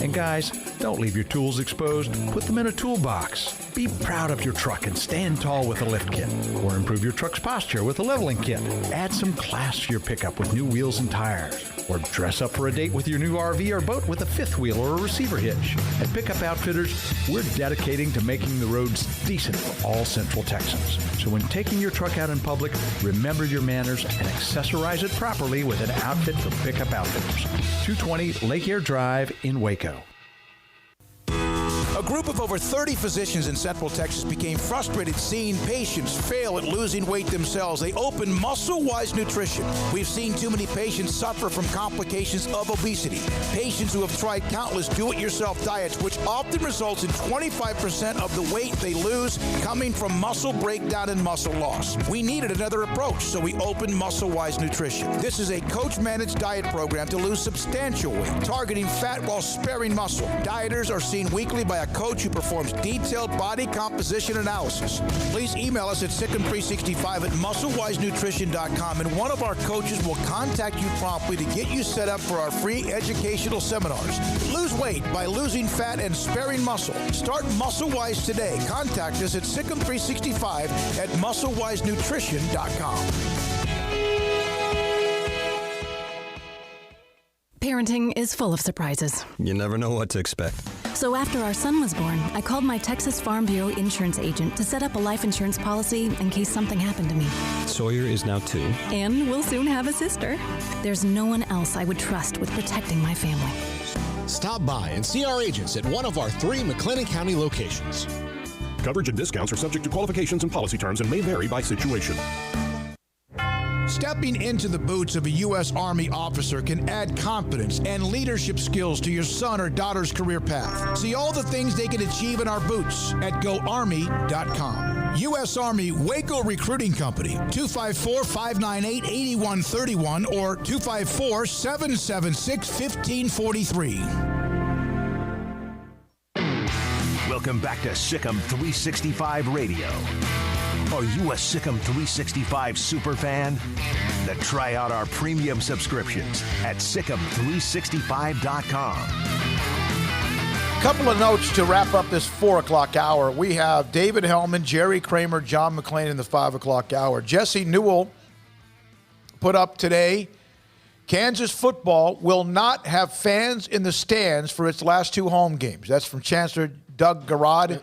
And guys, don't leave your tools exposed. Put them in a toolbox. Be proud of your truck and stand tall with a lift kit. Or improve your truck's posture with a leveling kit. Add some class to your pickup with new wheels and tires. Or dress up for a date with your new RV or boat with a fifth wheel or a receiver hitch. At Pickup Outfitters, we're dedicating to making the roads decent for all Central Texans. So when taking your truck out in public, remember your manners and accessorize it properly with an outfit from Pickup Outfitters. 220 Lake Air Drive in Waco. A group of over 30 physicians in Central Texas became frustrated seeing patients fail at losing weight themselves. They opened Muscle-Wise Nutrition. We've seen too many patients suffer from complications of obesity. Patients who have tried countless do-it-yourself diets, which often results in 25% of the weight they lose coming from muscle breakdown and muscle loss. We needed another approach, so we opened Muscle-Wise Nutrition. This is a coach-managed diet program to lose substantial weight, targeting fat while sparing muscle. Dieters are seen weekly by a coach who performs detailed body composition analysis. Please email us at Sic'em365 at MuscleWiseNutrition.com, and one of our coaches will contact you promptly to get you set up for our free educational seminars. Lose weight by losing fat and sparing muscle. Start Muscle-Wise today. Contact us at Sic'em365 at MuscleWiseNutrition.com. Parenting is full of surprises. You never know what to expect. So after our son was born, I called my Texas Farm Bureau insurance agent to set up a life insurance policy in case something happened to me. Sawyer is now 2. And we'll soon have a sister. There's no one else I would trust with protecting my family. Stop by and see our agents at one of our 3 McLennan County locations. Coverage and discounts are subject to qualifications and policy terms and may vary by situation. Stepping into the boots of a U.S. Army officer can add confidence and leadership skills to your son or daughter's career path. See all the things they can achieve in our boots at GoArmy.com. U.S. Army Waco Recruiting Company, 254-598-8131 or 254-776-1543. Welcome back to Sic'em365 Radio. Are you a Sic'em365 superfan? Then try out our premium subscriptions at Sic'em365.com. Couple of notes to wrap up this 4 o'clock hour. We have David Hellman, Jerry Kramer, John McClain in the 5 o'clock hour. Jesse Newell put up today, Kansas football will not have fans in the stands for its last 2 home games. That's from Chancellor Doug Garrod.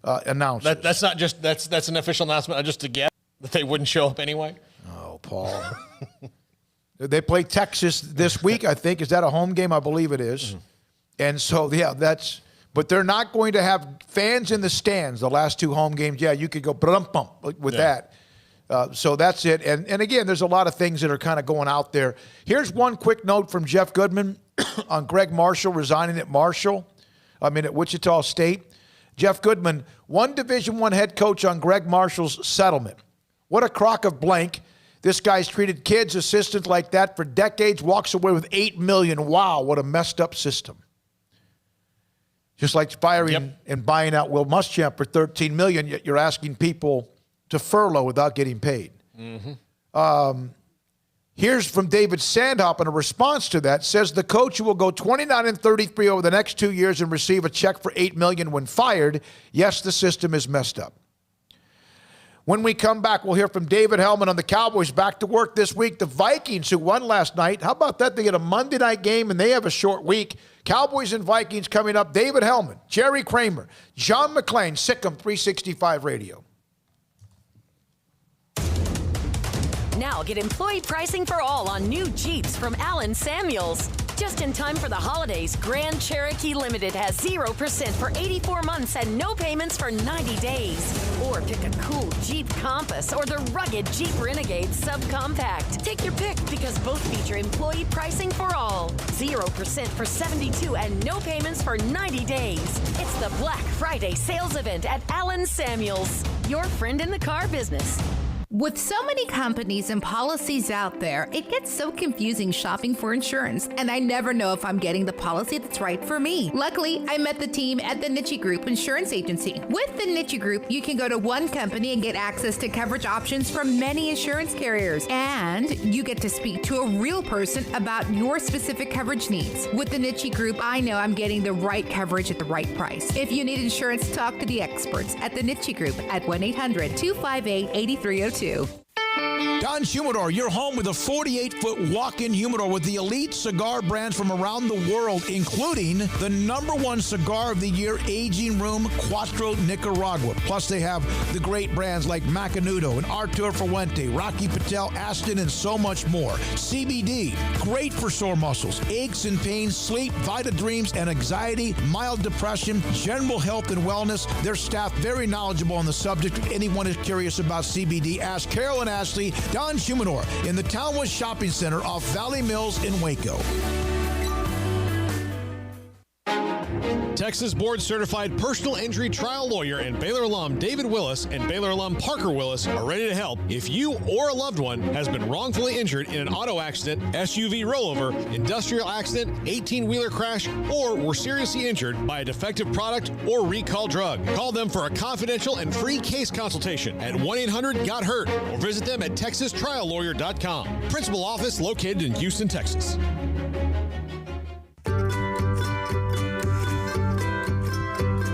Announced. That's not just that's an official announcement. Just to get that they wouldn't show up anyway. Oh, Paul. They play Texas this week, I think. Is that a home game? I believe it is. Mm-hmm. And so, yeah, But they're not going to have fans in the stands the last 2 home games. Yeah, you could go bump with that. So that's it. And again, there's a lot of things that are kind of going out there. Here's one quick note from Jeff Goodman on Greg Marshall resigning at Wichita State. Jeff Goodman, one Division I head coach on Greg Marshall's settlement. What a crock of blank. This guy's treated kids, assistants like that for decades, walks away with $8 million. Wow, what a messed up system. Just like firing and buying out Will Muschamp for $13 million, yet you're asking people to furlough without getting paid. Mm-hmm. Here's from David Sandhop in a response to that. Says the coach who will go 29-33 over the next 2 years and receive a check for $8 million when fired. Yes, the system is messed up. When we come back, we'll hear from David Hellman on the Cowboys back to work this week. The Vikings, who won last night, how about that? They get a Monday night game, and they have a short week. Cowboys and Vikings coming up. David Hellman, Jerry Kramer, John McClain, SicEm365 Radio. Now get employee pricing for all on new Jeeps from Allen Samuels. Just in time for the holidays, Grand Cherokee Limited has 0% for 84 months and no payments for 90 days. Or pick a cool Jeep Compass or the rugged Jeep Renegade Subcompact. Take your pick because both feature employee pricing for all. 0% for 72 and no payments for 90 days. It's the Black Friday sales event at Allen Samuels, your friend in the car business. With so many companies and policies out there, it gets so confusing shopping for insurance, and I never know if I'm getting the policy that's right for me. Luckily, I met the team at the Niche Group Insurance Agency. With the Niche Group, you can go to one company and get access to coverage options from many insurance carriers, and you get to speak to a real person about your specific coverage needs. With the Niche Group, I know I'm getting the right coverage at the right price. If you need insurance, talk to the experts at the Niche Group at 1-800-258-8302. Don Humidor, your home with a 48-foot walk-in humidor with the elite cigar brands from around the world, including the #1 cigar of the year, Aging Room Cuatro Nicaragua. Plus, they have the great brands like Macanudo and Artur Fuente, Rocky Patel, Aston, and so much more. CBD, great for sore muscles, aches and pains, sleep, Vita Dreams, and anxiety, mild depression, general health and wellness. Their staff very knowledgeable on the subject. If anyone is curious about CBD, ask Carol and Ashley. Don Humidor in the Townwest Shopping Center off Valley Mills in Waco. Texas board-certified personal injury trial lawyer and Baylor alum David Willis and Baylor alum Parker Willis are ready to help if you or a loved one has been wrongfully injured in an auto accident, SUV rollover, industrial accident, 18-wheeler crash, or were seriously injured by a defective product or recall drug. Call them for a confidential and free case consultation at 1-800-GOT-HURT or visit them at texastriallawyer.com. Principal office located in Houston, Texas.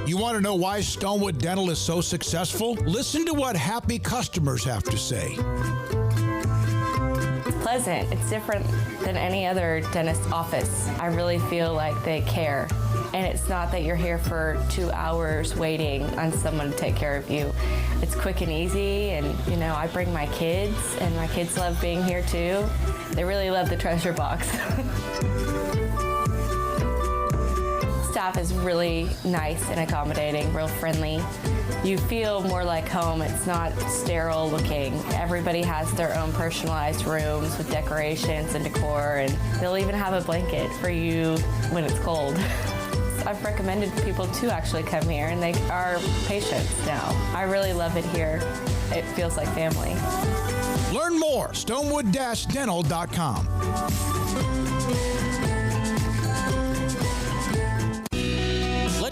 You want to know why Stonewood Dental is so successful? Listen to what happy customers have to say. It's pleasant. It's different than any other dentist office. I really feel like they care. And it's not that you're here for 2 hours waiting on someone to take care of you. It's quick and easy, and I bring my kids, and my kids love being here too. They really love the treasure box. Staff is really nice and accommodating, real friendly. You feel more like home. It's not sterile looking. Everybody has their own personalized rooms with decorations and decor, and they'll even have a blanket for you when it's cold. I've recommended people to actually come here, and they are patients now. I really love it here. It feels like family. Learn more, stonewood-dental.com.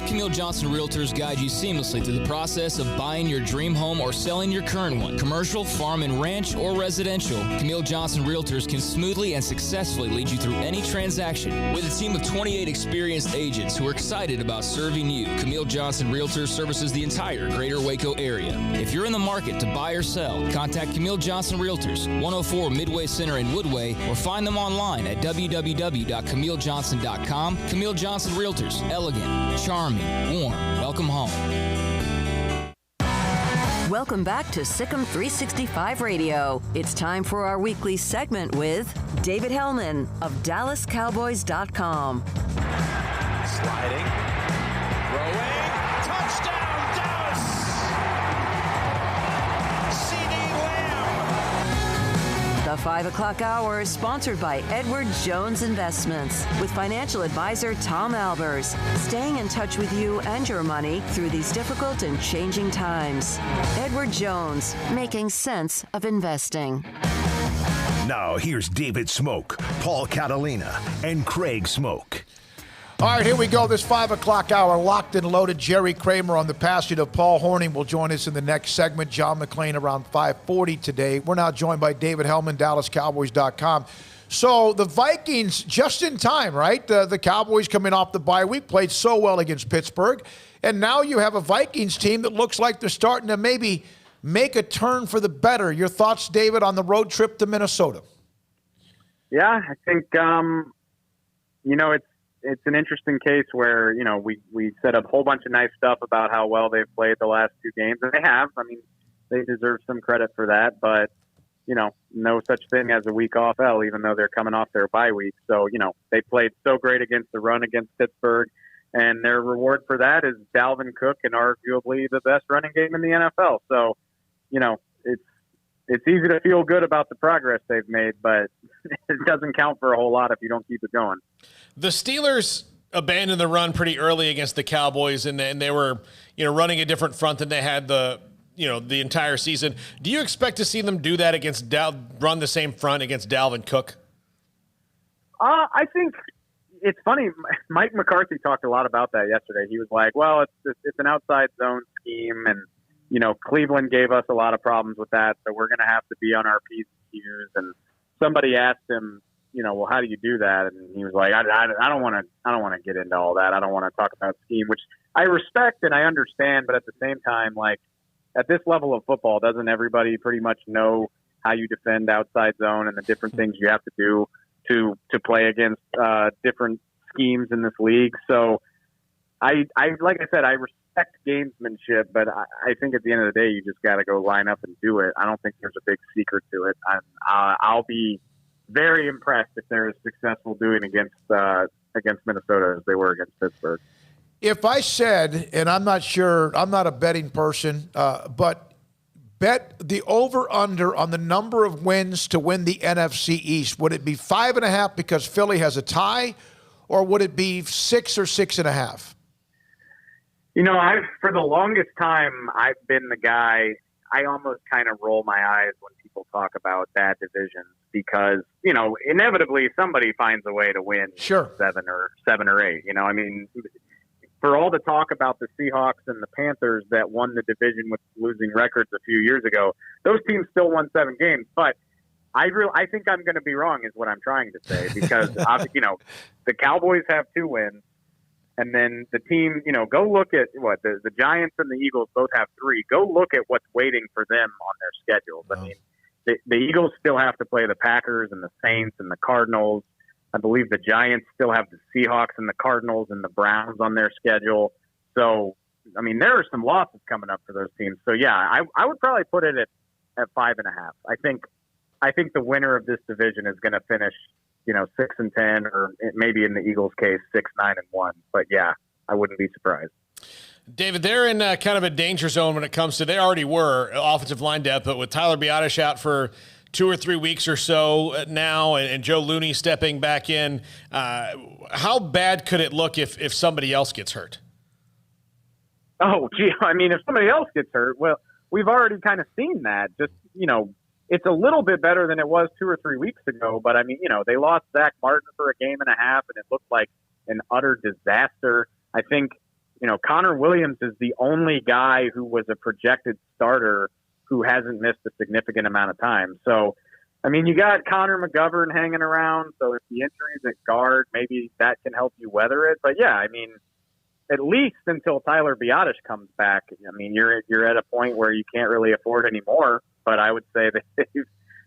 Camille Johnson Realtors guide you seamlessly through the process of buying your dream home or selling your current one. Commercial, farm and ranch, or residential, Camille Johnson Realtors can smoothly and successfully lead you through any transaction. With a team of 28 experienced agents who are excited about serving you, Camille Johnson Realtors services the entire greater Waco area. If you're in the market to buy or sell, contact Camille Johnson Realtors, 104 Midway Center in Woodway, or find them online at www.camillejohnson.com. Camille Johnson Realtors, elegant, charming, warm. Welcome home. Welcome back to SicEm365 Radio. It's time for our weekly segment with David Hellman of DallasCowboys.com. Sliding. 5 o'clock hour is sponsored by Edward Jones Investments with financial advisor Tom Albers. Staying in touch with you and your money through these difficult and changing times. Edward Jones, making sense of investing. Now here's David Smoke, Paul Catalina, and Craig Smoke. All right, here we go. This 5 o'clock hour, locked and loaded. Jerry Kramer on the passage of Paul Hornung will join us in the next segment. John McClain around 5:40 today. We're now joined by David Hellman, DallasCowboys.com. So the Vikings, just in time, right? The Cowboys coming off the bye week, played so well against Pittsburgh. And now you have a Vikings team that looks like they're starting to maybe make a turn for the better. Your thoughts, David, on the road trip to Minnesota? Yeah, I think, it's an interesting case where, we said a whole bunch of nice stuff about how well they've played the last two games, and they have. I mean, they deserve some credit for that, but, no such thing as a week off L, even though they're coming off their bye week. So, they played so great against the run against Pittsburgh, and their reward for that is Dalvin Cook and arguably the best running game in the NFL. So, it's easy to feel good about the progress they've made, but it doesn't count for a whole lot if you don't keep it going. The Steelers abandoned the run pretty early against the Cowboys, and they were, running a different front than they had the entire season. Do you expect to see them do that run the same front against Dalvin Cook? I think it's funny. Mike McCarthy talked a lot about that yesterday. He was like, well, it's an outside zone scheme, and Cleveland gave us a lot of problems with that, so we're going to have to be on our P's and Q's. And somebody asked him, well, how do you do that? And he was like, I don't want to get into all that. I don't want to talk about scheme, which I respect and I understand, but at the same time, like at this level of football, doesn't everybody pretty much know how you defend outside zone and the different things you have to do to play against different schemes in this league? So I like I said, I respect gamesmanship, but I think at the end of the day, you just got to go line up and do it. I don't think there's a big secret to it. I'll be very impressed if they're as successful doing against Minnesota as they were against Pittsburgh. If I said, and I'm not sure, I'm not a betting person, but bet the over-under on the number of wins to win the NFC East, would it be 5.5 because Philly has a tie, or would it be 6 or 6.5? For the longest time, I've been the guy, I almost kind of roll my eyes when people talk about that division because, inevitably somebody finds a way to win 7 or 8. I mean, for all the talk about the Seahawks and the Panthers that won the division with losing records a few years ago, those teams still won 7 games. But I think I'm going to be wrong is what I'm trying to say because, the Cowboys have 2 wins. And then the team, go look at what the Giants and the Eagles both have 3. Go look at what's waiting for them on their schedules. I mean, the Eagles still have to play the Packers and the Saints and the Cardinals. I believe the Giants still have the Seahawks and the Cardinals and the Browns on their schedule. So, I mean, there are some losses coming up for those teams. So, yeah, I would probably put it at 5.5. I think the winner of this division is going to finish 6-10, or maybe in the Eagles' case, 6-9-1. But yeah, I wouldn't be surprised. David, they're in kind of a danger zone when it comes to, they already were offensive line depth, but with Tyler Biadasz out for 2 or 3 weeks or so now, and Joe Looney stepping back in, how bad could it look if somebody else gets hurt? Oh, gee, I mean, if somebody else gets hurt, well, we've already kind of seen that. Just, it's a little bit better than it was 2 or 3 weeks ago, but I mean, they lost Zach Martin for a game and a half, and it looked like an utter disaster. I think, Connor Williams is the only guy who was a projected starter who hasn't missed a significant amount of time. So, I mean, you got Connor McGovern hanging around, so if the injury's at guard, maybe that can help you weather it. But yeah, I mean, at least until Tyler Biadasz comes back, I mean, you're at a point where you can't really afford any more. But I would say that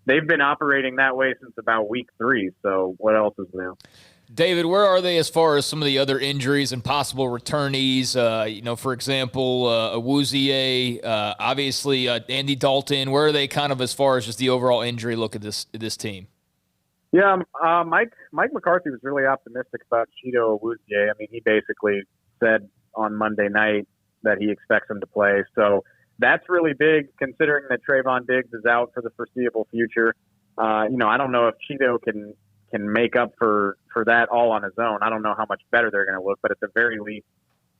they've been operating that way since about week 3. So what else is new? David, where are they as far as some of the other injuries and possible returnees? For example, Awuzie, obviously Andy Dalton. Where are they kind of as far as just the overall injury look at this team? Yeah, Mike McCarthy was really optimistic about Chido Awuzie. I mean, he basically said on Monday night that he expects him to play. So that's really big considering that Trayvon Diggs is out for the foreseeable future. I don't know if Cheeto can make up for that all on his own. I don't know how much better they're going to look, but at the very least,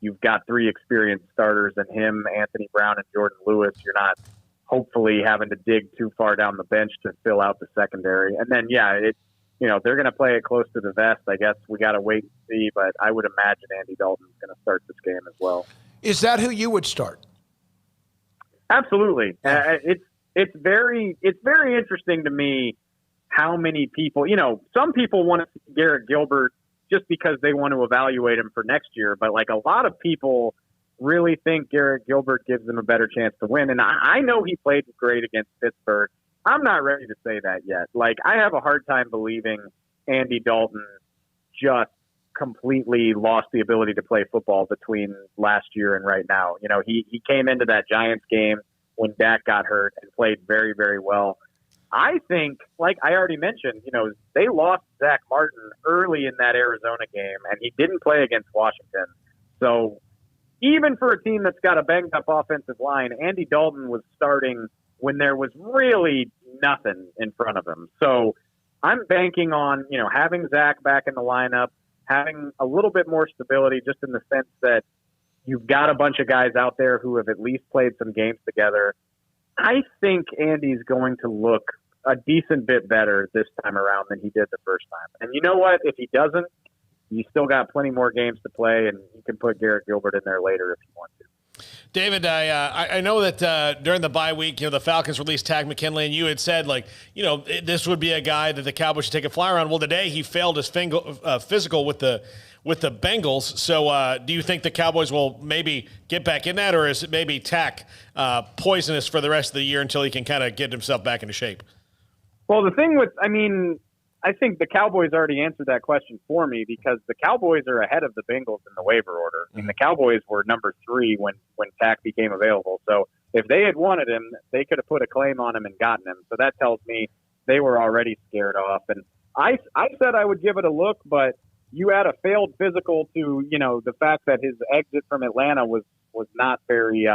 you've got 3 experienced starters and him, Anthony Brown, and Jordan Lewis. You're not hopefully having to dig too far down the bench to fill out the secondary. And then, they're going to play it close to the vest. I guess we got to wait and see, but I would imagine Andy Dalton's going to start this game as well. Is that who you would start? Absolutely. It's very interesting to me how many people, some people want to see Garrett Gilbert just because they want to evaluate him for next year. But like a lot of people really think Garrett Gilbert gives them a better chance to win. And I know he played great against Pittsburgh. I'm not ready to say that yet. Like, I have a hard time believing Andy Dalton just completely lost the ability to play football between last year and right now. He came into that Giants game when Dak got hurt and played very, very well. I think, like I already mentioned, they lost Zach Martin early in that Arizona game, and he didn't play against Washington. So even for a team that's got a banged-up offensive line, Andy Dalton was starting when there was really nothing in front of him. So I'm banking on, having Zach back in the lineup, having a little bit more stability just in the sense that you've got a bunch of guys out there who have at least played some games together. I think Andy's going to look a decent bit better this time around than he did the first time. And you know what? If he doesn't, you still got plenty more games to play, and you can put Garrett Gilbert in there later if you want to. David, I know that during the bye week, the Falcons released Takk McKinley, and you had said, this would be a guy that the Cowboys should take a flyer on. Well, today he failed his physical with the Bengals. So do you think the Cowboys will maybe get back in that, or is it maybe Takk poisonous for the rest of the year until he can kind of get himself back into shape? Well, the thing I think the Cowboys already answered that question for me because the Cowboys are ahead of the Bengals in the waiver order. I mean, the Cowboys were number 3 when Takk became available. So if they had wanted him, they could have put a claim on him and gotten him. So that tells me they were already scared off. And I said I would give it a look, but you add a failed physical to, the fact that his exit from Atlanta was not very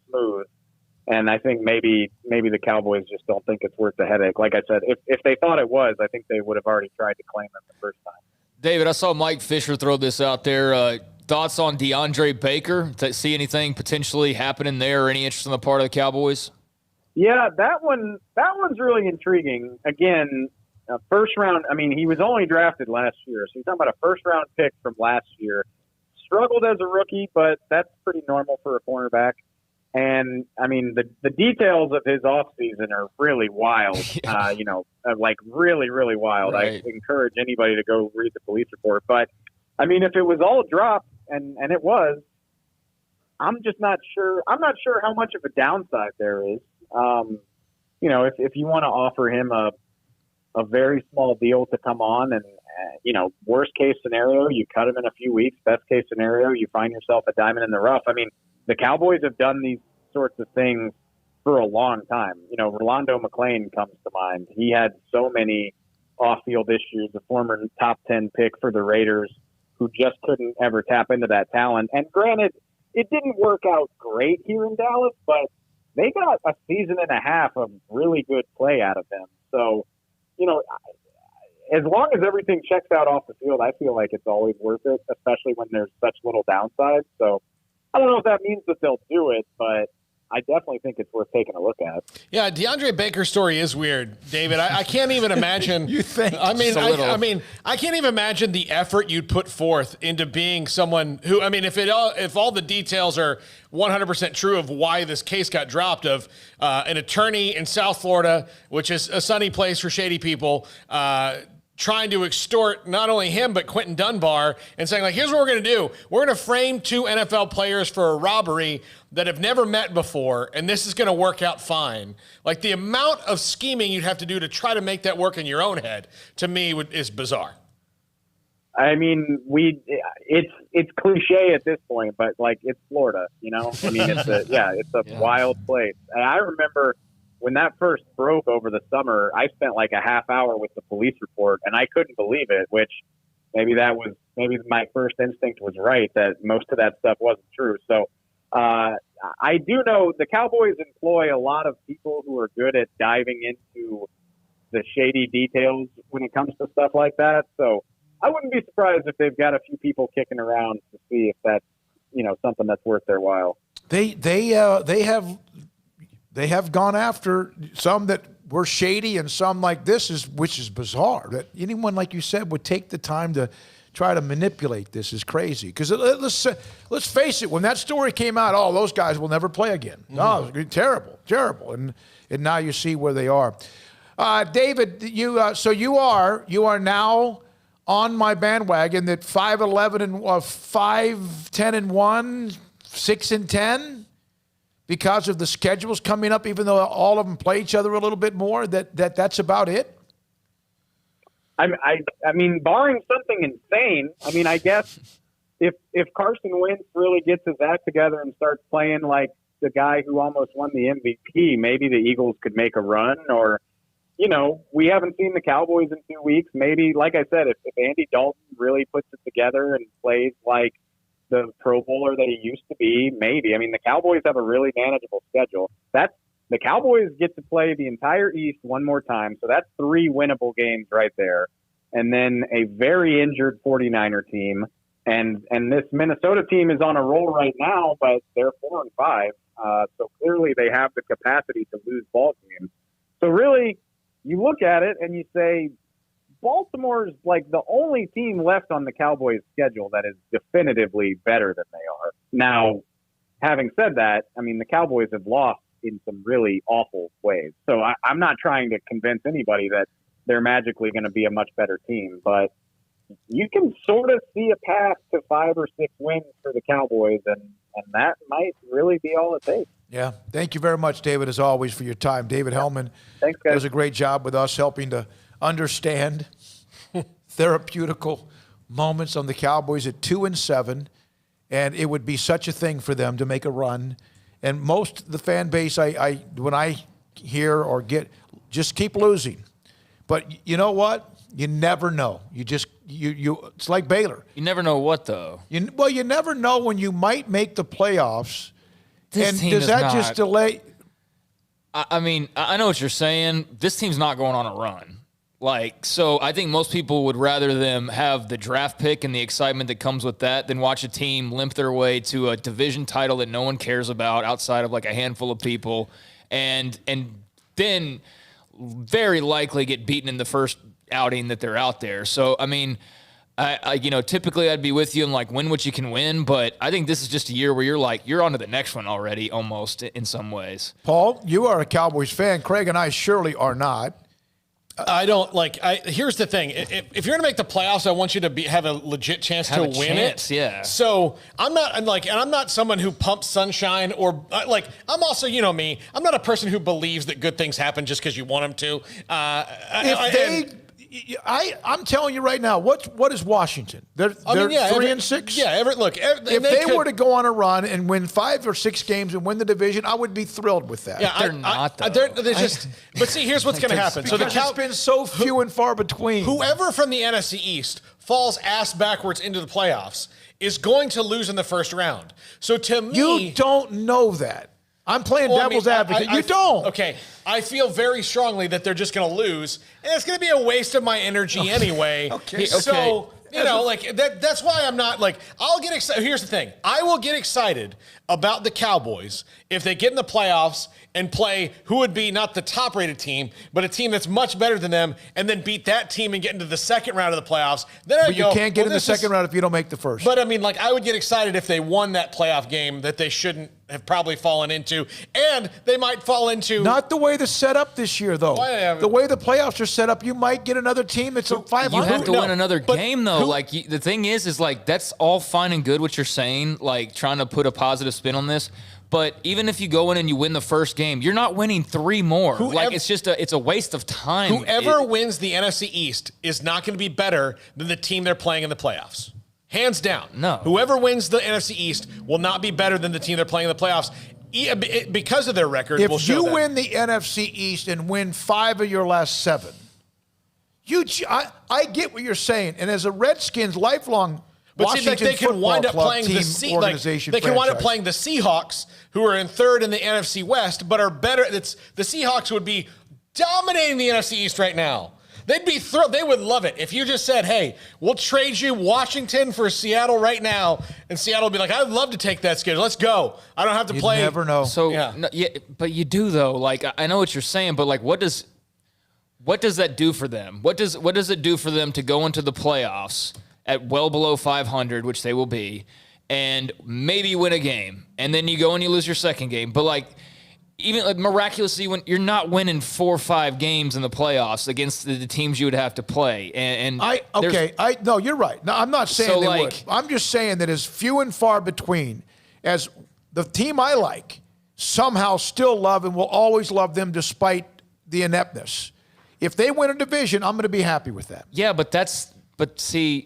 smooth. And I think maybe the Cowboys just don't think it's worth the headache. Like I said, if they thought it was, I think they would have already tried to claim him the first time. David, I saw Mike Fisher throw this out there. Thoughts on DeAndre Baker? See anything potentially happening there or any interest on the part of the Cowboys? Yeah, that one's really intriguing. Again, first round, he was only drafted last year. So you're talking about a first-round pick from last year. Struggled as a rookie, but that's pretty normal for a cornerback. And the details of his offseason are really wild, really, really wild. Right. I encourage anybody to go read the police report. But if it was all dropped and it was, I'm just not sure. I'm not sure how much of a downside there is. If you want to offer him a very small deal to come on and, worst case scenario, you cut him in a few weeks. Best case scenario, you find yourself a diamond in the rough. The Cowboys have done these sorts of things for a long time. Rolando McClain comes to mind. He had so many off-field issues, a former top 10 pick for the Raiders who just couldn't ever tap into that talent. And granted, it didn't work out great here in Dallas, but they got a season and a half of really good play out of him. So, as long as everything checks out off the field, I feel like it's always worth it, especially when there's such little downside. So, I don't know if that means that they'll do it, but I definitely think it's worth taking a look at. Yeah, DeAndre Baker's story is weird, David. I can't even imagine. You think? I can't even imagine the effort you'd put forth into being someone who, if all the details are 100% true of why this case got dropped, of an attorney in South Florida, which is a sunny place for shady people, trying to extort not only him, but Quentin Dunbar, and saying, here's what we're going to do. We're going to frame 2 NFL players for a robbery that have never met before, and this is going to work out fine. The amount of scheming you'd have to do to try to make that work in your own head, to me, is bizarre. It's cliche at this point, but, it's Florida, it's a wild place. And I remember when that first broke over the summer, I spent a half hour with the police report, and I couldn't believe it, which maybe my first instinct was right, that most of that stuff wasn't true. So I do know the Cowboys employ a lot of people who are good at diving into the shady details when it comes to stuff like that. So I wouldn't be surprised if they've got a few people kicking around to see if that's, something that's worth their while. They have gone after some that were shady and some like this, which is bizarre. That anyone, like you said, would take the time to try to manipulate this is crazy. Because let's face it, when that story came out, those guys will never play again. No, it was terrible. And now you see where they are. David, you are now on my bandwagon that 5-11 and 5-10 and 1, 6-10. Because of the schedules coming up, even though all of them play each other a little bit more, that's about it? I mean, barring something insane, I guess if Carson Wentz really gets his act together and starts playing like the guy who almost won the MVP, maybe the Eagles could make a run. Or, we haven't seen the Cowboys in 2 weeks. Maybe, like I said, if Andy Dalton really puts it together and plays like the Pro Bowler that he used to be, maybe. The Cowboys have a really manageable schedule. The Cowboys get to play the entire East one more time, so that's 3 winnable games right there. And then a very injured 49er team. And this Minnesota team is on a roll right now, but they're 4-5. So clearly they have the capacity to lose ball games. So really, you look at it and you say, Baltimore's like the only team left on the Cowboys' schedule that is definitively better than they are. Now, having said that, the Cowboys have lost in some really awful ways. So I'm not trying to convince anybody that they're magically going to be a much better team, but you can sort of see a path to 5 or 6 wins for the Cowboys, and that might really be all it takes. Yeah. Thank you very much, David, as always, for your time. David Hellman Thanks, guys. does a great job with us helping to understand therapeutical moments on the Cowboys at 2-7, and it would be such a thing for them to make a run. And most of the fan base, when I hear or get, just keep losing. But you know what? You never know. It's like Baylor. You never know what though. You never know when you might make the playoffs. This team does that just delay? I know what you're saying. This team's not going on a run. So I think most people would rather them have the draft pick and the excitement that comes with that than watch a team limp their way to a division title that no one cares about outside of like a handful of people, and then very likely get beaten in the first outing that they're out there. So, typically I'd be with you and like win what you can win, but I think this is just a year where you're on to the next one already almost in some ways. Paul, you are a Cowboys fan. Craig and I surely are not. I don't here's the thing. If you're going to make the playoffs, I want you to have a legit chance to win it. Yeah. So I'm not someone who pumps sunshine or I'm also, me, I'm not a person who believes that good things happen just because you want them to. I'm telling you right now, what is Washington? They're 3-6. Yeah. If they were to go on a run and win 5 or 6 games and win the division, I would be thrilled with that. Yeah, they're not. But see, here's what's going to happen. So it's been so few and far between. Whoever from the NFC East falls ass backwards into the playoffs is going to lose in the first round. So to me, you don't know that. I'm playing devil's advocate. You don't. Okay. I feel very strongly that they're just going to lose, and it's going to be a waste of my energy anyway. Okay. So, that's why I'm not I'll get excited. Here's the thing. I will get excited about the Cowboys if they get in the playoffs and play who would be not the top-rated team, but a team that's much better than them, and then beat that team and get into the second round of the playoffs. Then you can't get in the second round if you don't make the first. But I would get excited if they won that playoff game that they shouldn't have probably fallen into, and they might fall into. Not the way they're set up this year, though. The way the playoffs are set up, you might get another team that's a 500. You have to win another game, though. The thing is that's all fine and good what you're saying, trying to put a positive spin on this. But even if you go in and you win the first game, you're not winning 3 more. It's a waste of time. Whoever wins the NFC East is not going to be better than the team they're playing in the playoffs. Hands down. No. Whoever wins the NFC East will not be better than the team they're playing in the playoffs because of their record. If you win the NFC East and win 5 of your last 7, I get what you're saying. And as a Redskins lifelong Washington they can wind up playing the Seahawks, who are in 3rd in the NFC West, but are better. The Seahawks would be dominating the NFC East right now. They'd be thrilled. They would love it if you just said, hey, we'll trade you Washington for Seattle right now. And Seattle would be like, I'd love to take that schedule. Let's go. I don't have to play. You never know. So, but you do, though. Like, I know what you're saying, but, like, what does that do for them? What does it do for them to go into the playoffs at well below 500, which they will be, and maybe win a game, and then you go and you lose your second game? But, like, even like miraculously, when you're not winning 4 or 5 games in the playoffs against the teams you would have to play, no, you're right. No, I'm not saying they would. I'm just saying that as few and far between as the team I like somehow still love and will always love them despite the ineptness. If they win a division, I'm going to be happy with that. Yeah, see.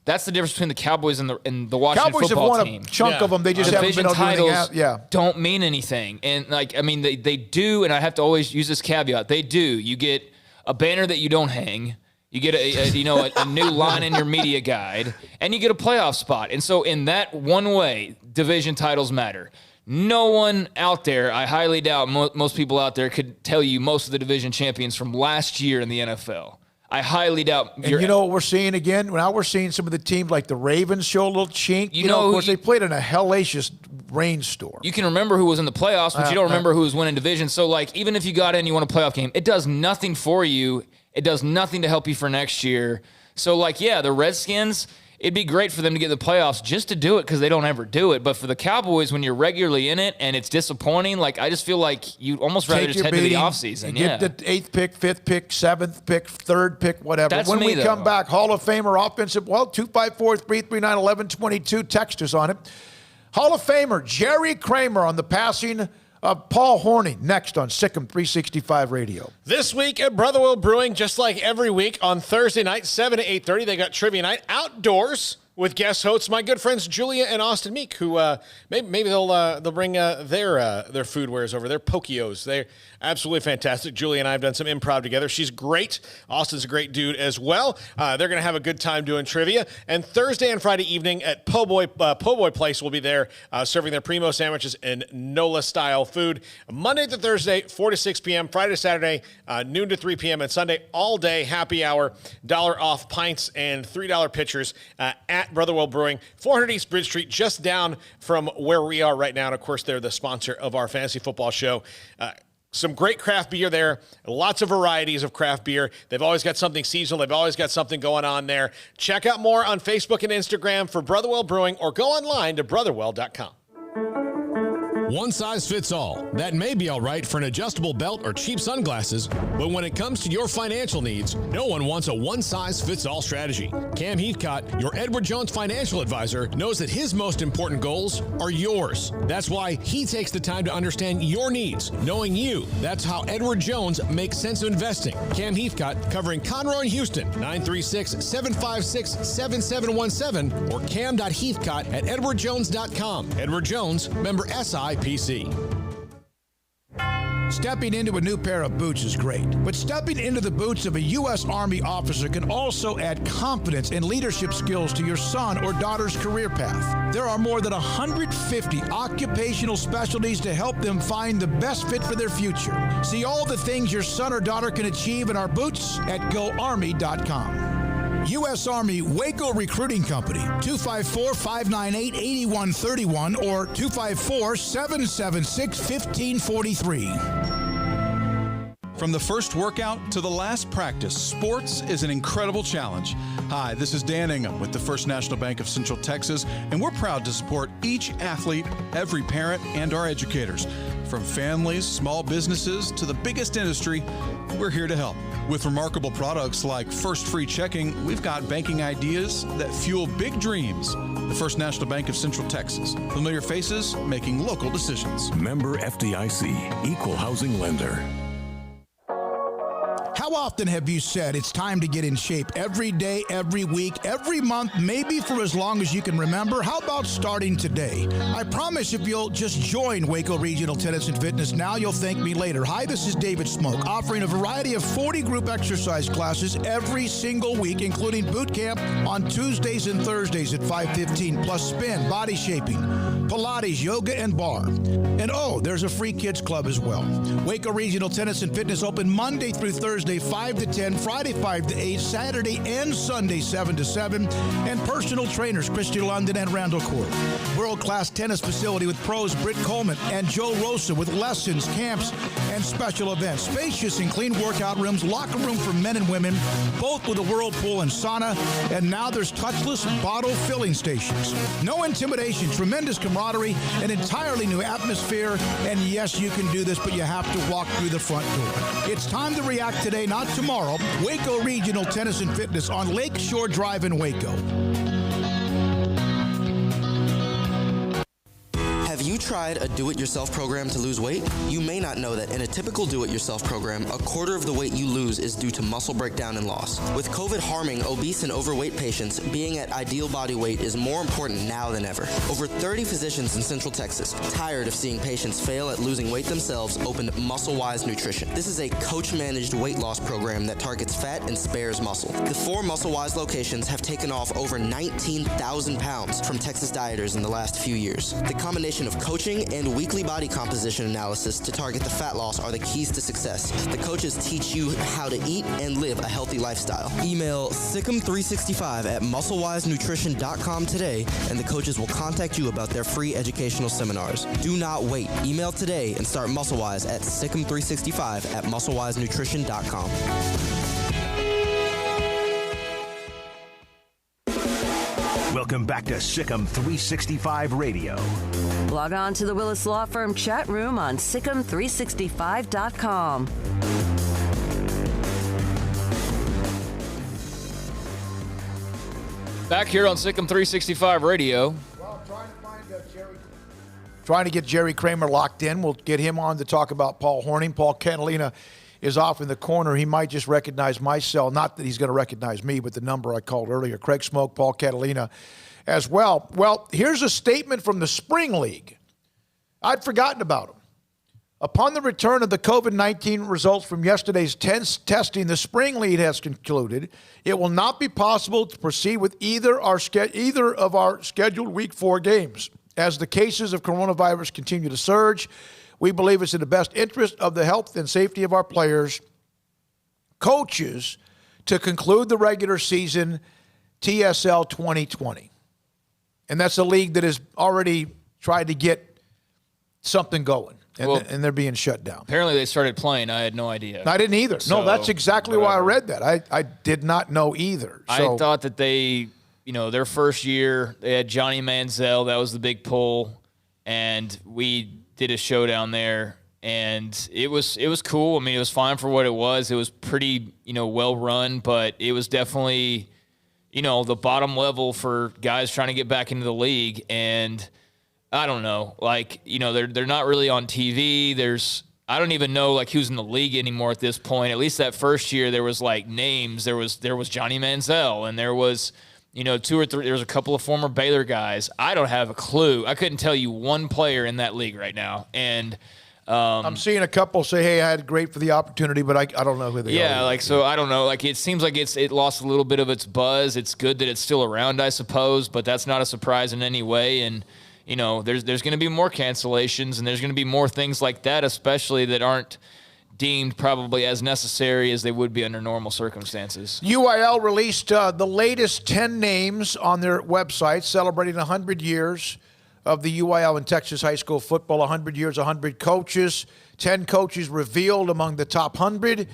That's the difference between the Cowboys and the Washington Cowboys football have team. won a chunk of them. They just haven't been able to do anything out. Yeah. Don't mean anything. And, like, I mean, they do, and I have to always use this caveat. They do. You get a banner that you don't hang. You get a new line in your media guide, and you get a playoff spot. And so in that one way, division titles matter. No one out there, I highly doubt most people out there could tell you most of the division champions from last year in the NFL. I highly doubt. And you know what we're seeing again? Now we're seeing some of the teams like the Ravens show a little chink. You know, of course, they played in a hellacious rainstorm. You can remember who was in the playoffs, but you don't remember who was winning division. So, like, even if you got in, you won a playoff game, it does nothing for you. It does nothing to help you for next year. So, like, yeah, the Redskins, it'd be great for them to get the playoffs just to do it because they don't ever do it. But for the Cowboys, when you're regularly in it and it's disappointing, like, I just feel like you'd almost rather just head to the offseason. Get the 8th pick, 5th pick, 7th pick, 3rd pick, whatever. That's when me, we come back, Hall of Famer offensive, 254-339-1122. Text us on it. Hall of Famer Jerry Kramer on the passing of Paul Horney next on SicEm365 Radio. This week at Brotherwell Brewing, just like every week on Thursday night, 7 to 8:30, they got trivia night outdoors with guest hosts, my good friends Julia and Austin Meek, who maybe they'll bring their food wares over, their Pokios. They're absolutely fantastic. Julia and I have done some improv together. She's great. Austin's a great dude as well. They're going to have a good time doing trivia. And Thursday and Friday evening at Po' Boy Place will be there serving their Primo sandwiches and NOLA-style food. Monday to Thursday, 4 to 6 p.m. Friday to Saturday, noon to 3 p.m. And Sunday, all day happy hour, $1 off pints and $3 pitchers at Brotherwell Brewing, 400 East Bridge Street, just down from where we are right now. And, of course, they're the sponsor of our fantasy football show. Some great craft beer there, lots of varieties of craft beer. They've always got something seasonal. They've always got something going on there. Check out more on Facebook and Instagram for Brotherwell Brewing or go online to brotherwell.com. One size fits all. That may be all right for an adjustable belt or cheap sunglasses, but when it comes to your financial needs, no one wants a one-size-fits-all strategy. Cam Heathcott, your Edward Jones financial advisor, knows that his most important goals are yours. That's why he takes the time to understand your needs, knowing you. That's how Edward Jones makes sense of investing. Cam Heathcott, covering Conroe and Houston, 936-756-7717 or cam.heathcott@edwardjones.com. Edward Jones, member SIPC. Stepping into a new pair of boots is great, but stepping into the boots of a U.S. Army officer can also add confidence and leadership skills to your son or daughter's career path. There are more than 150 occupational specialties to help them find the best fit for their future. See all the things your son or daughter can achieve in our boots at GoArmy.com. U.S. Army Waco Recruiting Company, 254-598-8131 or 254-776-1543. From the first workout to the last practice, sports is an incredible challenge. Hi, this is Dan Ingham with the First National Bank of Central Texas, and we're proud to support each athlete, every parent, and our educators. From families, small businesses, to the biggest industry, we're here to help. With remarkable products like First Free Checking, we've got banking ideas that fuel big dreams. The First National Bank of Central Texas. Familiar faces making local decisions. Member FDIC, Equal Housing Lender. How often have you said it's time to get in shape? Every day, every week, every month, maybe for as long as you can remember? How about starting today? I promise if you'll just join Waco Regional Tennis and Fitness now, you'll thank me later. Hi, this is David Smoke, offering a variety of 40 group exercise classes every single week, including boot camp on Tuesdays and Thursdays at 5:15, plus spin, body shaping, Pilates, yoga, and bar. And there's a free kids club as well. Waco Regional Tennis and Fitness open Monday through Thursday, 5 to 10, Friday, 5 to 8, Saturday and Sunday, 7 to 7, and personal trainers, Christy London and Randall Court. World-class tennis facility with pros Britt Coleman and Joe Rosa with lessons, camps, and special events. Spacious and clean workout rooms, locker room for men and women, both with a whirlpool and sauna, and now there's touchless bottle filling stations. No intimidation, tremendous camaraderie, an entirely new atmosphere, and yes, you can do this, but you have to walk through the front door. It's time to react today, not tomorrow. Waco Regional Tennis and Fitness on Lakeshore Drive in Waco. Have you tried a do-it-yourself program to lose weight? You may not know that in a typical do-it-yourself program, a quarter of the weight you lose is due to muscle breakdown and loss. With COVID harming obese and overweight patients, being at ideal body weight is more important now than ever. Over 30 physicians in Central Texas, tired of seeing patients fail at losing weight themselves, opened MuscleWise Nutrition. This is a coach-managed weight loss program that targets fat and spares muscle. The 4 MuscleWise locations have taken off over 19,000 pounds from Texas dieters in the last few years. The combination of coaching and weekly body composition analysis to target the fat loss are the keys to success. The coaches teach you how to eat and live a healthy lifestyle. Email Sic'em365 at musclewisenutrition.com today, and the coaches will contact you about their free educational seminars. Do not wait. Email today and start MuscleWise at Sic'em365 at musclewisenutrition.com. Welcome back to SicEm365 Radio. Log on to the Willis Law Firm chat room on SicEm365.com. Back here on SicEm365 Radio. Well, trying to get Jerry Kramer locked in. We'll get him on to talk about Paul Horning. Paul Catalina is off in the corner. He might just recognize my cell. Not that he's going to recognize me, but the number I called earlier. Craig Smoke, Paul Catalina as well. Well, here's a statement from the Spring League. I'd forgotten about him. Upon the return of the COVID-19 results from yesterday's testing, the Spring League has concluded it will not be possible to proceed with either of our scheduled Week 4 games. As the cases of coronavirus continue to surge, we believe it's in the best interest of the health and safety of our players, coaches, to conclude the regular season TSL 2020. And that's a league that has already tried to get something going, and they're being shut down. Apparently they started playing. I had no idea. I didn't either. So, no, that's exactly why I read that. I did not know either. So, I thought that they, their first year, they had Johnny Manziel. That was the big pull. And we did a show down there, and it was cool. I mean, it was fine for what it was. It was pretty, well run, but it was definitely, the bottom level for guys trying to get back into the league. And I don't know, they're not really on TV. I don't even know who's in the league anymore at this point. At least that first year there was names. There was Johnny Manziel, and there was 2 or 3. There was a couple of former Baylor guys. I don't have a clue. I couldn't tell you one player in that league right now. And I'm seeing a couple say, "Hey, I had great for the opportunity," but I don't know who they are. Yeah, so I don't know. It seems like it lost a little bit of its buzz. It's good that it's still around, I suppose, but that's not a surprise in any way. And there's going to be more cancellations, and there's going to be more things like that, especially that aren't deemed probably as necessary as they would be under normal circumstances. UIL released the latest 10 names on their website, celebrating 100 years of the UIL in Texas high school football. 100 years, 100 coaches, 10 coaches revealed among the top 100.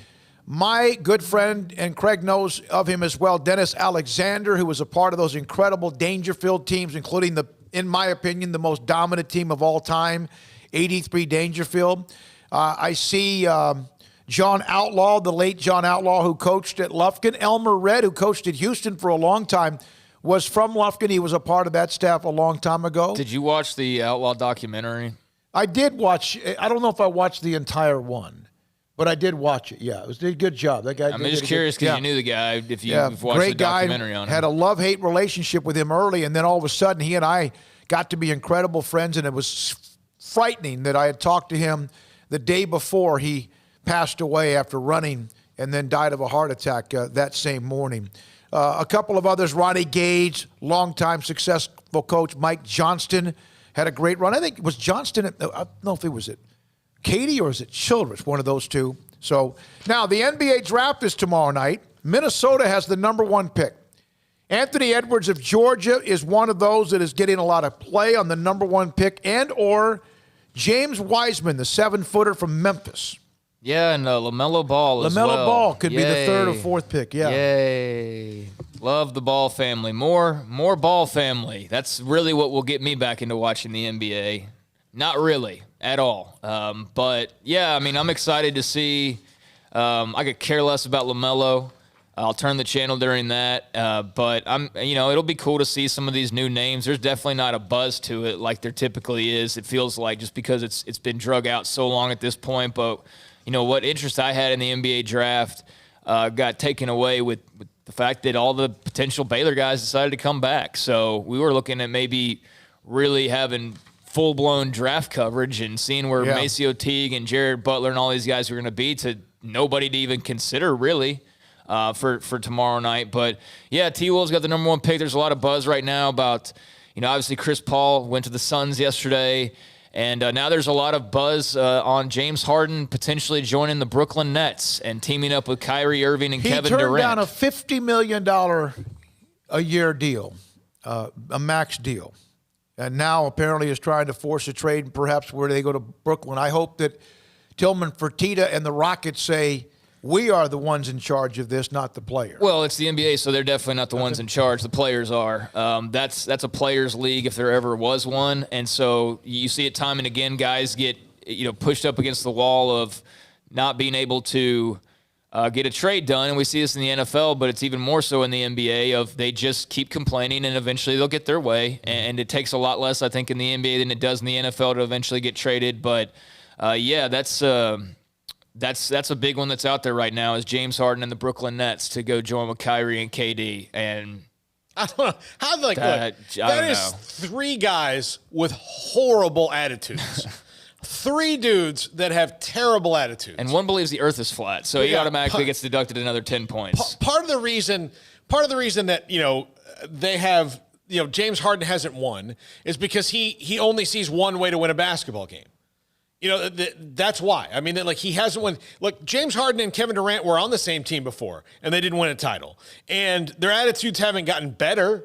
My good friend, and Craig knows of him as well, Dennis Alexander, who was a part of those incredible Dangerfield teams, including in my opinion, the most dominant team of all time, 83 Dangerfield. I see John Outlaw, the late John Outlaw, who coached at Lufkin. Elmer Red, who coached at Houston for a long time, was from Lufkin. He was a part of that staff a long time ago. Did you watch the Outlaw documentary? I did watch. I don't know if I watched the entire one, But I did watch it. Yeah, it was a good job. That guy. I'm just curious because you knew the guy. If you've watched the documentary on him, had a love-hate relationship with him early, and then all of a sudden, he and I got to be incredible friends, and it was frightening that I had talked to him the day before he passed away after running, and then died of a heart attack that same morning. A couple of others: Ronnie Gage, longtime successful coach Mike Johnston had a great run. I think it was Johnston. I don't know if it was it. Katie or is it Childress? One of those two. So now the NBA draft is tomorrow night. Minnesota has the number 1 pick. Anthony Edwards of Georgia is one of those that is getting a lot of play on the number 1 pick, and or James Wiseman, the 7-footer from Memphis. Yeah, and LaMelo Ball as well. LaMelo Ball could be the 3rd or 4th pick. Yeah. Yay. Love the Ball family. More Ball family. That's really what will get me back into watching the NBA. Not really. At all. But, yeah, I mean, I'm excited to see. I could care less about LaMelo. I'll turn the channel during that. But, it'll be cool to see some of these new names. There's definitely not a buzz to it like there typically is. It feels like just because it's been drug out so long at this point. But, what interest I had in the NBA draft got taken away with the fact that all the potential Baylor guys decided to come back. So we were looking at maybe really having – full-blown draft coverage and seeing where Maceo Teague and Jared Butler and all these guys were going to be to nobody to even consider really for tomorrow night. But, yeah, T-Will's got the number 1 pick. There's a lot of buzz right now about, obviously Chris Paul went to the Suns yesterday, and now there's a lot of buzz on James Harden potentially joining the Brooklyn Nets and teaming up with Kyrie Irving and Kevin Durant. He turned down a $50 million a year deal, a max deal. And now apparently is trying to force a trade, perhaps where they go to Brooklyn. I hope that Tillman Fertitta and the Rockets say, we are the ones in charge of this, not the player. Well, it's the NBA, so they're definitely not the ones in charge. The players are. That's a players' league if there ever was one. And so you see it time and again, guys get pushed up against the wall of not being able to get a trade done, and we see this in the NFL, but it's even more so in the NBA of they just keep complaining and eventually they'll get their way, and it takes a lot less, I think, in the NBA than it does in the NFL to eventually get traded. But that's a big one that's out there right now is James Harden and the Brooklyn Nets to go join with Kyrie and KD. And I don't know how that is 3 guys with horrible attitudes. 3 dudes that have terrible attitudes. And one believes the earth is flat, so he automatically gets deducted another 10 points. Part of the reason that, they have, James Harden hasn't won is because he only sees one way to win a basketball game. That's why. I mean, he hasn't won. Look, James Harden and Kevin Durant were on the same team before, and they didn't win a title. And their attitudes haven't gotten better.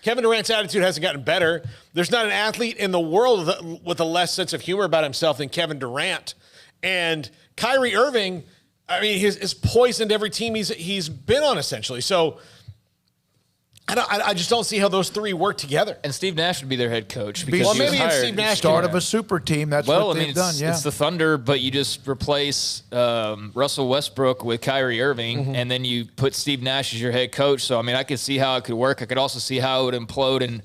Kevin Durant's attitude hasn't gotten better. There's not an athlete in the world with a less sense of humor about himself than Kevin Durant. And Kyrie Irving, I mean, has poisoned every team he's been on, essentially. So I just don't see how those 3 work together. And Steve Nash would be their head coach. Well, maybe it's Steve Nash. Start of a super team. That's what they've done. It's the Thunder, but you just replace Russell Westbrook with Kyrie Irving, and then you put Steve Nash as your head coach. So, I mean, I could see how it could work. I could also see how it would implode, and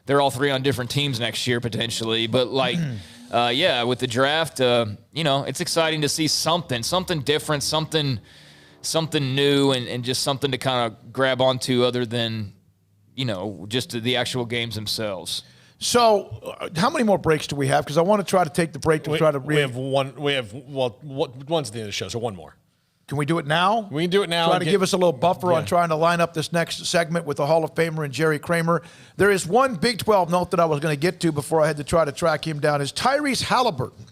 they're all 3 on different teams next year potentially. But, with the draft, it's exciting to see something different, something new, and just something to kind of grab onto other than – just the actual games themselves. So, how many more breaks do we have? Because I want to try to take the break to try to read. We have one. One's at the end of the show, so one more. Can we do it now? We can do it now. Try to give us a little buffer on trying to line up this next segment with the Hall of Famer and Jerry Kramer. There is one Big 12 note that I was going to get to before I had to try to track him down. Is Tyrese Halliburton,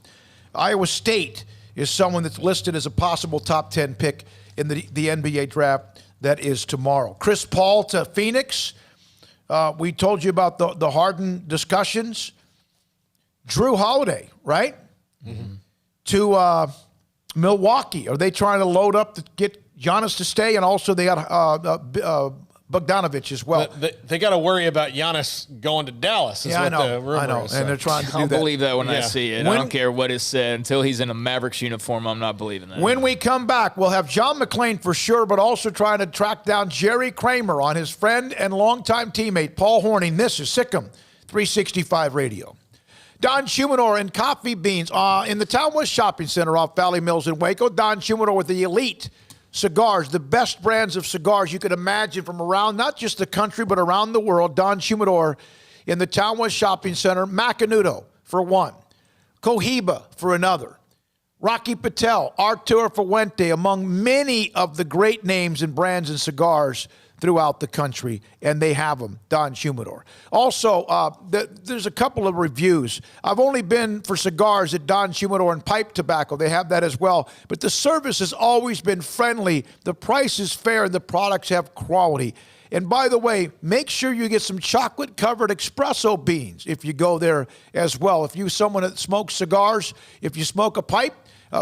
Iowa State, is someone that's listed as a possible top 10 pick in the NBA draft that is tomorrow. Chris Paul to Phoenix. We told you about the Harden discussions. Drew Holiday, right? Mm-hmm. To Milwaukee. Are they trying to load up to get Giannis to stay? And also they got Bogdanovich as well. They got to worry about Giannis going to Dallas. I know. And they're trying to do that. I don't believe that when I see it. I don't care what is said. Until he's in a Mavericks uniform, I'm not believing that. When we come back, we'll have John McClain for sure, but also trying to track down Jerry Kramer on his friend and longtime teammate, Paul Hornung. This is SicEm365 Radio. Don Shumidor and Coffee Beans in the Town West Shopping Center off Valley Mills in Waco. Don Shumidor with the elite cigars, the best brands of cigars you could imagine from around, not just the country, but around the world. Don Shumidor in the Town West Shopping Center. Macanudo for one. Cohiba for another. Rocky Patel, Arturo Fuente, among many of the great names and brands and cigars throughout the country, and they have them, Don Shumidor. Also, there's a couple of reviews. I've only been for cigars at Don Shumidor and pipe tobacco. They have that as well. But the service has always been friendly. The price is fair, and the products have quality. And by the way, make sure you get some chocolate-covered espresso beans if you go there as well. If you're someone that smokes cigars, if you smoke a pipe,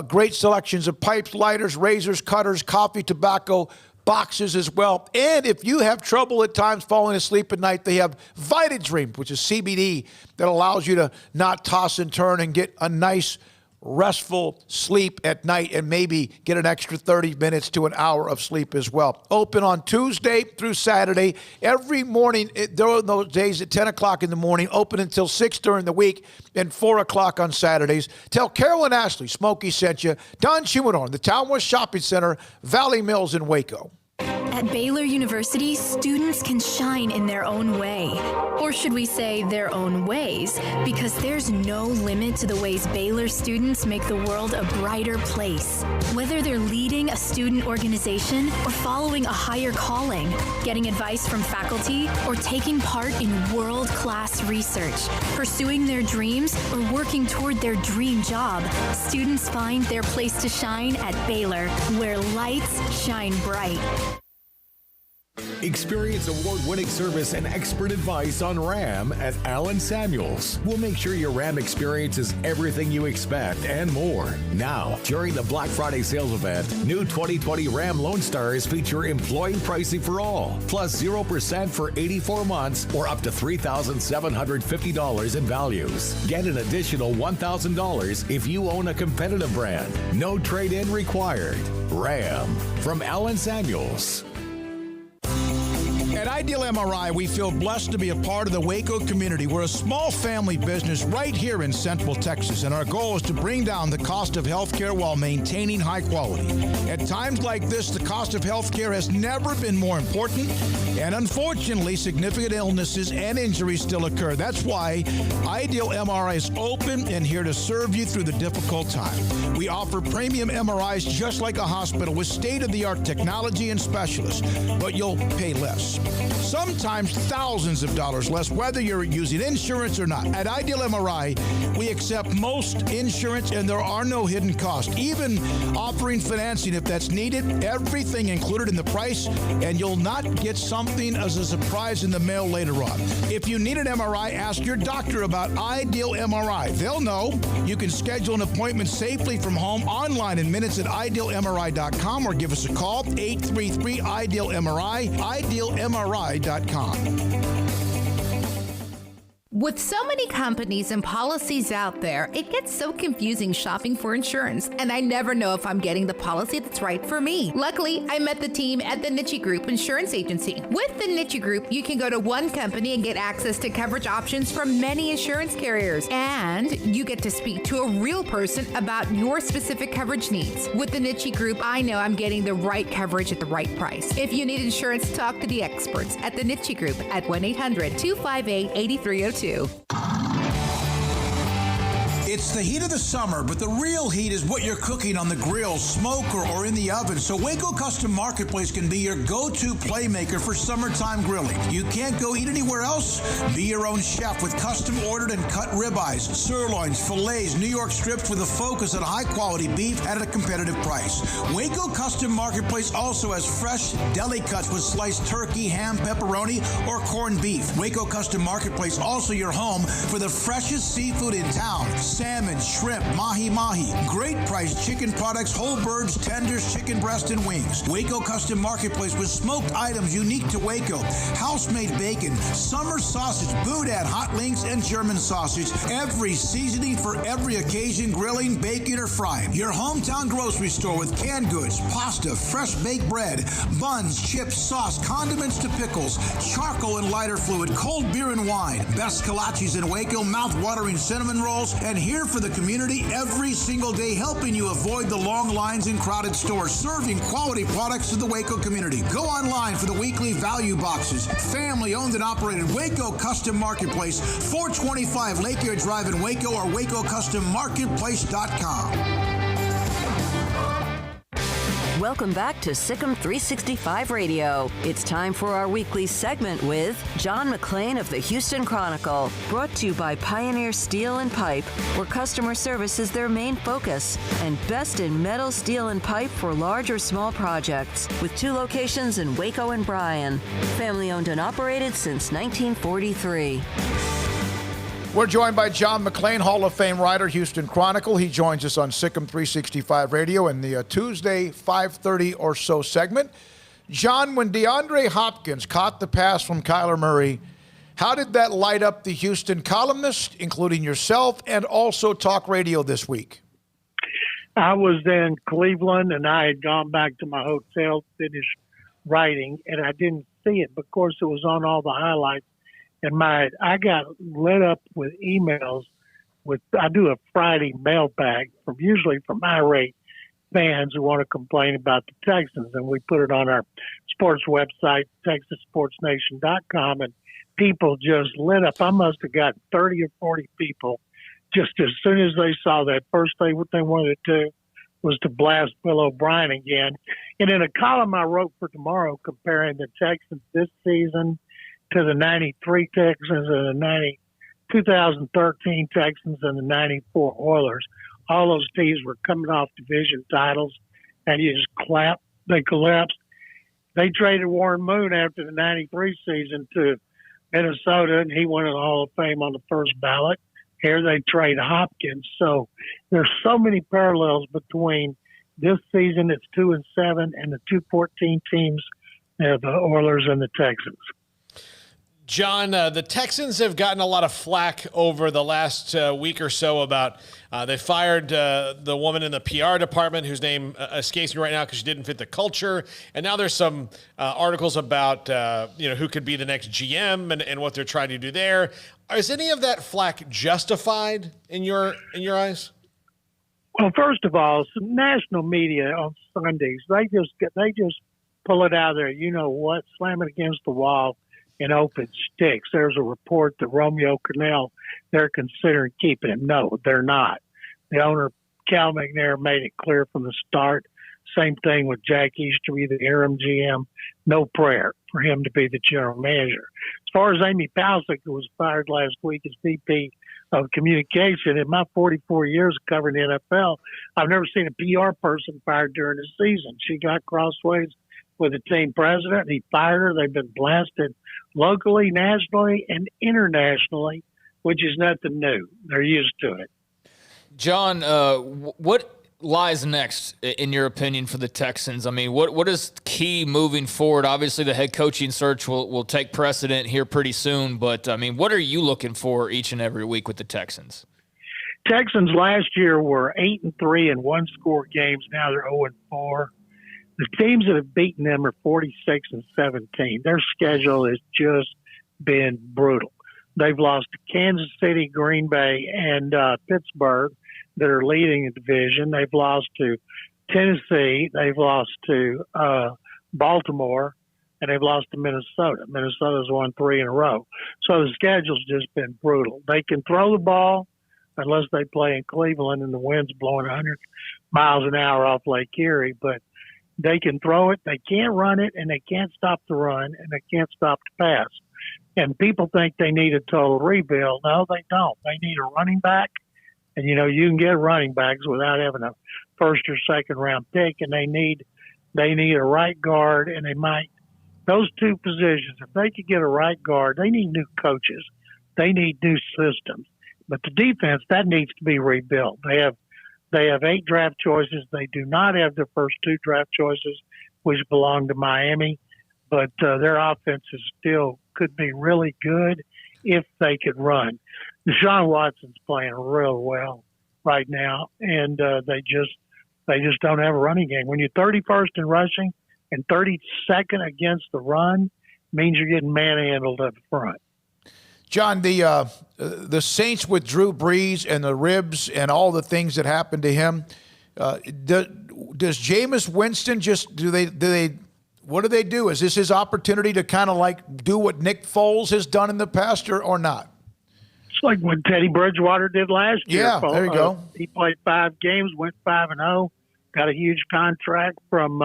great selections of pipes, lighters, razors, cutters, coffee, tobacco, boxes as well. And if you have trouble at times falling asleep at night, they have VitaDream, which is CBD, that allows you to not toss and turn and get a nice restful sleep at night and maybe get an extra 30 minutes to an hour of sleep as well. Open on Tuesday through Saturday. Every morning, during those days at 10 o'clock in the morning, open until 6 during the week and 4 o'clock on Saturdays. Tell Carolyn Ashley Smokey sent you. Don Shumidor, the Town West Shopping Center, Valley Mills in Waco. At Baylor University, students can shine in their own way. Or should we say their own ways? Because there's no limit to the ways Baylor students make the world a brighter place. Whether they're leading a student organization or following a higher calling, getting advice from faculty, or taking part in world-class research, pursuing their dreams, or working toward their dream job, students find their place to shine at Baylor, where lights shine bright. Experience award-winning service and expert advice on Ram at Allen Samuels. We'll make sure your Ram experience is everything you expect and more. Now, during the Black Friday sales event, new 2020 Ram Lone Stars feature employee pricing for all, plus 0% for 84 months or up to $3,750 in values. Get an additional $1,000 if you own a competitive brand. No trade-in required. Ram from Allen Samuels. At Ideal MRI, we feel blessed to be a part of the Waco community. We're a small family business right here in Central Texas, and our goal is to bring down the cost of healthcare while maintaining high quality. At times like this, the cost of healthcare has never been more important, and unfortunately, significant illnesses and injuries still occur. That's why Ideal MRI is open and here to serve you through the difficult time. We offer premium MRIs just like a hospital with state-of-the-art technology and specialists, but you'll pay less. Sometimes thousands of dollars less, whether you're using insurance or not. At Ideal MRI, we accept most insurance and there are no hidden costs, even offering financing if that's needed. Everything included in the price, and you'll not get something as a surprise in the mail later on. If you need an MRI, ask your doctor about Ideal MRI. They'll know. You can schedule an appointment safely from home online in minutes at idealmri.com or give us a call, 833-IDEAL-MRI, idealmri.com. With so many companies and policies out there, it gets so confusing shopping for insurance, and I never know if I'm getting the policy that's right for me. Luckily, I met the team at the Niche Group Insurance Agency. With the Niche Group, you can go to one company and get access to coverage options from many insurance carriers, and you get to speak to a real person about your specific coverage needs. With the Niche Group, I know I'm getting the right coverage at the right price. If you need insurance, talk to the experts at the Niche Group at 1-800-258-8302. It's the heat of the summer, but the real heat is what you're cooking on the grill, smoker, or in the oven. So Waco Custom Marketplace can be your go-to playmaker for summertime grilling. You can't go eat anywhere else? Be your own chef with custom ordered and cut ribeyes, sirloins, fillets, New York strips with a focus on high-quality beef at a competitive price. Waco Custom Marketplace also has fresh deli cuts with sliced turkey, ham, pepperoni, or corned beef. Waco Custom Marketplace also your home for the freshest seafood in town. salmon, shrimp, mahi-mahi. Great price chicken products, whole birds, tenders, chicken breast, and wings. Waco Custom Marketplace with smoked items unique to Waco. House-made bacon, summer sausage, boudin, hot links, and German sausage. Every seasoning for every occasion, grilling, baking, or frying. Your hometown grocery store with canned goods, pasta, fresh baked bread, buns, chips, sauce, condiments to pickles, charcoal and lighter fluid, cold beer and wine, best kolaches in Waco, mouth-watering cinnamon rolls, and here for the community every single day, helping you avoid the long lines in crowded stores, serving quality products to the Waco community. Go online for the weekly value boxes. Family owned and operated Waco Custom Marketplace, 425 Lake Air Drive in Waco, or WacoCustomMarketplace.com. Welcome back to Sic'em365 Radio. It's time for our weekly segment with John McClain of the Houston Chronicle, brought to you by Pioneer Steel and Pipe, where customer service is their main focus, and best in metal, steel, and pipe for large or small projects, with 2 locations in Waco and Bryan. Family owned and operated since 1943. We're joined by John McClain, Hall of Fame writer, Houston Chronicle. He joins us on Sic'em365 Radio in the Tuesday 5:30 or so segment. John, when DeAndre Hopkins caught the pass from Kyler Murray, how did that light up the Houston columnists, including yourself, and also talk radio this week? I was in Cleveland, and I had gone back to my hotel to finish writing, and I didn't see it. But of course, it was on all the highlights. And I got lit up with emails. I do a Friday mailbag usually from irate fans who want to complain about the Texans, and we put it on our sports website, TexasSportsNation.com, and people just lit up. I must have got 30 or 40 people just as soon as they saw that. First thing what they wanted to do was to blast Bill O'Brien again. And in a column I wrote for tomorrow comparing the Texans this season to the 93 Texans and the 2013 Texans and the 94 Oilers. All those teams were coming off division titles, and you just clap. They collapsed. They traded Warren Moon after the 93 season to Minnesota, and he went to the Hall of Fame on the first ballot. Here they trade Hopkins. So there's so many parallels between this season, it's 2-7, and the 2-14 teams, the Oilers and the Texans. John, the Texans have gotten a lot of flack over the last week or so about they fired the woman in the PR department whose name escapes me right now because she didn't fit the culture. And now there's some articles about who could be the next GM and what they're trying to do there. Is any of that flack justified in your eyes? Well, first of all, some national media on Sundays, they just pull it out of there. You know what? Slam it against the wall and open sticks. There's a report that Romeo Cornell, they're considering keeping him. No, they're not. The owner, Cal McNair, made it clear from the start. Same thing with Jack Easterby, the interim GM. No prayer for him to be the general manager. As far as Amy Palcic, who was fired last week as VP of Communication, in my 44 years of covering the NFL, I've never seen a PR person fired during the season. She got crossways with the team president. He fired her. They've been blasted locally, nationally, and internationally, which is nothing new. They're used to it. John, what lies next, in your opinion, for the Texans? I mean, what is key moving forward? Obviously, the head coaching search will take precedent here pretty soon, but, I mean, what are you looking for each and every week with the Texans? Texans last year were 8-3 in one-score games. Now they're 0-4. The teams that have beaten them are 46-17. Their schedule has just been brutal. They've lost to Kansas City, Green Bay, and Pittsburgh that are leading the division. They've lost to Tennessee. They've lost to Baltimore, and they've lost to Minnesota. Minnesota's won 3 in a row. So the schedule's just been brutal. They can throw the ball unless they play in Cleveland and the wind's blowing 100 miles an hour off Lake Erie, but they can throw it, they can't run it, and they can't stop the run, and they can't stop the pass. And people think they need a total rebuild. No, they don't. They need a running back. And, you can get running backs without having a first or second round pick, and they need a right guard, and those two positions, if they could get a right guard, they need new coaches. They need new systems. But the defense, that needs to be rebuilt. They have 8 draft choices. They do not have their first 2 draft choices, which belong to Miami. But their offense is still could be really good if they could run. Deshaun Watson's playing real well right now, and they just don't have a running game. When you're 31st in rushing and 32nd against the run, means you're getting manhandled up front. John, the Saints with Drew Brees and the ribs and all the things that happened to him. Does Jameis Winston what do they do? Is this his opportunity to kind of like do what Nick Foles has done in the past or not? It's like what Teddy Bridgewater did last year. Yeah, there you go. He played 5 games, went 5-0, got a huge contract from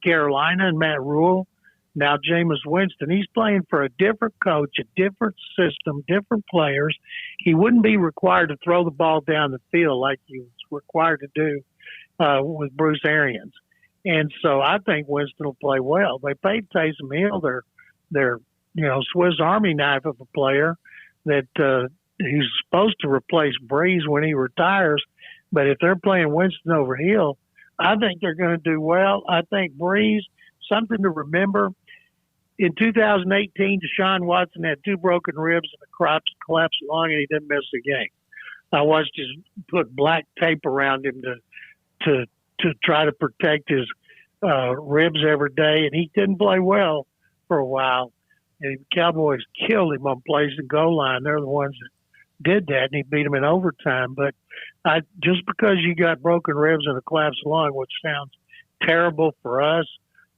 Carolina and Matt Rule. Now Jameis Winston, he's playing for a different coach, a different system, different players. He wouldn't be required to throw the ball down the field like he was required to do with Bruce Arians. And so I think Winston will play well. They paid Taysom Hill, their Swiss Army knife of a player that he's supposed to replace Brees when he retires. But if they're playing Winston over Hill, I think they're going to do well. I think Brees, something to remember, in 2018, Deshaun Watson had 2 broken ribs and a collapsed lung, and he didn't miss a game. I watched him put black tape around him to try to protect his ribs every day, and he didn't play well for a while. And the Cowboys killed him on plays and goal line. They're the ones that did that, and he beat them in overtime. But just because you got broken ribs and a collapsed lung, which sounds terrible for us,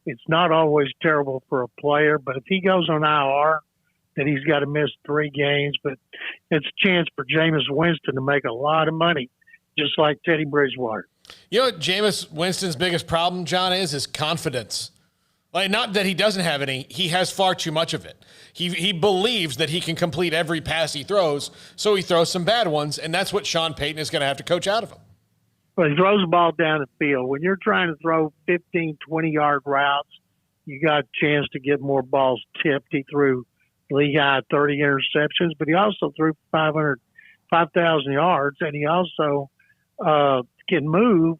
it's not always terrible for a player. But if he goes on IR, then he's got to miss 3 games. But it's a chance for Jameis Winston to make a lot of money, just like Teddy Bridgewater. You know what Jameis Winston's biggest problem, John, is confidence. Like, not that he doesn't have any, he has far too much of it. He believes that he can complete every pass he throws, so he throws some bad ones, and that's what Sean Payton is going to have to coach out of him. Well, he throws the ball down the field. When you're trying to throw 15, 20-yard routes, you got a chance to get more balls tipped. He threw league-high 30 interceptions, but he also threw 5,000 yards, and he also can move.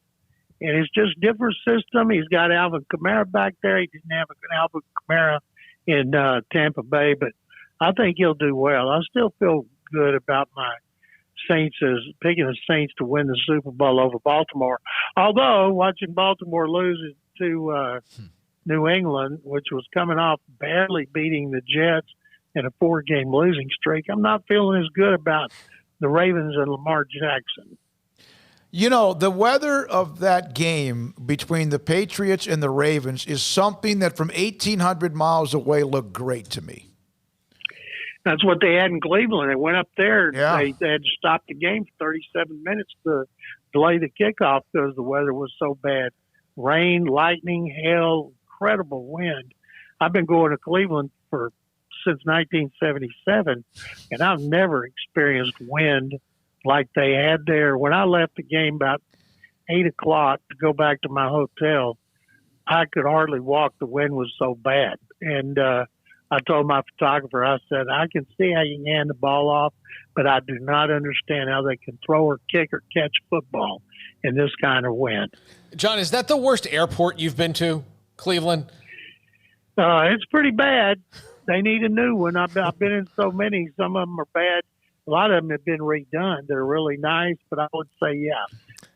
And it's just a different system. He's got Alvin Kamara back there. He didn't have Alvin Kamara in Tampa Bay, but I think he'll do well. I still feel good about my Saints as picking the Saints to win the Super Bowl over Baltimore. Although watching Baltimore lose to New England, which was coming off badly beating the Jets in a 4-game losing streak, I'm not feeling as good about the Ravens and Lamar Jackson. You know, the weather of that game between the Patriots and the Ravens is something that from 1,800 miles away looked great to me. That's what they had in Cleveland. They went up there. Yeah. They had to stop the game for 37 minutes to delay the kickoff because the weather was so bad. Rain, lightning, hail, incredible wind. I've been going to Cleveland since 1977, and I've never experienced wind like they had there. When I left the game about 8 o'clock to go back to my hotel, I could hardly walk. The wind was so bad. And I told my photographer, I said, I can see how you can hand the ball off, but I do not understand how they can throw or kick or catch football in this kind of wind. John, is that the worst airport you've been to, Cleveland? It's pretty bad. They need a new one. I've been in so many. Some of them are bad. A lot of them have been redone. They're really nice, but I would say, yeah,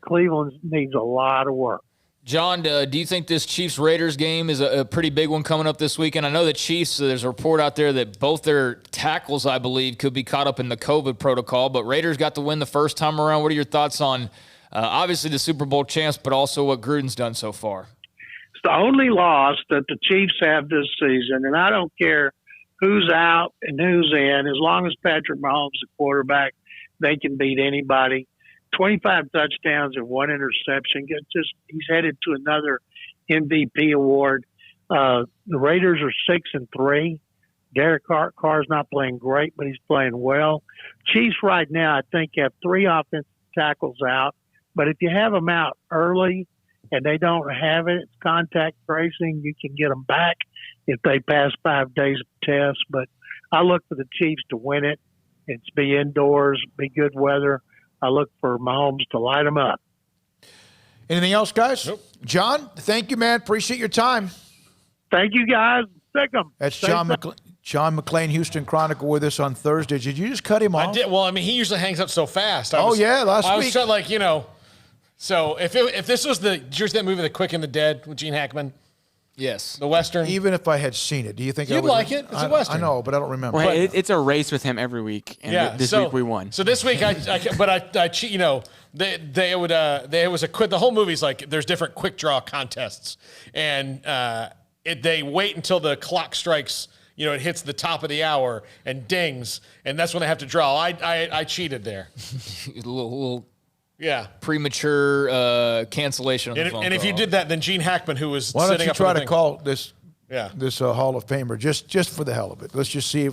Cleveland needs a lot of work. John, do you think this Chiefs-Raiders game is a pretty big one coming up this weekend? I know the Chiefs, there's a report out there that both their tackles, I believe, could be caught up in the COVID protocol, but Raiders got the win the first time around. What are your thoughts on, obviously, the Super Bowl champs, but also what Gruden's done so far? It's the only loss that the Chiefs have this season, and I don't care who's out and who's in. As long as Patrick Mahomes is a quarterback, they can beat anybody. 25 touchdowns and 1 interception. He's headed to another MVP award. The Raiders are 6-3. Derek Carr's not playing great, but he's playing well. Chiefs right now, I think, have 3 offensive tackles out. But if you have them out early and they don't have it, it's contact tracing. You can get them back if they pass 5 days of tests. But I look for the Chiefs to win it. It's be indoors, be good weather. I look for Mahomes to light them up. Anything else, guys? Nope. John, thank you, man. Appreciate your time. Thank you, guys. Sic'em. That's John McClain, Houston Chronicle, with us on Thursday. Did you just cut him off? I did. Well, I mean, he usually hangs up so fast. Last week. I was trying, like, so if this was did you see that movie, The Quick and the Dead, with Gene Hackman? Yes. The Western. Even if I had seen it, do you think you'd I would like it? It's a Western. I know, but I don't remember. Well, it's a race with him every week, and this week we won. So this week, I cheat. There was a quick. The whole movie's like there's different quick draw contests, and they wait until the clock strikes. It hits the top of the hour and dings, and that's when they have to draw. I cheated there. a little premature cancellation on the phone and if you did that, then Gene Hackman, who was why don't sitting you up try on the to call this Hall of Famer just for the hell of it? Let's just see.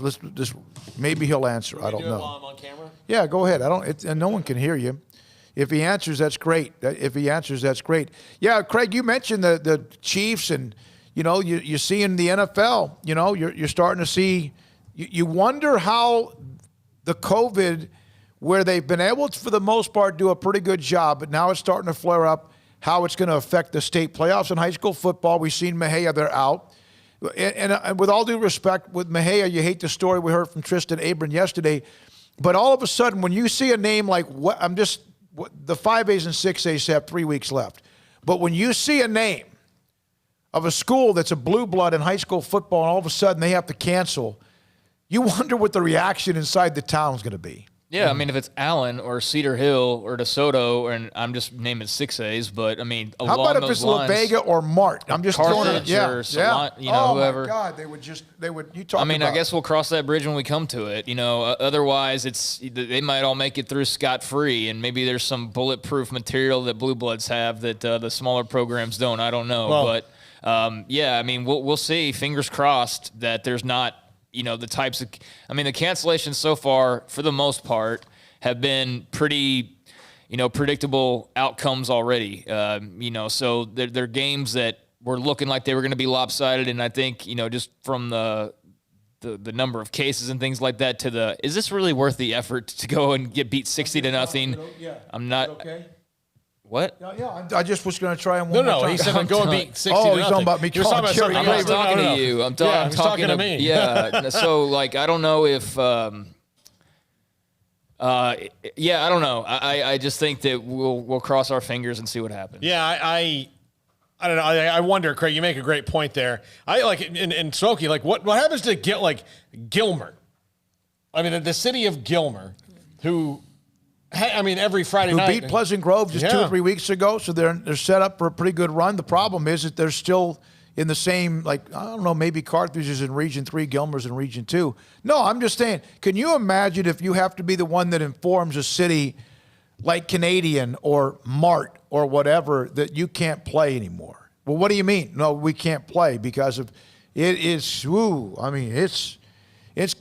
Maybe he'll answer. I don't know. While I'm on camera? Yeah, go ahead. And no one can hear you. If he answers, that's great. Yeah, Craig, you mentioned the Chiefs, and you see in the NFL. You're starting to see. You wonder how the COVID, where they've been able to, for the most part, do a pretty good job, but now it's starting to flare up, how it's going to affect the state playoffs in high school football. We've seen Mejia, they're out. And with all due respect, with Mejia, you hate the story we heard from Tristan Abram yesterday, but all of a sudden, when you see a name like, the 5As and 6As have 3 weeks left, but when you see a name of a school that's a blue blood in high school football, and all of a sudden they have to cancel, you wonder what the reaction inside the town is going to be. Yeah, I mean, if it's Allen or Cedar Hill or DeSoto, and I'm just naming 6As, but I mean, how about if it's La Vega or Mart? I'm just throwing it. Or Salon, whoever. Oh my God, you talk. I mean, I guess we'll cross that bridge when we come to it. Otherwise, they might all make it through scot-free, and maybe there's some bulletproof material that Blue Bloods have that the smaller programs don't. I don't know, I mean, we'll see. Fingers crossed that there's not. The types of, the cancellations so far, for the most part, have been pretty, predictable outcomes already. So they're games that were looking like they were going to be lopsided. And I think, just from the number of cases and things like that is this really worth the effort to go and get beat 60-0? Yeah. I'm not. Okay. What? Yeah, I just was going to try and one more time. He said go and beat 60-0. Oh, he's talking about me. I'm not talking to you. I'm talking to me. Yeah. So, I don't know if. I don't know. I just think that we'll cross our fingers and see what happens. Yeah, I don't know. I wonder, Craig. You make a great point there. I like in Smokey. What happens to Gilmer? I mean, the city of Gilmer, who. Every Friday night. Who beat Pleasant Grove just 2 or 3 weeks ago, so they're set up for a pretty good run. The problem is that they're still in the same, maybe Carthage is in Region 3, Gilmer's in Region 2. No, I'm just saying, can you imagine if you have to be the one that informs a city like Canadian or Mart or whatever that you can't play anymore? Well, what do you mean? No, we can't play because of it is,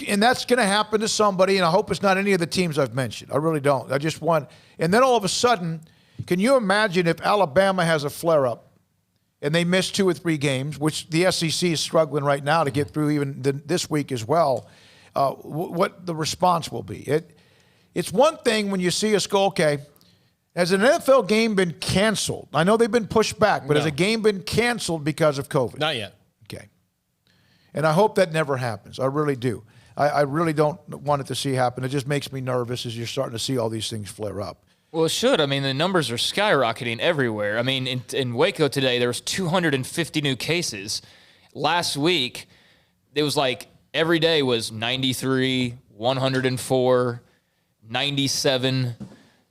and that's going to happen to somebody, and I hope it's not any of the teams I've mentioned. I really don't. I just want, and then all of a sudden, can you imagine if Alabama has a flare-up and they miss 2 or 3 games, which the SEC is struggling right now to get through even this week as well, what the response will be. It's one thing when you see us go, okay, has an NFL game been canceled? I know they've been pushed back, but has a game been canceled because of COVID? Not yet. Okay. And I hope that never happens. I really do. I really don't want it to see happen. It just makes me nervous as you're starting to see all these things flare up. Well, it should. The numbers are skyrocketing everywhere. In Waco today, there was 250 new cases. Last week, it was every day was 93, 104, 97,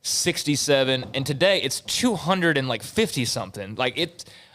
67, and today it's 250-something.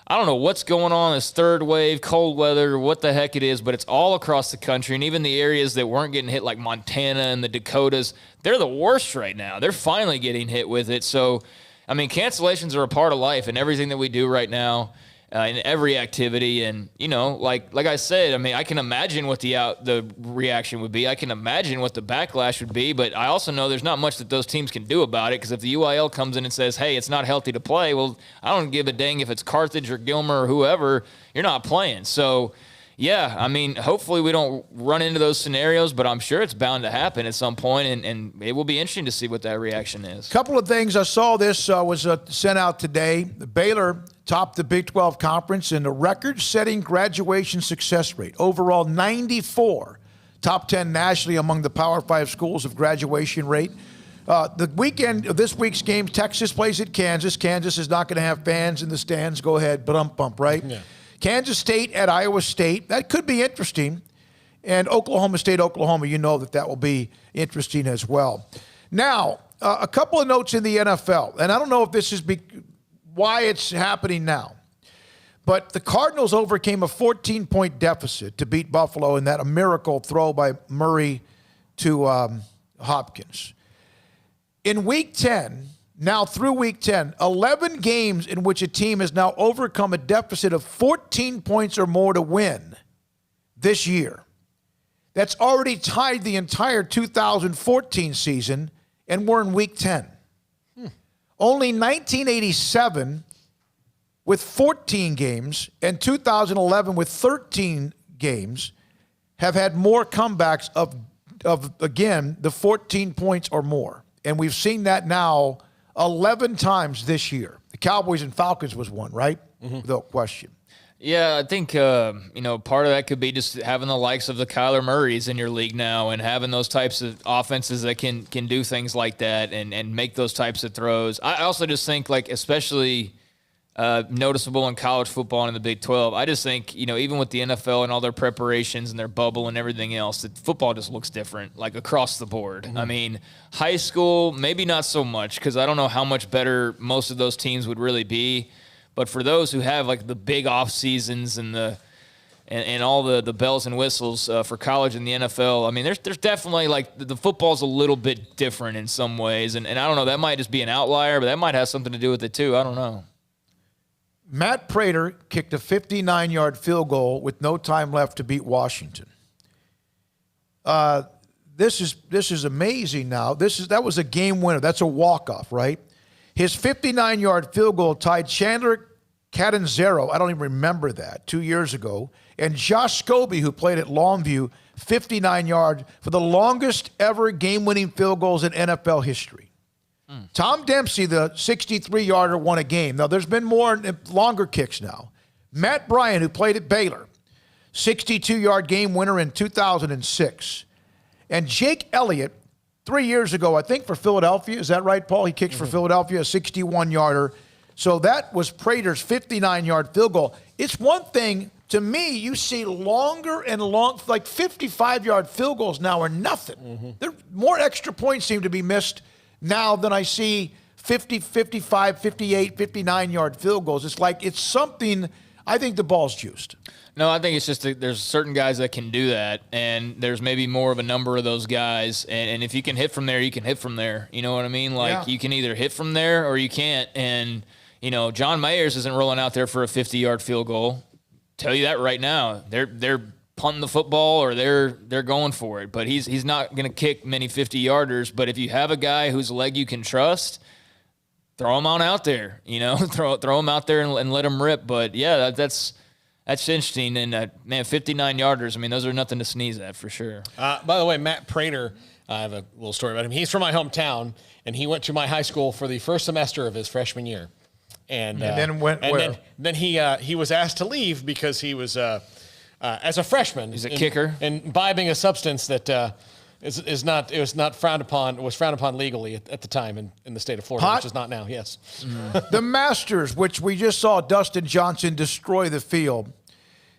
I don't know what's going on, this third wave, cold weather, what the heck it is, but it's all across the country. And even the areas that weren't getting hit, like Montana and the Dakotas, they're the worst right now. They're finally getting hit with it. So, cancellations are a part of life and everything that we do right now in every activity. And, like I said, I can imagine what the reaction would be. I can imagine what the backlash would be. But I also know there's not much that those teams can do about it, because if the UIL comes in and says, hey, it's not healthy to play, well, I don't give a dang if it's Carthage or Gilmer or whoever, you're not playing. So, Yeah, I mean, hopefully we don't run into those scenarios, but I'm sure it's bound to happen at some point, and it will be interesting to see what that reaction is. Couple of things. I saw this was sent out today. Baylor topped the Big 12 Conference in a record-setting graduation success rate. Overall, 94. Top 10 nationally among the Power 5 schools of graduation rate. The weekend of this week's game, Texas plays at Kansas. Kansas is not going to have fans in the stands. Go ahead, bump, right? Yeah. Kansas State at Iowa State. That could be interesting. And Oklahoma State, Oklahoma, you know that will be interesting as well. Now, a couple of notes in the NFL. And I don't know if this is why it's happening now. But the Cardinals overcame a 14-point deficit to beat Buffalo in a miracle throw by Murray to Hopkins. In Week 10, now through Week 10, 11 games in which a team has now overcome a deficit of 14 points or more to win this year. That's already tied the entire 2014 season, and we're in Week 10. Only 1987 with 14 games and 2011 with 13 games have had more comebacks of again, the 14 points or more. And we've seen that now 11 times this year. The Cowboys and Falcons was one, right? Mm-hmm. Without question. Yeah, I think, part of that could be just having the likes of the Kyler Murrays in your league now and having those types of offenses that can do things like that and make those types of throws. I also just think, especially noticeable in college football and in the Big 12, I just think, even with the NFL and all their preparations and their bubble and everything else, that football just looks different, across the board. Mm-hmm. I mean, high school, maybe not so much, because I don't know how much better most of those teams would really be. But for those who have the big off seasons and all the bells and whistles for college and the NFL, I mean, there's definitely the football's a little bit different in some ways, and I don't know, that might just be an outlier, but that might have something to do with it too. I don't know. Matt Prater kicked a 59-yard field goal with no time left to beat Washington. This is amazing. Now that was a game winner. That's a walk-off, right? His 59-yard field goal tied Chandler Catanzaro, I don't even remember that, 2 years ago, and Josh Scobie, who played at Longview, 59-yard for the longest ever game-winning field goals in NFL history. Tom Dempsey, the 63-yarder, won a game. Now, there's been more longer kicks now. Matt Bryant, who played at Baylor, 62-yard game winner in 2006. And Jake Elliott, 3 years ago, I think, for Philadelphia. Is that right, Paul? He kicks for Philadelphia, a 61-yarder. So that was Prater's 59-yard field goal. It's one thing, to me, you see longer and 55-yard field goals now are nothing. Mm-hmm. More extra points seem to be missed now than I see 50, 55, 58, 59-yard field goals. It's something, I think the ball's juiced. No, I think it's just there's certain guys that can do that, and there's maybe more of a number of those guys. And if you can hit from there, you can hit from there. You know what I mean? You can either hit from there or you can't. And, John Mayers isn't rolling out there for a 50-yard field goal. Tell you that right now. They're punting the football or they're going for it. But he's not going to kick many 50-yarders. But if you have a guy whose leg you can trust, throw him on out there. Throw him out there and let him rip. But, yeah, that's interesting. And, 59-yarders, I mean, those are nothing to sneeze at for sure. By the way, Matt Prater, I have a little story about him. He's from my hometown, and he went to my high school for the first semester of his freshman year. And then went where? Then he was asked to leave because he was, as a freshman. He's a kicker. And imbibing a substance that was frowned upon legally at the time in the state of Florida, which is not now, yes. The Masters, which we just saw Dustin Johnson destroy the field,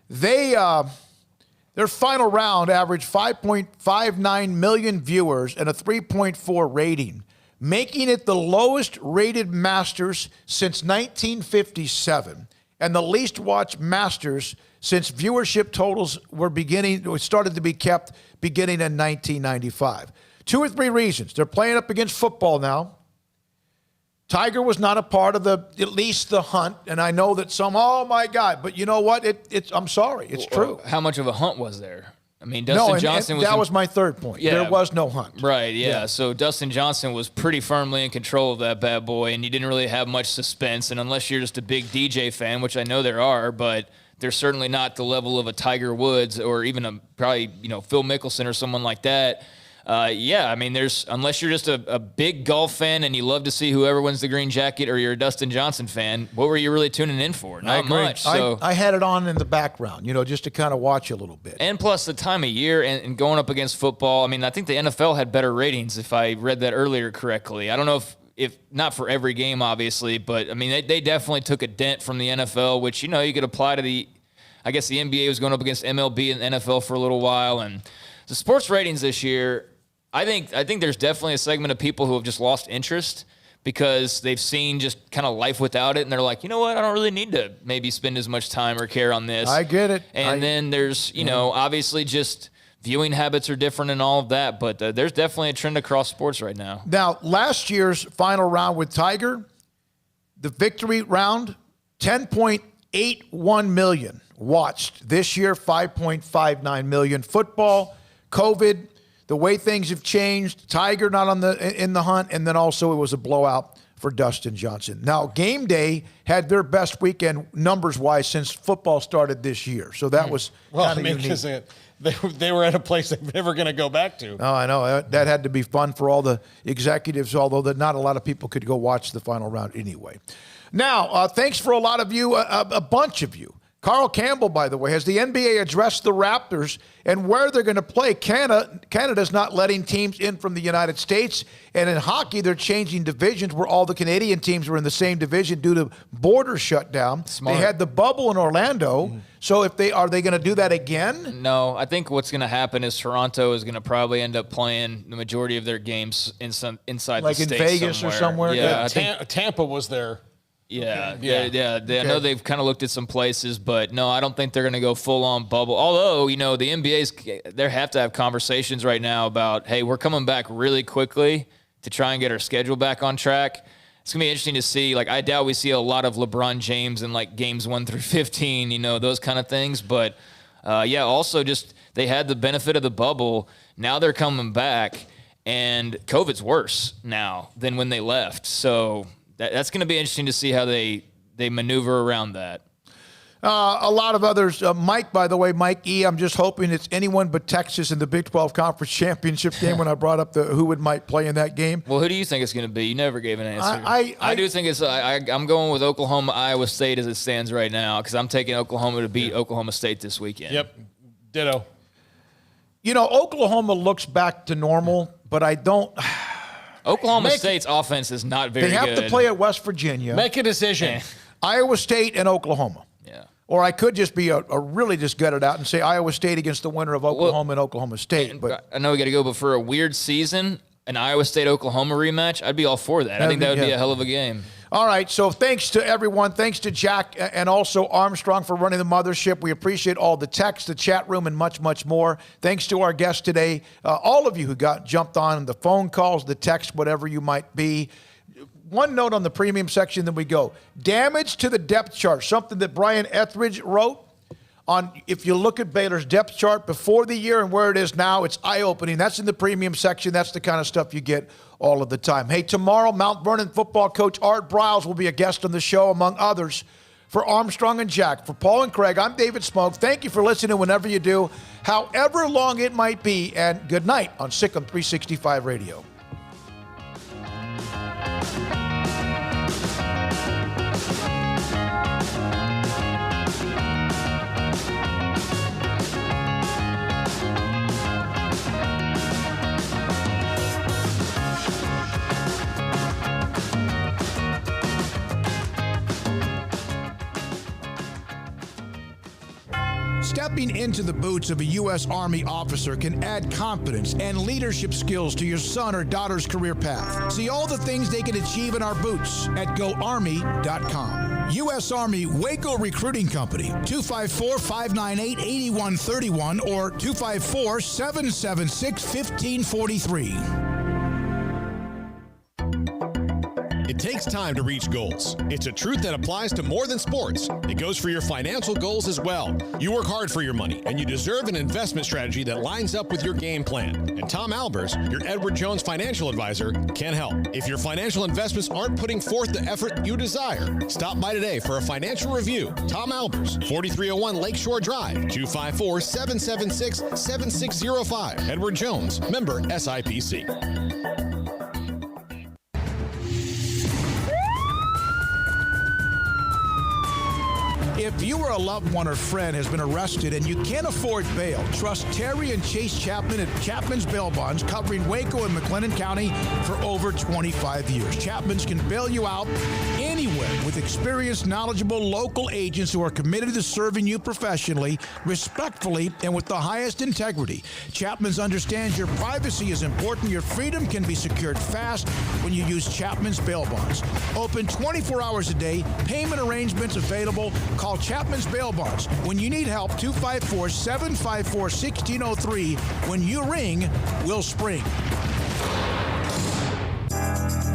their final round averaged 5.59 million viewers and a 3.4 rating, making it the lowest rated Masters since 1957 and the least watched Masters since viewership totals started to be kept beginning in 1995. 2 or 3 reasons. They're playing up against football now. Tiger was not a part of at least the hunt, and I know that oh my God, but you know what? I'm sorry, it's true. How much of a hunt was there? I mean, Dustin Johnson was... that was my third point. Yeah, there was no hunt. Right, yeah. So Dustin Johnson was pretty firmly in control of that bad boy, and you didn't really have much suspense. And unless you're just a big DJ fan, which I know there are, but they're certainly not the level of a Tiger Woods or even probably Phil Mickelson or someone like that. I mean, unless you're just a big golf fan and you love to see whoever wins the green jacket, or you're a Dustin Johnson fan, what were you really tuning in for? Not much. So I had it on in the background, just to kind of watch a little bit. And plus the time of year and going up against football. I mean, I think the NFL had better ratings, if I read that earlier correctly. I don't know if not for every game, obviously, but I mean, they definitely took a dent from the NFL, which, you could apply to I guess the NBA was going up against MLB and NFL for a little while. And the sports ratings this year, I think there's definitely a segment of people who have just lost interest because they've seen just kind of life without it, and they're like, you know what, I don't really need to maybe spend as much time or care on this. I get it. And then there's, obviously just viewing habits are different and all of that, but there's definitely a trend across sports right now. Now, last year's final round with Tiger, the victory round, 10.81 million watched. This year, 5.59 million. Football, COVID, the way things have changed, Tiger not in the hunt, and then also it was a blowout for Dustin Johnson. Now, Game Day had their best weekend numbers-wise since football started this year, so that was kind of unique. They were at a place they're never going to go back to. Oh, I know. That had to be fun for all the executives, although not a lot of people could go watch the final round anyway. Now, thanks for a lot of you, a bunch of you. Carl Campbell, by the way, has the NBA addressed the Raptors and where they're going to play? Canada's not letting teams in from the United States. And in hockey, they're changing divisions where all the Canadian teams were in the same division due to border shutdown. Smart. They had the bubble in Orlando. Mm-hmm. So are they going to do that again? No, I think what's going to happen is Toronto is going to probably end up playing the majority of their games inside the state, like in Vegas somewhere. Or somewhere. Yeah, Tampa was there. Yeah. I know they've kind of looked at some places, but no, I don't think they're going to go full-on bubble. Although, the NBA's, they have to have conversations right now about, hey, we're coming back really quickly to try and get our schedule back on track. It's going to be interesting to see. Like, I doubt we see a lot of LeBron James in, like, games 1 through 15, those kind of things. But, also just they had the benefit of the bubble. Now they're coming back, and COVID's worse now than when they left. So that's going to be interesting to see how they maneuver around that. A lot of others. Mike, by the way, Mike E., I'm just hoping it's anyone but Texas in the Big 12 Conference Championship game when I brought up who might play in that game. Well, who do you think it's going to be? You never gave an answer. I do think I'm going with Oklahoma, Iowa State as it stands right now because I'm taking Oklahoma to beat Oklahoma State this weekend. Yep, ditto. Oklahoma looks back to normal, but I don't... Oklahoma State's offense is not very good. They have to play at West Virginia. Make a decision. Iowa State and Oklahoma. Yeah. Or I could just be a really just gut it out and say Iowa State against the winner of Oklahoma and Oklahoma State. But I know we got to go, but for a weird season, an Iowa State-Oklahoma rematch, I'd be all for that. I think that would be a hell of a game. All right, so thanks to everyone. Thanks to Jack and also Armstrong for running the mothership. We appreciate all the text, the chat room, and much, much more. Thanks to our guests today, all of you who jumped on, the phone calls, the text, whatever you might be. One note on the premium section, then we go. Damage to the depth chart, something that Brian Etheridge wrote. If you look at Baylor's depth chart before the year and where it is now, it's eye-opening. That's in the premium section. That's the kind of stuff you get all of the time. Hey, tomorrow, Mount Vernon football coach Art Briles will be a guest on the show, among others. For Armstrong and Jack, for Paul and Craig, I'm David Smoke. Thank you for listening whenever you do, however long it might be, and good night on SicEm365 Radio. Stepping into the boots of a U.S. Army officer can add confidence and leadership skills to your son or daughter's career path. See all the things they can achieve in our boots at GoArmy.com. U.S. Army Waco Recruiting Company, 254-598-8131 or 254-776-1543. It takes time to reach goals. It's a truth that applies to more than sports. It goes for your financial goals as well. You work hard for your money, and you deserve an investment strategy that lines up with your game plan. And Tom Albers, your Edward Jones financial advisor, can help. If your financial investments aren't putting forth the effort you desire, stop by today for a financial review. Tom Albers, 4301 Lakeshore Drive, 254-776-7605. Edward Jones, member SIPC. If you or a loved one or friend has been arrested and you can't afford bail, trust Terry and Chase Chapman at Chapman's Bail Bonds, covering Waco and McLennan County for over 25 years. Chapman's can bail you out anywhere with experienced, knowledgeable local agents who are committed to serving you professionally, respectfully, and with the highest integrity. Chapman's understands your privacy is important. Your freedom can be secured fast when you use Chapman's Bail Bonds. Open 24 hours a day. Payment arrangements available. Call Chapman's Bail Bonds. When you need help, 254-754-1603. When you ring, we'll spring.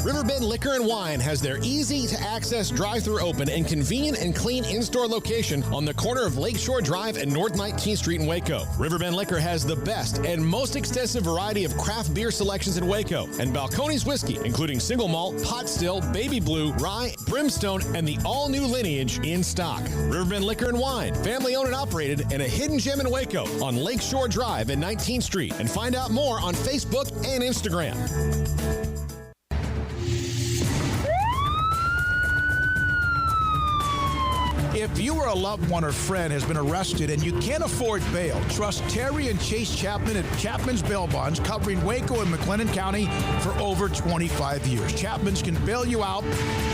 Riverbend Liquor and Wine has their easy-to-access drive-thru open and convenient and clean in-store location on the corner of Lakeshore Drive and North 19th Street in Waco. Riverbend Liquor has the best and most extensive variety of craft beer selections in Waco, and Balcones Whiskey, including single malt, pot still, baby blue, rye, brimstone, and the all-new lineage in stock. Riverbend Liquor and Wine, family-owned and operated, and a hidden gem in Waco on Lakeshore Drive and 19th Street. And find out more on Facebook and Instagram. If you or a loved one or friend has been arrested and you can't afford bail, trust Terry and Chase Chapman at Chapman's Bail Bonds, covering Waco and McLennan County for over 25 years. Chapman's can bail you out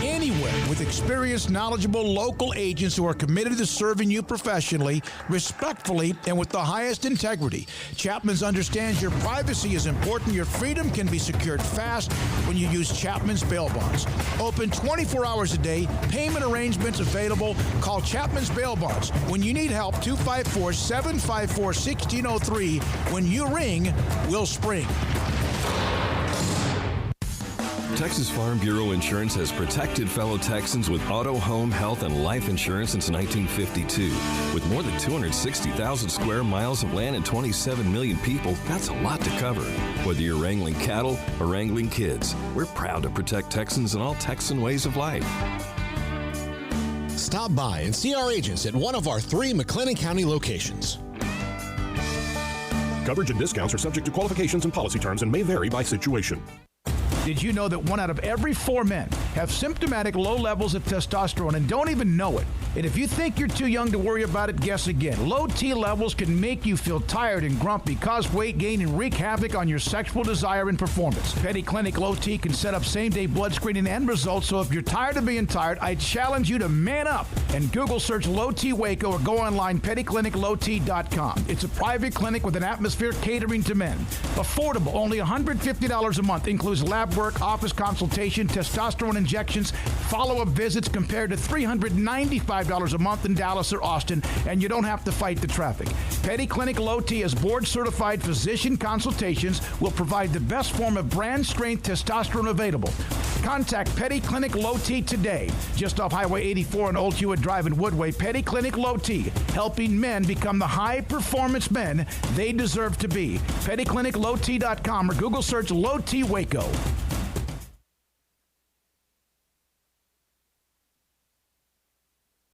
anywhere with experienced, knowledgeable local agents who are committed to serving you professionally, respectfully, and with the highest integrity. Chapman's understands your privacy is important. Your freedom can be secured fast when you use Chapman's Bail Bonds. Open 24 hours a day. Payment arrangements available. Call Chapman's Bail Bonds. When you need help, 254-754-1603. When you ring, we'll spring. Texas Farm Bureau Insurance has protected fellow Texans with auto, home, health, and life insurance since 1952. With more than 260,000 square miles of land and 27 million people, that's a lot to cover. Whether you're wrangling cattle or wrangling kids, we're proud to protect Texans in all Texan ways of life. Stop by and see our agents at one of our 3 McLennan County locations. Coverage and discounts are subject to qualifications and policy terms and may vary by situation. Did you know that 1 out of every 4 men have symptomatic low levels of testosterone and don't even know it? And if you think you're too young to worry about it, guess again. Low T levels can make you feel tired and grumpy, cause weight gain, and wreak havoc on your sexual desire and performance. Petty Clinic Low T can set up same-day blood screening and results, so if you're tired of being tired, I challenge you to man up and Google search Low T Waco or go online pettycliniclowt.com. It's a private clinic with an atmosphere catering to men. Affordable, only $150 a month, includes lab work, office consultation, testosterone injections, follow-up visits compared to $395 a month in Dallas or Austin, and you don't have to fight the traffic. Petty Clinic Low T as board-certified physician consultations will provide the best form of brand-strength testosterone available. Contact Petty Clinic Low T today, just off Highway 84 and Old Hewitt Drive in Woodway. Petty Clinic Low T, helping men become the high-performance men they deserve to be. PettyClinicLowT.com or Google search Low T Waco.